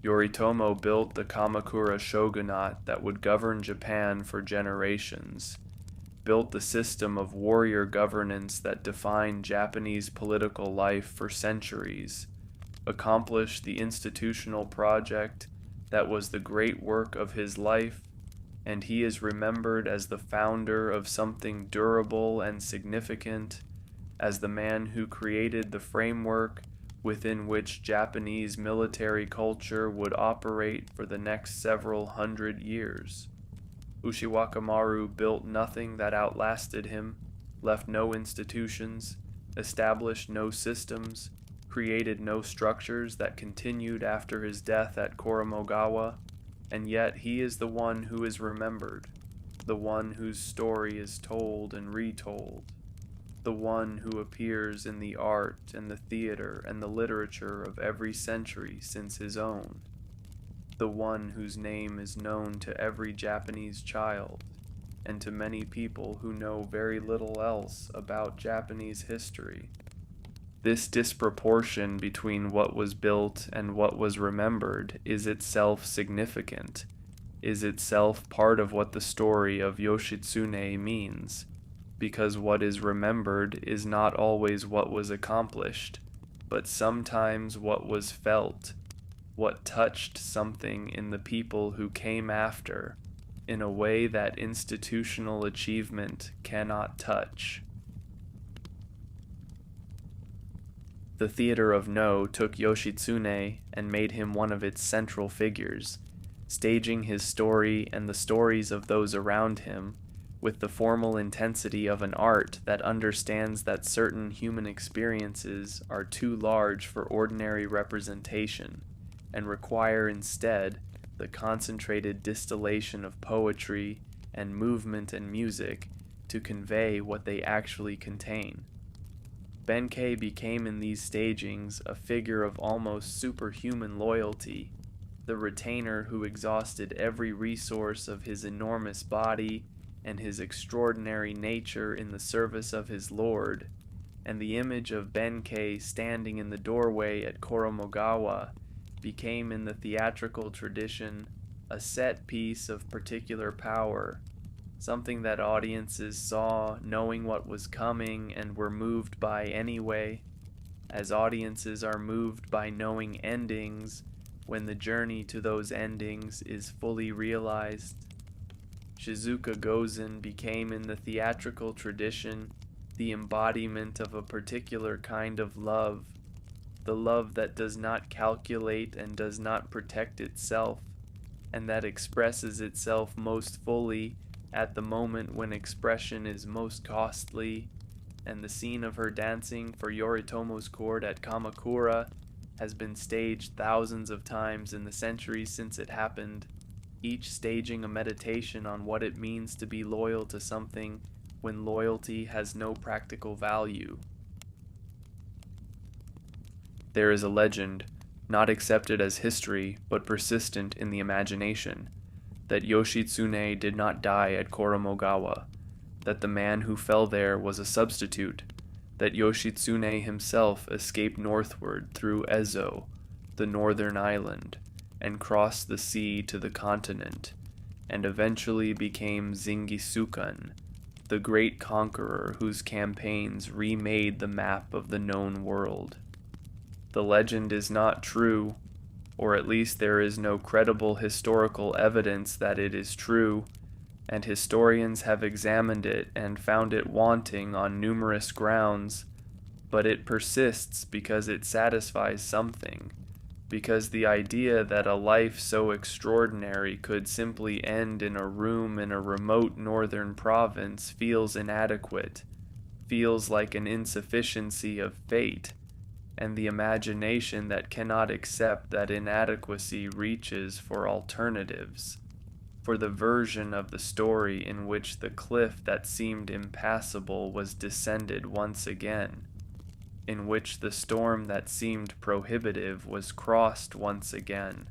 Yoritomo built the Kamakura shogunate that would govern Japan for generations, built the system of warrior governance that defined Japanese political life for centuries, accomplished the institutional project that was the great work of his life, and he is remembered as the founder of something durable and significant, as the man who created the framework within which Japanese military culture would operate for the next several hundred years. Ushiwakamaru built nothing that outlasted him, left no institutions, established no systems, created no structures that continued after his death at Koromogawa, and yet he is the one who is remembered, the one whose story is told and retold, the one who appears in the art and the theater and the literature of every century since his own, the one whose name is known to every Japanese child and to many people who know very little else about Japanese history. This disproportion between what was built and what was remembered is itself significant, is itself part of what the story of Yoshitsune means, because what is remembered is not always what was accomplished, but sometimes what was felt, what touched something in the people who came after, in a way that institutional achievement cannot touch. The theater of No took Yoshitsune and made him one of its central figures, staging his story and the stories of those around him with the formal intensity of an art that understands that certain human experiences are too large for ordinary representation and require instead the concentrated distillation of poetry and movement and music to convey what they actually contain. Benkei became in these stagings a figure of almost superhuman loyalty, the retainer who exhausted every resource of his enormous body and his extraordinary nature in the service of his lord, and the image of Benkei standing in the doorway at Koromogawa became in the theatrical tradition a set piece of particular power, something that audiences saw knowing what was coming and were moved by anyway, as audiences are moved by knowing endings when the journey to those endings is fully realized. Shizuka Gozen became in the theatrical tradition the embodiment of a particular kind of love, the love that does not calculate and does not protect itself, and that expresses itself most fully at the moment when expression is most costly, and the scene of her dancing for Yoritomo's court at Kamakura has been staged thousands of times in the centuries since it happened, each staging a meditation on what it means to be loyal to something when loyalty has no practical value. There is a legend, not accepted as history but persistent in the imagination, that Yoshitsune did not die at Koromogawa, that the man who fell there was a substitute, that Yoshitsune himself escaped northward through Ezo, the northern island, and crossed the sea to the continent, and eventually became Zingisukan, the great conqueror whose campaigns remade the map of the known world. The legend is not true, or at least there is no credible historical evidence that it is true, and historians have examined it and found it wanting on numerous grounds, but it persists because it satisfies something, because the idea that a life so extraordinary could simply end in a room in a remote northern province feels inadequate, feels like an insufficiency of fate, and the imagination that cannot accept that inadequacy reaches for alternatives, for the version of the story in which the cliff that seemed impassable was descended once again, in which the storm that seemed prohibitive was crossed once again,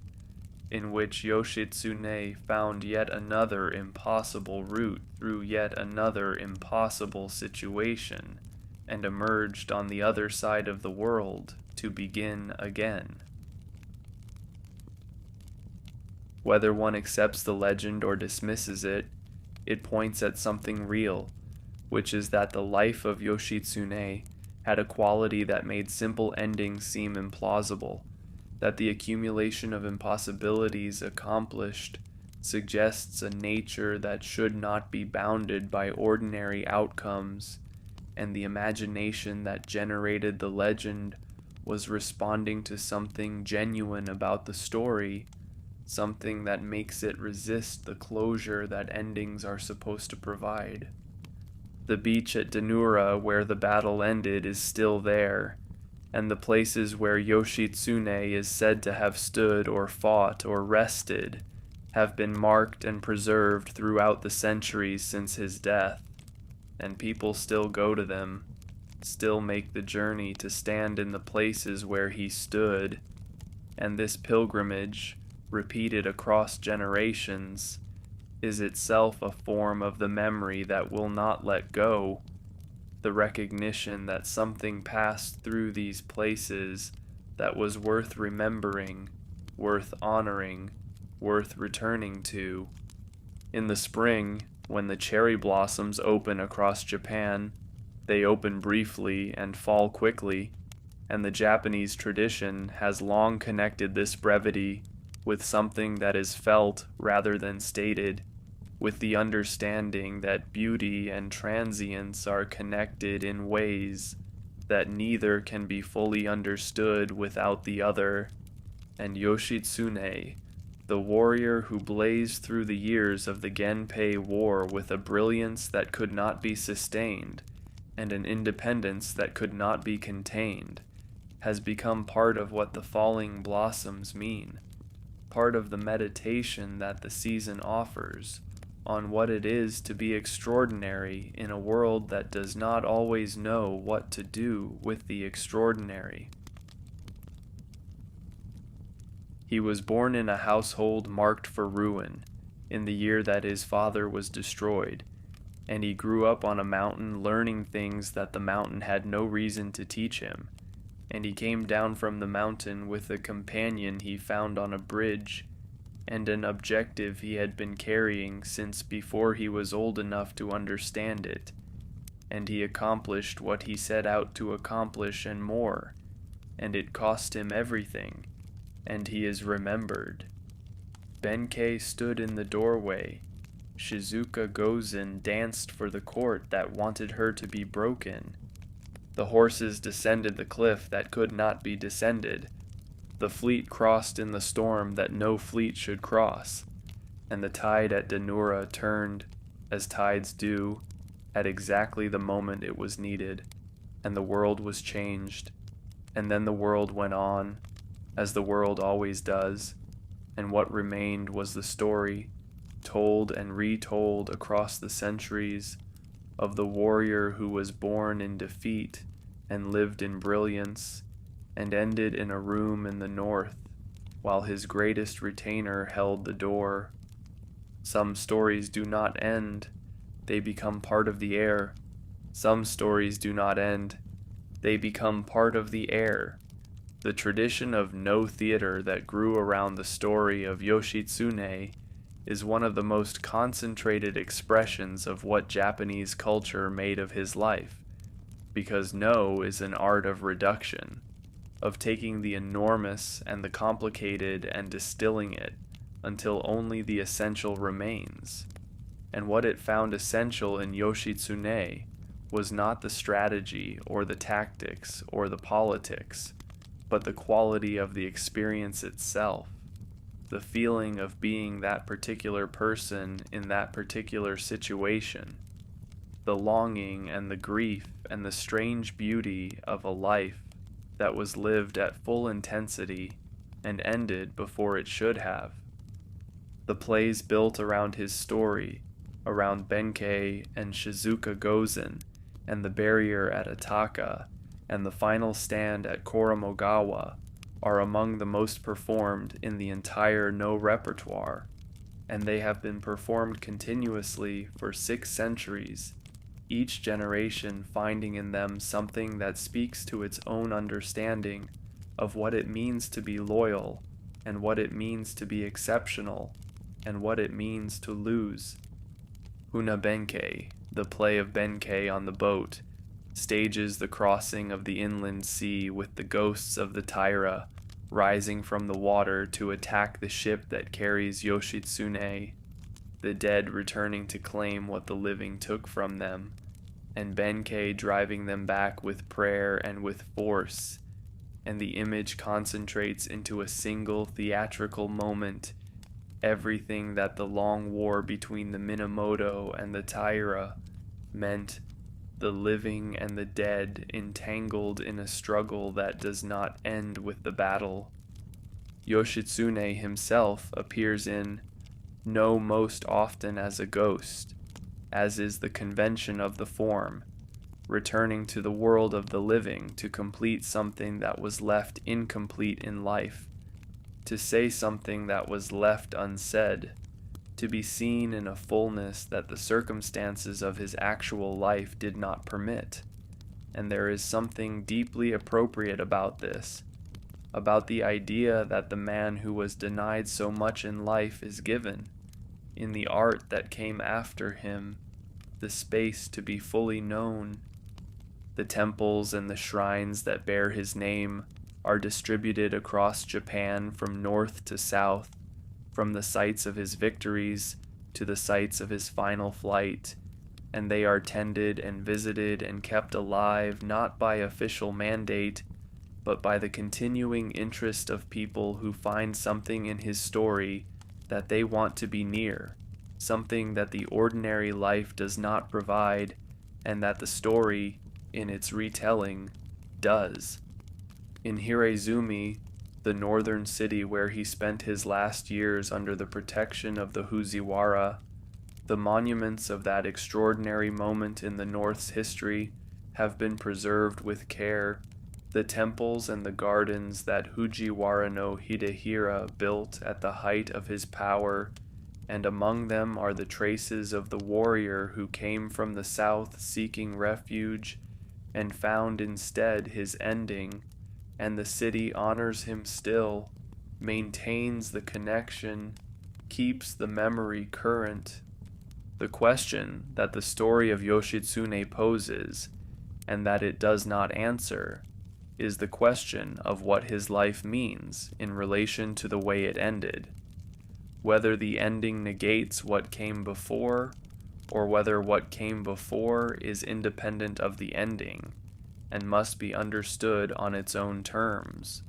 in which Yoshitsune found yet another impossible route through yet another impossible situation, and emerged on the other side of the world to begin again. Whether one accepts the legend or dismisses it, it points at something real, which is that the life of Yoshitsune had a quality that made simple endings seem implausible, that the accumulation of impossibilities accomplished suggests a nature that should not be bounded by ordinary outcomes, and the imagination that generated the legend was responding to something genuine about the story, something that makes it resist the closure that endings are supposed to provide. The beach at Dan-no-ura where the battle ended is still there, and the places where Yoshitsune is said to have stood or fought or rested have been marked and preserved throughout the centuries since his death, and people still go to them, still make the journey to stand in the places where he stood, and this pilgrimage, repeated across generations, is itself a form of the memory that will not let go, the recognition that something passed through these places that was worth remembering, worth honoring, worth returning to. In the spring, when the cherry blossoms open across Japan, they open briefly and fall quickly, and the Japanese tradition has long connected this brevity with something that is felt rather than stated, with the understanding that beauty and transience are connected in ways that neither can be fully understood without the other, and Yoshitsune, the warrior who blazed through the years of the Genpei War with a brilliance that could not be sustained, and an independence that could not be contained, has become part of what the falling blossoms mean, part of the meditation that the season offers on what it is to be extraordinary in a world that does not always know what to do with the extraordinary. He was born in a household marked for ruin, in the year that his father was destroyed, and he grew up on a mountain learning things that the mountain had no reason to teach him, and he came down from the mountain with a companion he found on a bridge, and an objective he had been carrying since before he was old enough to understand it, and he accomplished what he set out to accomplish and more, and it cost him everything, and he is remembered. Benkei stood in the doorway. Shizuka Gozen danced for the court that wanted her to be broken. The horses descended the cliff that could not be descended. The fleet crossed in the storm that no fleet should cross, and the tide at Dan-no-ura turned, as tides do, at exactly the moment it was needed, and the world was changed, and then the world went on, as the world always does, and what remained was the story, told and retold across the centuries, of the warrior who was born in defeat and lived in brilliance, and ended in a room in the north, while his greatest retainer held the door. Some stories do not end, they become part of the air. Some stories do not end, they become part of the air. The tradition of no theater that grew around the story of Yoshitsune is one of the most concentrated expressions of what Japanese culture made of his life, because no is an art of reduction, of taking the enormous and the complicated and distilling it until only the essential remains. And what it found essential in Yoshitsune was not the strategy or the tactics or the politics, but the quality of the experience itself, the feeling of being that particular person in that particular situation, the longing and the grief and the strange beauty of a life that was lived at full intensity and ended before it should have. The plays built around his story, around Benkei and Shizuka Gozen, and the barrier at Ataka, and the final stand at Koromo, are among the most performed in the entire No repertoire, and they have been performed continuously for 6 centuries, each generation finding in them something that speaks to its own understanding of what it means to be loyal, and what it means to be exceptional, and what it means to lose. Benkei, the play of benkei on the boat, stages the crossing of the inland sea with the ghosts of the Taira rising from the water to attack the ship that carries Yoshitsune, the dead returning to claim what the living took from them, and benkei driving them back with prayer and with force, and the image concentrates into a single theatrical moment everything that the long war between the Minamoto and the Taira meant, the living and the dead entangled in a struggle that does not end with the battle. Yoshitsune himself appears in no most often as a ghost, as is the convention of the form, returning to the world of the living to complete something that was left incomplete in life, to say something that was left unsaid, to be seen in a fullness that the circumstances of his actual life did not permit. And there is something deeply appropriate about this, about the idea that the man who was denied so much in life is given, in the art that came after him, the space to be fully known. The temples and the shrines that bear his name are distributed across Japan from north to south, from the sites of his victories to the sites of his final flight, and they are tended and visited and kept alive not by official mandate, but by the continuing interest of people who find something in his story that they want to be near, something that the ordinary life does not provide, and that the story, in its retelling, does. In Hirezumi, the northern city where he spent his last years under the protection of the Fujiwara, the monuments of that extraordinary moment in the North's history have been preserved with care. The temples and the gardens that Fujiwara no Hidehira built at the height of his power, and among them are the traces of the warrior who came from the south seeking refuge and found instead his ending, and the city honors him still, maintains the connection, keeps the memory current. The question that the story of Yoshitsune poses, and that it does not answer, is the question of what his life means in relation to the way it ended, whether the ending negates what came before, or whether what came before is independent of the ending, and must be understood on its own terms.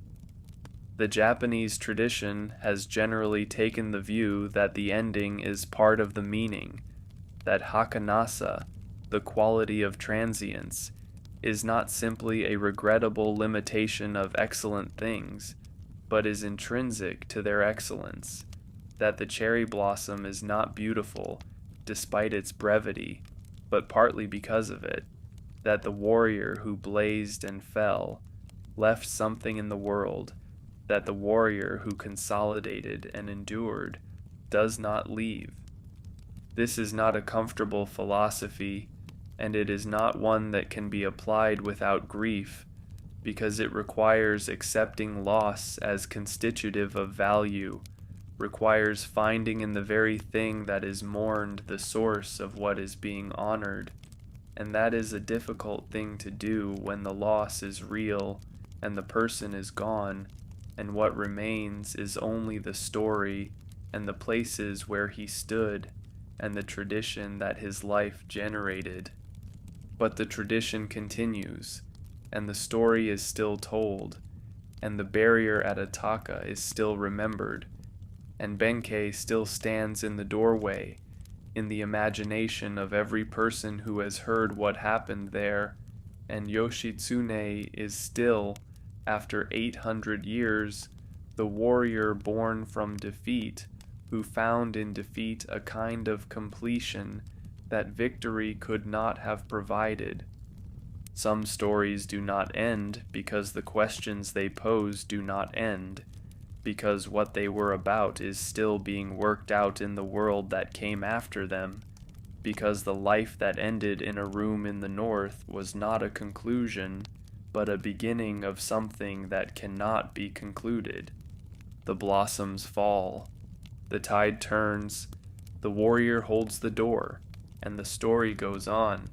The Japanese tradition has generally taken the view that the ending is part of the meaning, that hakanasa, the quality of transience, is not simply a regrettable limitation of excellent things, but is intrinsic to their excellence, that the cherry blossom is not beautiful despite its brevity, but partly because of it, that the warrior who blazed and fell left something in the world, that the warrior who consolidated and endured does not leave. This is not a comfortable philosophy, and it is not one that can be applied without grief, because it requires accepting loss as constitutive of value, requires finding in the very thing that is mourned the source of what is being honored, and that is a difficult thing to do when the loss is real and the person is gone, and what remains is only the story and the places where he stood and the tradition that his life generated. But the tradition continues, and the story is still told, and the barrier at Ataka is still remembered, and benkei still stands in the doorway, in the imagination of every person who has heard what happened there, and Yoshitsune is still, after 800 years, the warrior born from defeat, who found in defeat a kind of completion that victory could not have provided. Some stories do not end because the questions they pose do not end, because what they were about is still being worked out in the world that came after them, because the life that ended in a room in the north was not a conclusion, but a beginning of something that cannot be concluded. the blossoms fall. The tide turns, the warrior holds the door, and the story goes on.